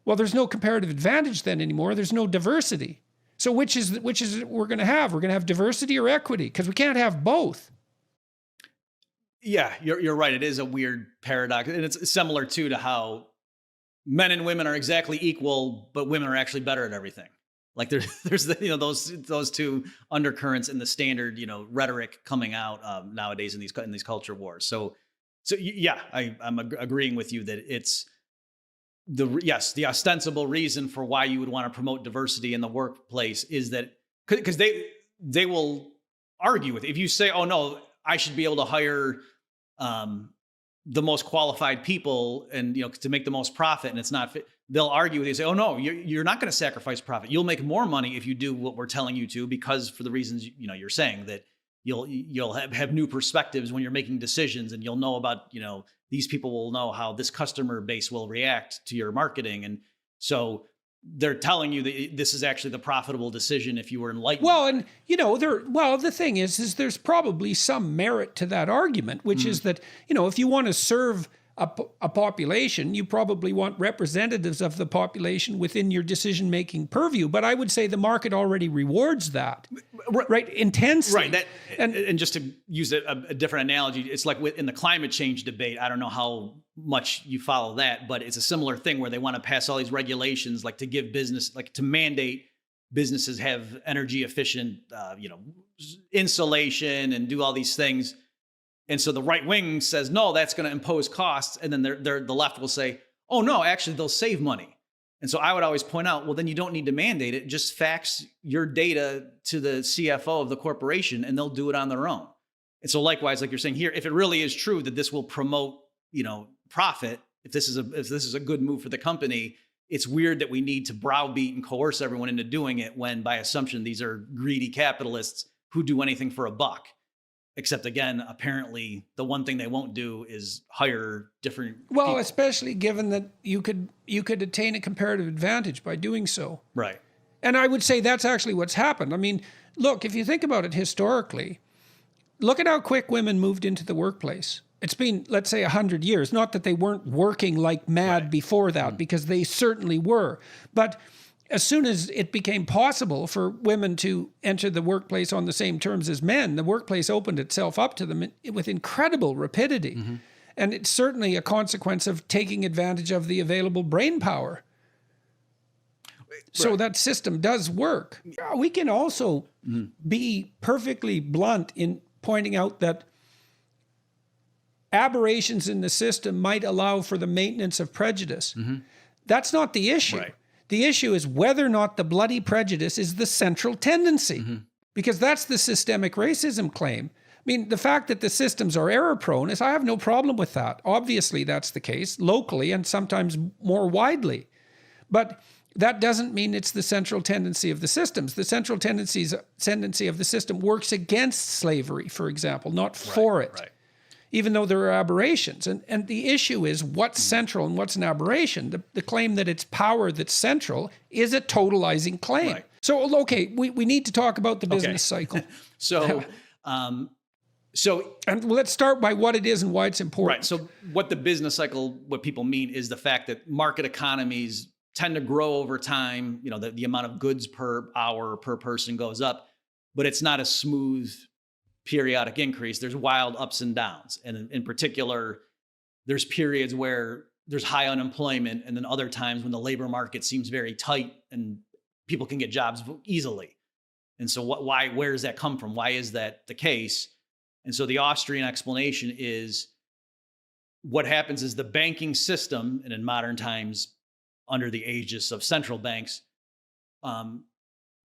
Well, there's no comparative advantage then anymore. There's no diversity. So which is it we're going to have? We're going to have diversity or equity because we can't have both. Yeah, you're right. It is a weird paradox. And it's similar too to how men and women are exactly equal, but women are actually better at everything. Like there's those two undercurrents in the standard, rhetoric coming out nowadays in these culture wars. So yeah, I'm agreeing with you that it's the ostensible reason for why you would want to promote diversity in the workplace is that because they will argue with it. If you say, oh no, I should be able to hire the most qualified people and to make the most profit, and it's not fit. They'll argue with you, say, oh no, you're not going to sacrifice profit. You'll make more money if you do what we're telling you to, because for the reasons you're saying, that you'll have new perspectives when you're making decisions, and you'll know about these people will know how this customer base will react to your marketing, and so they're telling you that this is actually the profitable decision if you were enlightened. Well, and the thing is there's probably some merit to that argument, which is that if you want to serve a population, you probably want representatives of the population within your decision-making purview. But I would say the market already rewards that, right? Intensely. Right. And just to use a different analogy, it's like in the climate change debate. I don't know how much you follow that, but it's a similar thing where they want to pass all these regulations, like to give business, like to mandate businesses have energy efficient, insulation and do all these things. And so the right wing says, no, that's going to impose costs. And then the left will say, oh, no, actually, they'll save money. And so I would always point out, well, then you don't need to mandate it. Just fax your data to the CFO of the corporation and they'll do it on their own. And so likewise, like you're saying here, if it really is true that this will promote, profit, if this is a good move for the company, it's weird that we need to browbeat and coerce everyone into doing it when by assumption, these are greedy capitalists who do anything for a buck. Except again, apparently the one thing they won't do is hire different people. Especially given that you could attain a comparative advantage by doing so. Right. And I would say that's actually what's happened. I mean, look, if you think about it historically, look at how quick women moved into the workplace. It's been, let's say, 100 years. Not that they weren't working like mad before that, because they certainly were. But as soon as it became possible for women to enter the workplace on the same terms as men, the workplace opened itself up to them with incredible rapidity. Mm-hmm. And it's certainly a consequence of taking advantage of the available brain power. So that system does work. We can also be perfectly blunt in pointing out that aberrations in the system might allow for the maintenance of prejudice. Mm-hmm. That's not the issue. Right. The issue is whether or not the bloody prejudice is the central tendency, because that's the systemic racism claim. I mean, the fact that the systems are error-prone I have no problem with that. Obviously, that's the case locally and sometimes more widely. But that doesn't mean it's the central tendency of the systems. The central tendency of the system works against slavery, for example, not for it. Right. Even though there are aberrations. And the issue is what's central and what's an aberration. The claim that it's power that's central is a totalizing claim. Right. So, okay, we need to talk about the business cycle. And let's start by what it is and why it's important. Right. So what the business cycle, what people mean is the fact that market economies tend to grow over time. The amount of goods per hour per person goes up, but it's not a smooth periodic increase. There's wild ups and downs. And in particular, there's periods where there's high unemployment, and then other times when the labor market seems very tight and people can get jobs easily. And so where does that come from? Why is that the case? And so the Austrian explanation is what happens is the banking system, and in modern times under the aegis of central banks,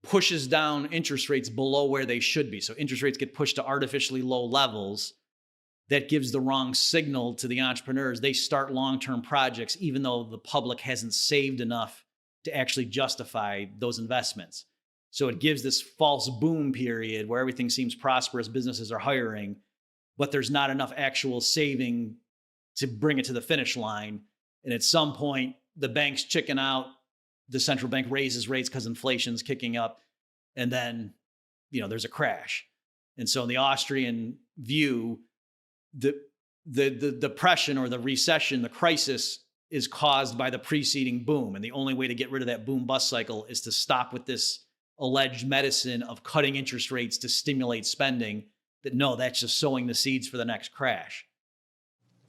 pushes down interest rates below where they should be. So interest rates get pushed to artificially low levels. That gives the wrong signal to the entrepreneurs. They start long-term projects, even though the public hasn't saved enough to actually justify those investments. So it gives this false boom period where everything seems prosperous, businesses are hiring, but there's not enough actual saving to bring it to the finish line. And at some point, the banks chicken out, the central bank raises rates because inflation's kicking up, and then, there's a crash. And so in the Austrian view, the depression or the recession, the crisis is caused by the preceding boom. And the only way to get rid of that boom bust cycle is to stop with this alleged medicine of cutting interest rates to stimulate spending. That's just sowing the seeds for the next crash.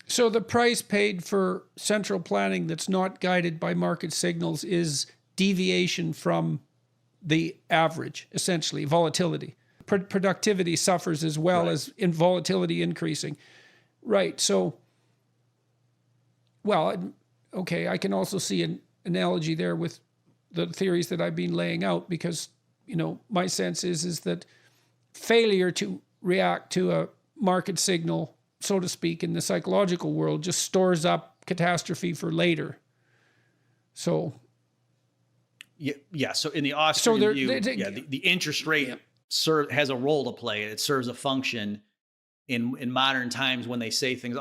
So the price paid for central planning that's not guided by market signals is deviation from the average, essentially, volatility. Productivity suffers as well as in volatility increasing. Right. So, I can also see an analogy there with the theories that I've been laying out, because, my sense is that failure to react to a market signal, so to speak, in the psychological world just stores up catastrophe for later. So, So in the Austrian view, the interest rate has a role to play. It serves a function in modern times when they say things.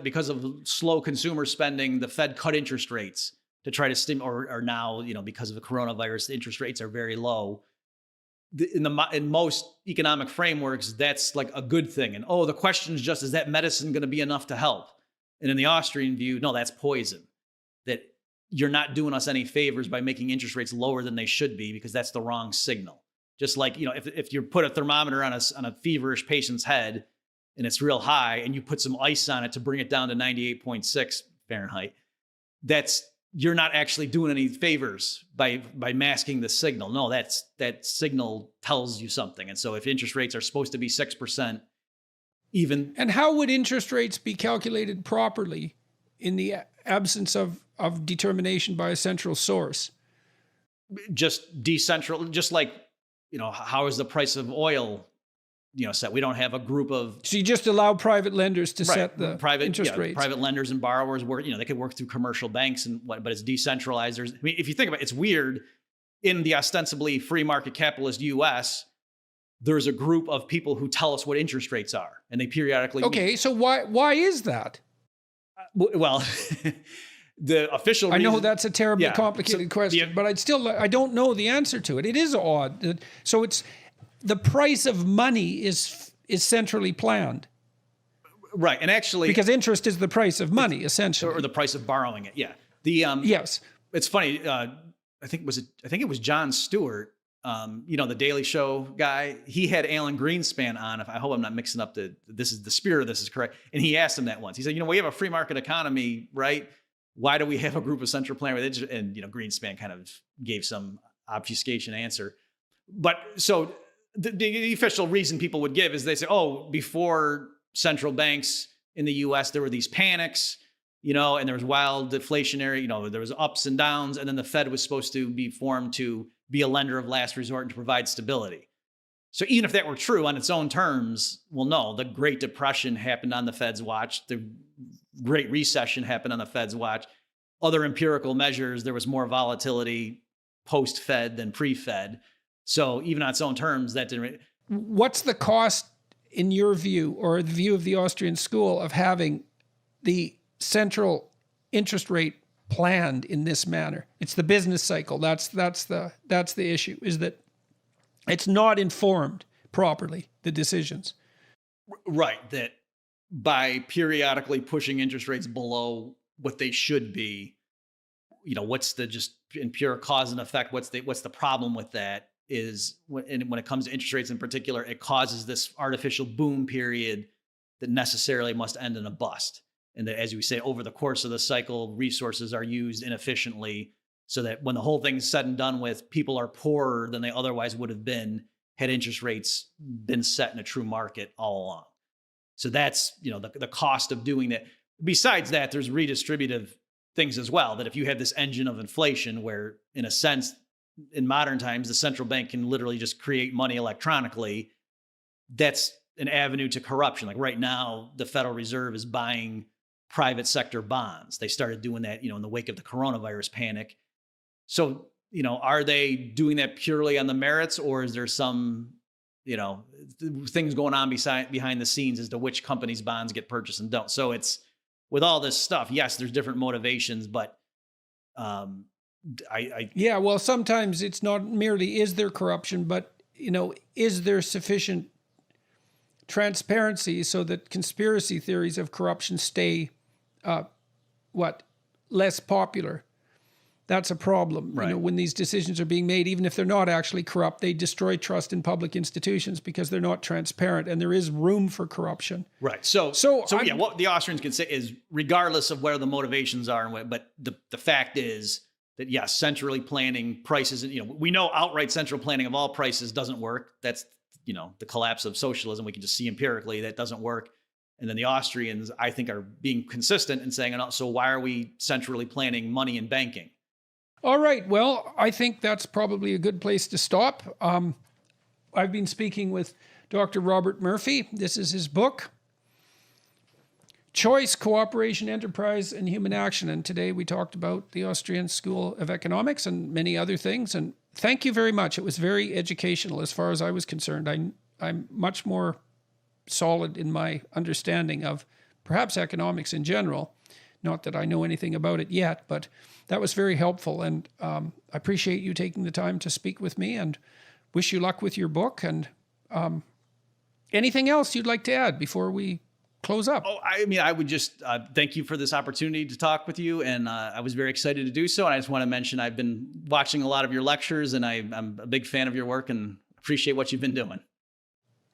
Because of slow consumer spending, the Fed cut interest rates to try to stimulate. Or now, because of the coronavirus, the interest rates are very low. In most economic frameworks, that's like a good thing. And the question is just, is that medicine going to be enough to help? And in the Austrian view, no, that's poison. That you're not doing us any favors by making interest rates lower than they should be, because that's the wrong signal. Just like, if you put a thermometer on a feverish patient's head and it's real high, and you put some ice on it to bring it down to 98.6 Fahrenheit, you're not actually doing any favors by masking the signal. No, that signal tells you something. And so if interest rates are supposed to be 6%, And how would interest rates be calculated properly in the absence of determination by a central source? Just decentral, just like, how is the price of oil set. We don't have a group of So you just allow private lenders to set the interest rates. Private lenders and borrowers work, they could work through commercial banks but it's decentralized. If you think about it, it's weird. In the ostensibly free market capitalist US, there's a group of people who tell us what interest rates are, and they periodically meet. So why is that? Well, the official reason, I know that's a terribly complicated question, but I don't know the answer to it. It is odd. So it's the price of money is centrally planned. Right. And actually, because interest is the price of money, essentially. Or the price of borrowing it. Yeah. Yes. It's funny. I think it was Jon Stewart, the Daily Show guy. He had Alan Greenspan on. I hope I'm not mixing up the spirit of this is correct. And he asked him that once. He said, we have a free market economy, right? Why do we have a group of central planners? And Greenspan kind of gave some obfuscation answer. But so the official reason people would give is they say, before central banks in the US, there were these panics, and there was wild deflationary, there was ups and downs. And then the Fed was supposed to be formed to be a lender of last resort and to provide stability. So even if that were true on its own terms, well, no, the Great Depression happened on the Fed's watch. The Great Recession happened on the Fed's watch. Other empirical measures, there was more volatility post-Fed than pre-Fed. So even on its own terms, that didn't. What's the cost, in your view, or the view of the Austrian school, of having the central interest rate planned in this manner? It's the business cycle. That's the issue, is that it's not informed properly, the decisions. Right. That by periodically pushing interest rates below what they should be, what's the just in pure cause and effect? What's the problem with that? Is when it comes to interest rates in particular, it causes this artificial boom period that necessarily must end in a bust. And that, as we say, over the course of the cycle, resources are used inefficiently, so that when the whole thing's said and done with, people are poorer than they otherwise would have been had interest rates been set in a true market all along. So that's, the cost of doing that. Besides that, there's redistributive things as well, that if you have this engine of inflation where, in a sense, in modern times, the central bank can literally just create money electronically, that's an avenue to corruption. Like right now, the Federal Reserve is buying private sector bonds. They started doing that, in the wake of the coronavirus panic. So, are they doing that purely on the merits, or is there some, things going on behind the scenes as to which companies' bonds get purchased and don't? So it's, with all this stuff, yes, there's different motivations, but well, sometimes it's not merely is there corruption, but is there sufficient transparency so that conspiracy theories of corruption stay less popular? That's a problem. Right. When these decisions are being made, even if they're not actually corrupt, they destroy trust in public institutions because they're not transparent, and there is room for corruption. Right. So what the Austrians can say is, regardless of where the motivations are, but the fact is that, yes, centrally planning prices, we know outright central planning of all prices doesn't work. That's, the collapse of socialism. We can just see empirically that doesn't work. And then the Austrians, I think, are being consistent in saying, so why are we centrally planning money in banking? All right. Well, I think that's probably a good place to stop. I've been speaking with Dr. Robert Murphy. This is his book, Choice, Cooperation, Enterprise, and Human Action. And today we talked about the Austrian School of Economics and many other things. And thank you very much. It was very educational as far as I was concerned. I'm much more solid in my understanding of perhaps economics in general. Not that I know anything about it yet, but that was very helpful. And I appreciate you taking the time to speak with me, and wish you luck with your book. And anything else you'd like to add before we close up? I would just thank you for this opportunity to talk with you. And I was very excited to do so. And I just want to mention, I've been watching a lot of your lectures, and I'm a big fan of your work and appreciate what you've been doing.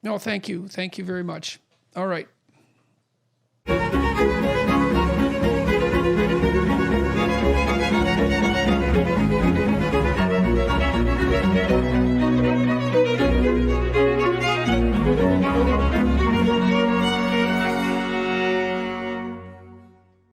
No, thank you. Thank you very much. All right.